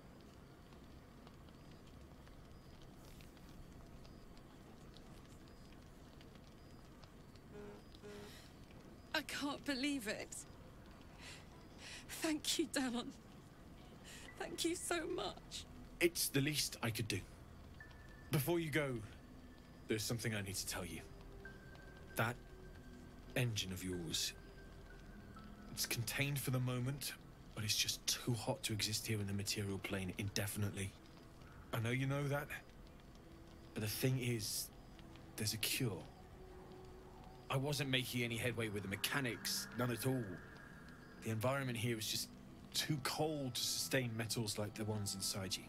I can't believe it. Thank you, Dallon. Thank you so much. It's the least I could do. Before you go, there's something I need to tell you. That engine of yours, it's contained for the moment, but it's just too hot to exist here in the material plane indefinitely. I know you know that, but the thing is, there's a cure. I wasn't making any headway with the mechanics, none at all. The environment here is just too cold to sustain metals like the ones inside you.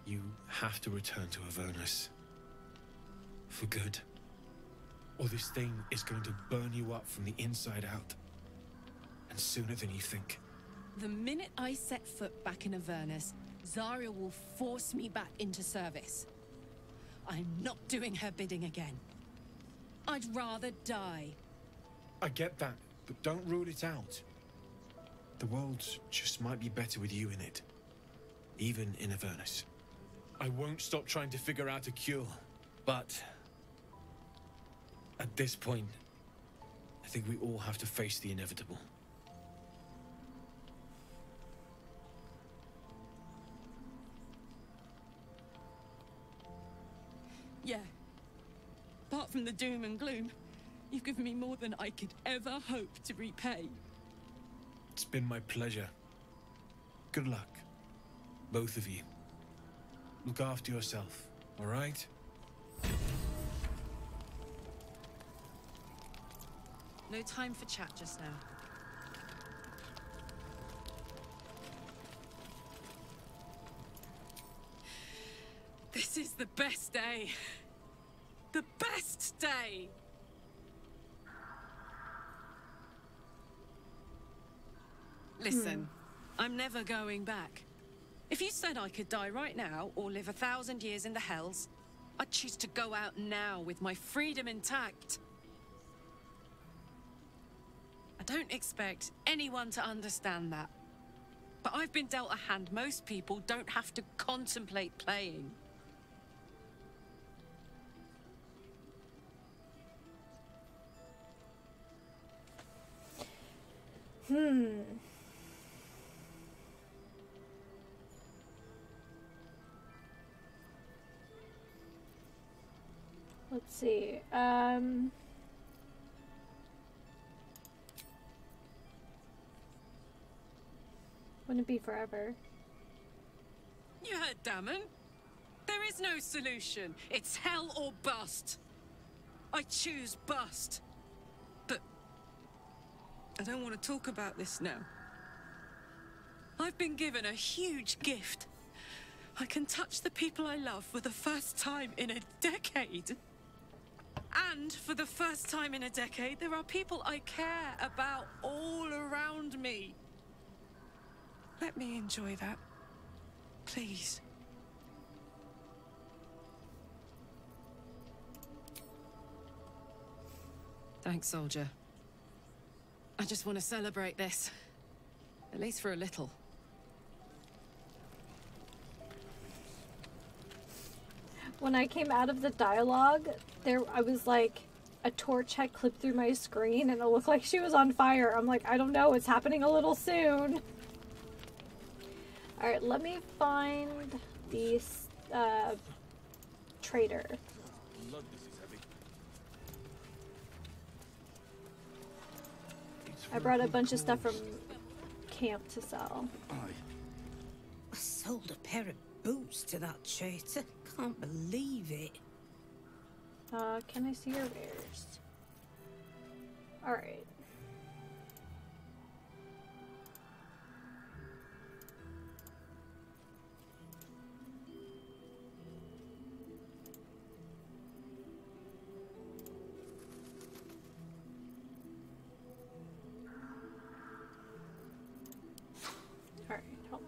You have to return to Avernus. For good. Or this thing is going to burn you up from the inside out. And sooner than you think. The minute I set foot back in Avernus, Zarya will force me back into service. I'm not doing her bidding again. I'd rather die. I get that, but don't rule it out. The world just might be better with you in it. Even in Avernus. I won't stop trying to figure out a cure, but... at this point, I think we all have to face the inevitable. Yeah. Apart from the doom and gloom, you've given me more than I could ever hope to repay. It's been my pleasure. Good luck, both of you. Look after yourself, all right? No time for chat just now. This is the best day. The best day! Listen, I'm never going back. If you said I could die right now or live 1,000 years in the Hells, I'd choose to go out now with my freedom intact. I don't expect anyone to understand that. But I've been dealt a hand most people don't have to contemplate playing. Let's see. Wouldn't be forever. You heard Damon. There is no solution. It's hell or bust. I choose bust. But I don't want to talk about this now. I've been given a huge gift. I can touch the people I love for the first time in a decade. And for the first time in a decade, there are people I care about all around me. Let me enjoy that. Please. Thanks, soldier. I just want to celebrate this. At least for a little. When I came out of the dialogue, I was like, a torch had clipped through my screen and it looked like she was on fire. I'm like, I don't know, it's happening a little soon. Alright, let me find the trader. I brought a bunch of stuff from camp to sell. I sold a pair of boots to that traitor. Can't believe it. Can I see your wares? Alright. Alright, hold on.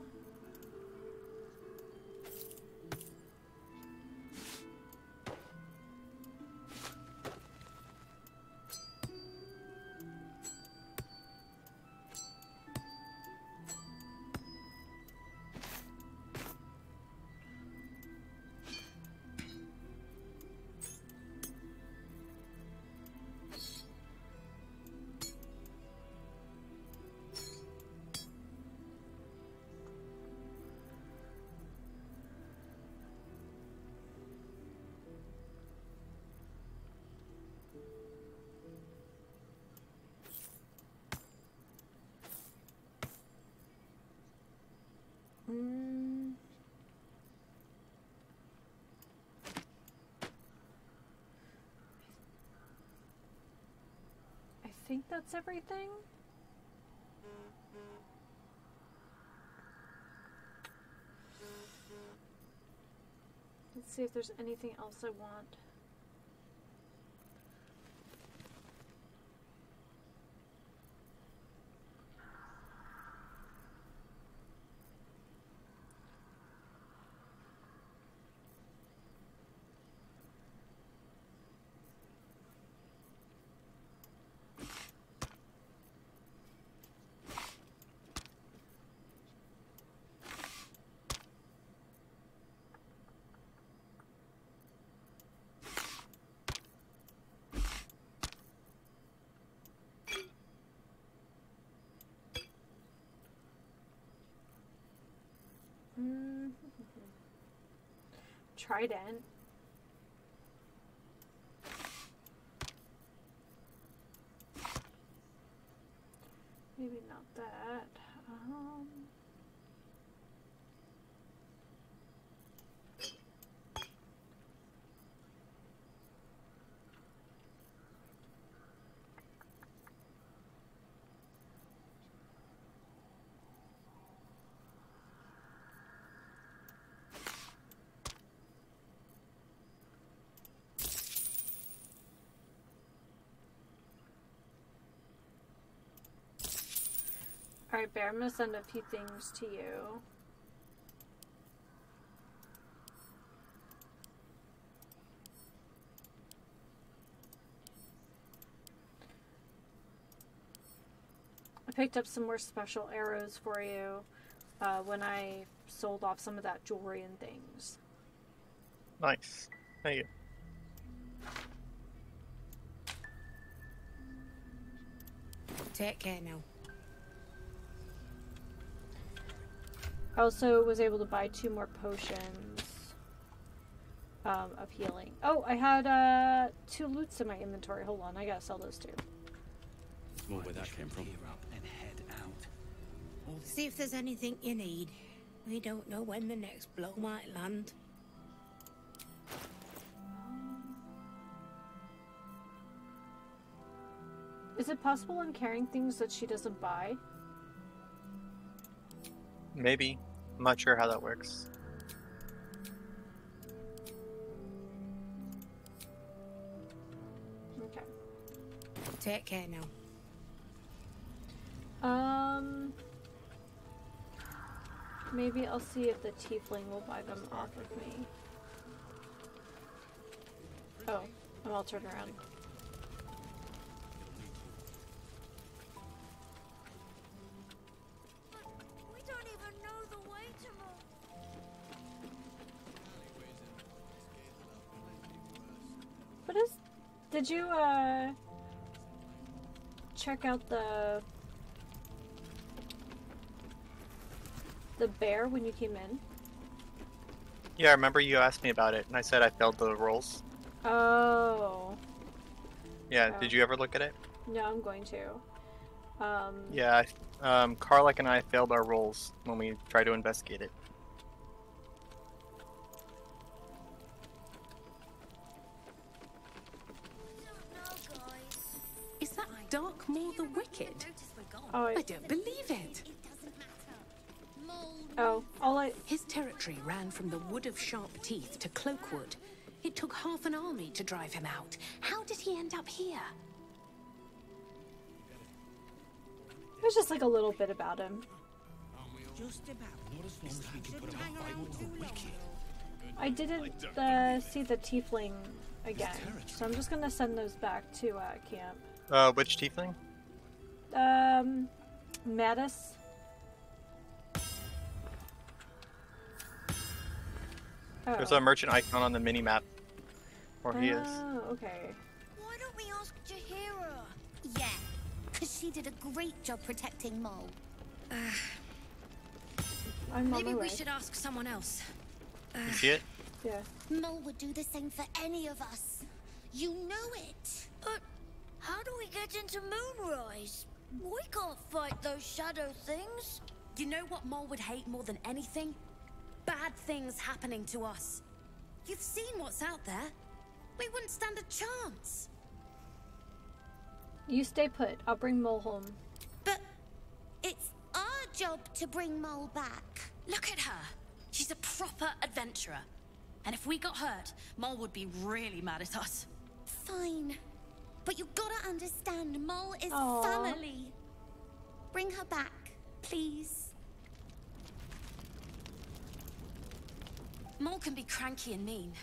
I think that's everything. Let's see if there's anything else I want. Trident. Maybe not that. Alright, Bear, I'm gonna send a few things to you. I picked up some more special arrows for you when I sold off some of that jewelry and things. Nice. Thank you. Take care now. I also was able to buy 2 more potions of healing. Oh, I had 2 loots in my inventory. Hold on, I gotta sell those 2. More where that came from. See if there's anything you need. We don't know when the next blow might land. Is it possible I'm carrying things that she doesn't buy? Maybe. I'm not sure how that works. Okay. Take care now. Maybe I'll see if the tiefling will buy them off of me. Oh, and I'll turn around. We don't even know the way to move. What is... Did you, check out the bear when you came in? Yeah, I remember you asked me about it, and I said I failed the rolls. Oh. Yeah, Oh. did you ever look at it? No, I'm going to. Yeah, Karlak and I failed our rolls when we tried to investigate it. Is that Dark Moor the Wicked? Oh, I don't believe it. Oh, His territory ran from the Wood of Sharp Teeth to Cloakwood. It took half an army to drive him out. How did he end up here? There's just like a little bit about him. Just about. Not as long as we can put up a fight with the wicked. I didn't see the tiefling again, so I'm just gonna send those back to camp. Which tiefling? Mattis. Oh. There's a merchant icon on the mini map where he is. Oh, okay. Why don't we ask Jahira? Yeah, because she did a great job protecting Mole. I'm Maybe on my we way. should ask someone else. You see it? Yeah. Mole would do the same for any of us. You know it. But how do we get into Moonrise? We can't fight those shadow things. You know what Mole would hate more than anything? Bad things happening to us. You've seen what's out there. We wouldn't stand a chance. You stay put. I'll bring Mole home. But it's our job to bring Mole back. Look at her. She's a proper adventurer. And if we got hurt, Mol would be really mad at us. Fine. But you gotta understand, Mol is Aww. family. Bring her back, please. Mol can be cranky and mean,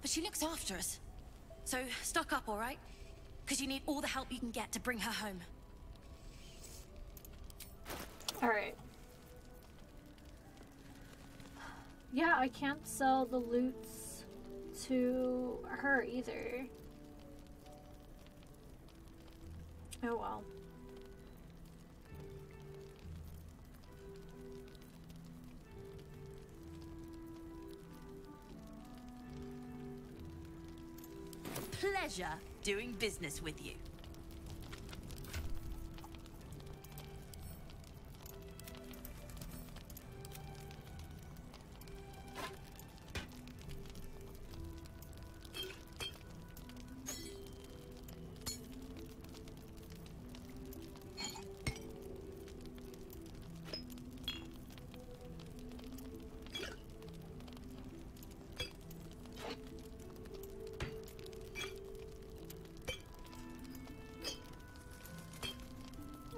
but she looks after us. So stock up, all right? Because you need all the help you can get to bring her home. All right. Yeah, I can't sell the loots to her either. Oh well. Pleasure doing business with you.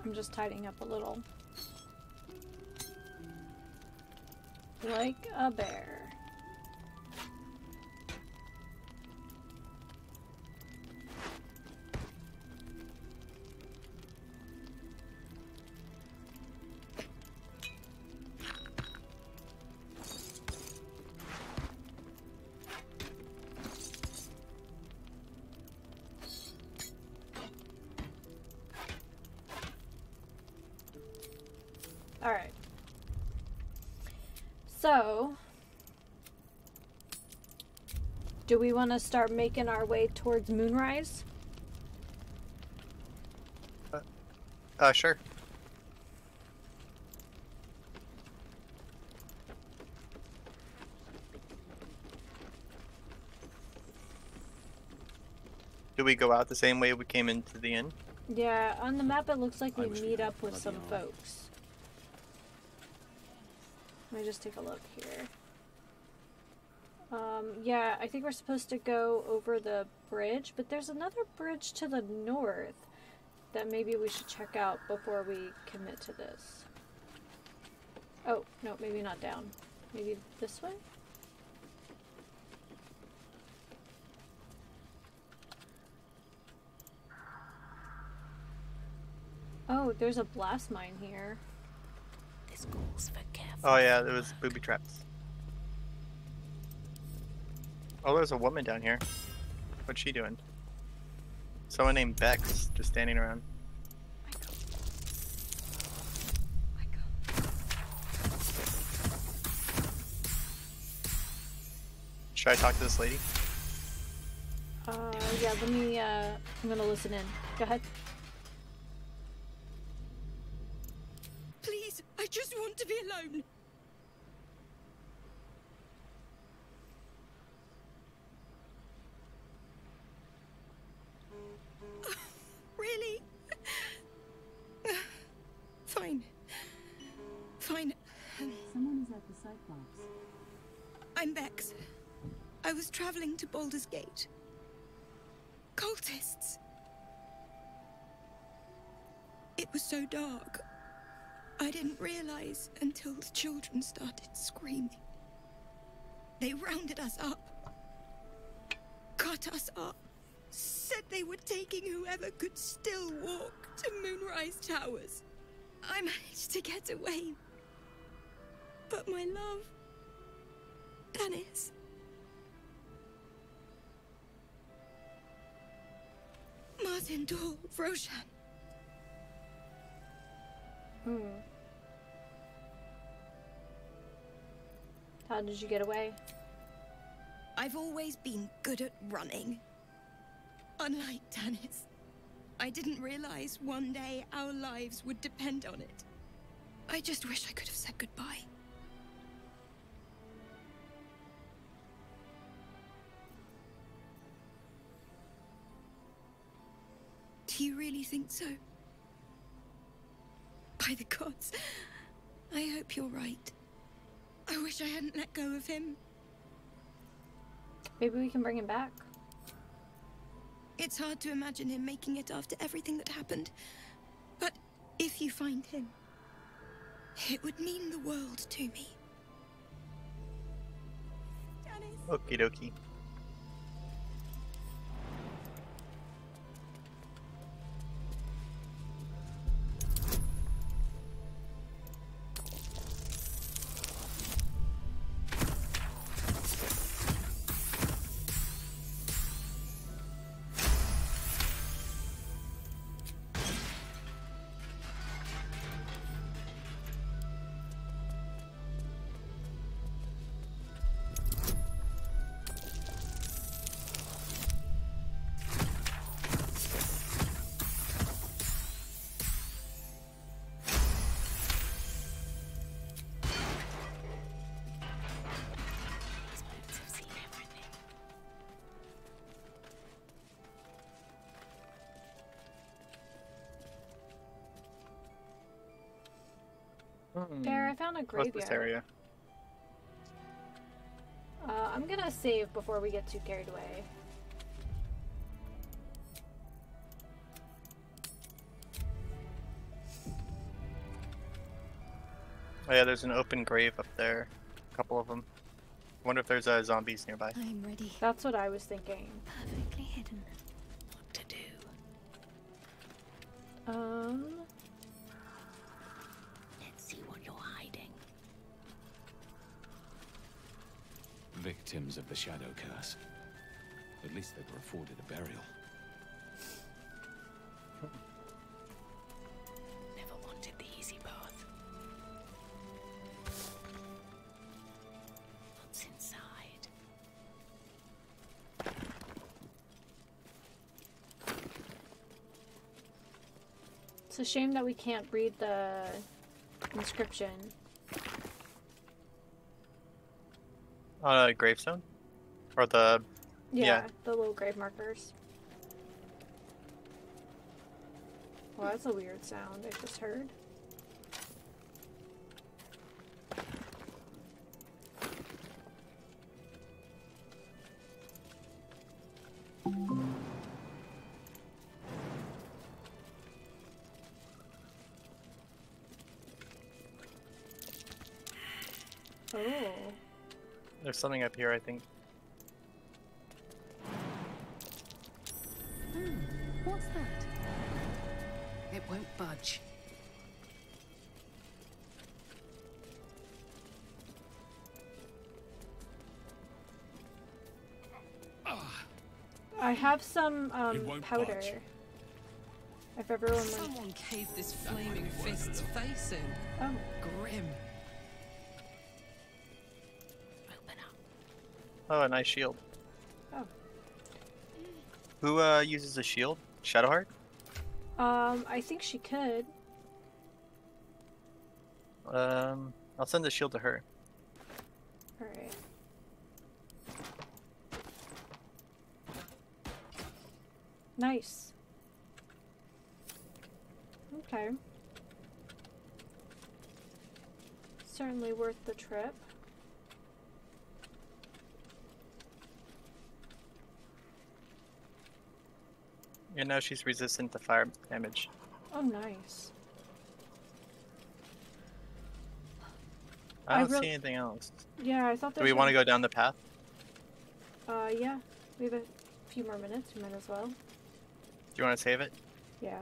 I'm just tidying up a little. Like a bear. Alright. So, do we want to start making our way towards Moonrise? Sure. Do we go out the same way we came into the inn? Yeah, on the map it looks like we meet up with some folks. Let me just take a look here. Yeah, I think we're supposed to go over the bridge, but there's another bridge to the north that maybe we should check out before we commit to this. Oh, no, maybe not down. Maybe this way? Oh, there's a blast mine here. This calls for careful. Oh yeah, there was booby traps. Oh, there's a woman down here. What's she doing? Someone named Bex just standing around. Should I talk to this lady? Yeah, let me, I'm gonna listen in. Go ahead. Please, I just want to be alone. Really? Fine. Fine. Someone is at the Cyclops. I'm Bex. I was traveling to Baldur's Gate. Cultists. It was so dark. I didn't realize until the children started screaming. They rounded us up, cut us up, said they were taking whoever could still walk to Moonrise Towers. I managed to get away. But my love, Dennis, Martin Dor, Roshan. How did you get away? I've always been good at running. Unlike Dennis, I didn't realize one day our lives would depend on it. I just wish I could have said goodbye. Do you really think so? By the gods, I hope you're right. I wish I hadn't let go of him. Maybe we can bring him back. It's hard to imagine him making it after everything that happened. But if you find him, it would mean the world to me. Okie dokie. There, I found a graveyard. What's this area? I'm gonna save before we get too carried away. Oh yeah, there's an open grave up there. A couple of them. Wonder if there's zombies nearby. I'm ready. That's what I was thinking. Perfectly hidden. What to do? Let's see what you're hiding. Victims of the Shadow Curse. At least they were afforded a burial. Never wanted the easy path. What's inside? It's a shame that we can't read the inscription. On a gravestone? Or the... Yeah, the little grave markers. Well, that's a weird sound I just heard. Oh. There's something up here, I think. What's that? It won't budge. I have some won't powder. budge. If everyone wants. Someone caved this flaming fist's face in. Oh. Grim. Oh, a nice shield. Oh. Who uses a shield? Shadowheart? I think she could. I'll send the shield to her. Alright. Nice. Okay. Certainly worth the trip. And now she's resistant to fire damage. Oh, nice. I don't see anything else. Yeah, I thought Do we want to go down the path? Yeah. We have a few more minutes. We might as well. Do you want to save it? Yeah.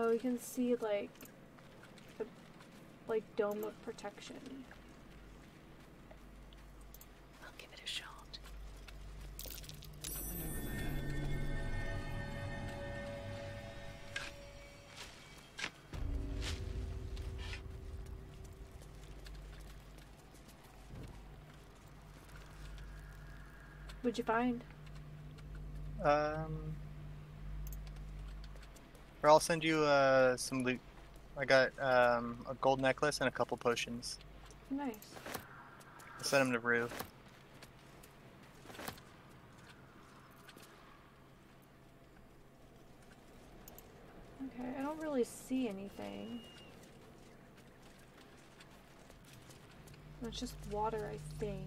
Oh, you can see like the dome of protection. I'll give it a shot. What'd you find? Or I'll send you some loot. I got a gold necklace and a couple potions. Nice. I sent him to Rue. Okay, I don't really see anything. It's just water, I think.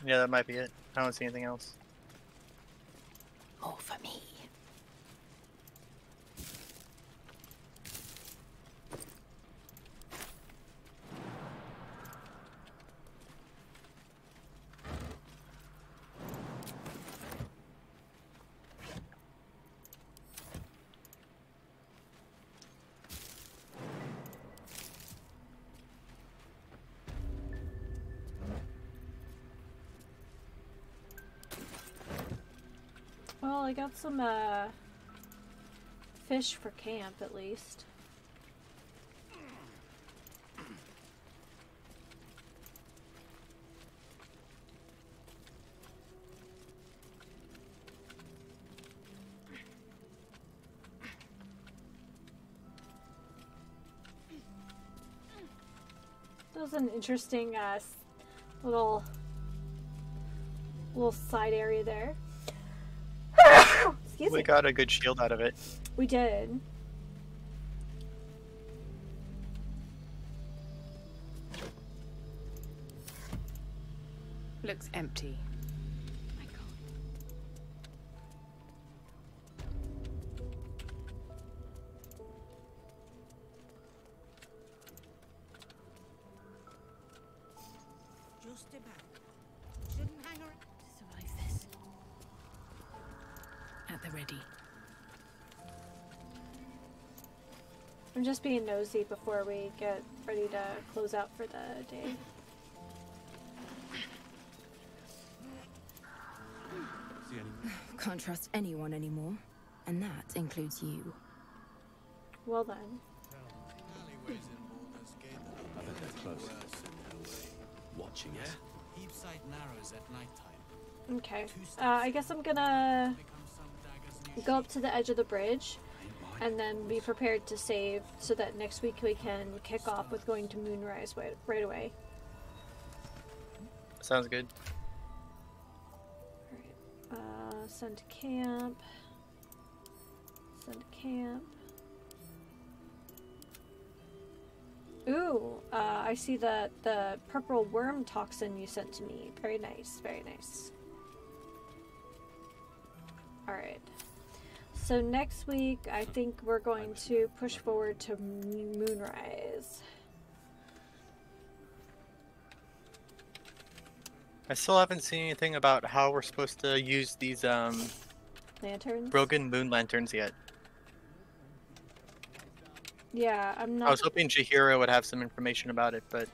Yeah, that might be it. I don't see anything else. More for me. Well, I got some fish for camp at least. That was an interesting little side area there. Excuse We me. got a good shield out of it. We did. Looks empty. My God. Just about. Shouldn't hang around to survive this. At the ready. I'm just being nosy before we get ready to close out for the day. Can't trust anyone anymore, and that includes you. Well then. I bet they're close. Watching us. Heap sight narrows at nighttime. Okay. I guess I'm gonna go up to the edge of the bridge and then be prepared to save so that next week we can kick off with going to Moonrise right away. Sounds good. Send to camp. Send to camp. Ooh, I see the purple worm toxin you sent to me. Very nice, very nice. Alright. So next week, I think we're going to push forward to Moonrise. I still haven't seen anything about how we're supposed to use these Lanterns? broken moon lanterns yet. Yeah, I'm not... I was hoping Jahira would have some information about it, but...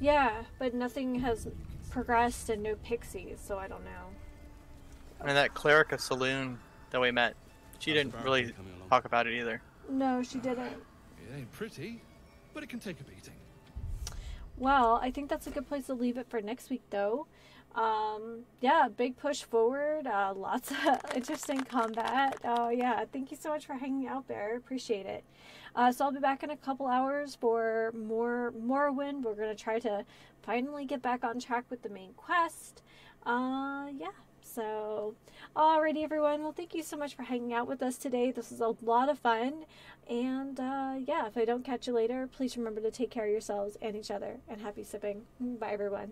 Yeah, but nothing has progressed and no pixies, so I don't know. And that cleric of Saloon that we met, she didn't really talk about it either. No, she didn't. It ain't pretty, but it can take a beating. Well, I think that's a good place to leave it for next week, though. Yeah, big push forward, lots of interesting combat. Yeah, thank you so much for hanging out there. Appreciate it. So I'll be back in a couple hours for more Morrowind. We're going to try to finally get back on track with the main quest. Yeah, so alrighty, everyone. Well, thank you so much for hanging out with us today. This was a lot of fun. And yeah, if I don't catch you later, please remember to take care of yourselves and each other. And happy sipping. Bye, everyone.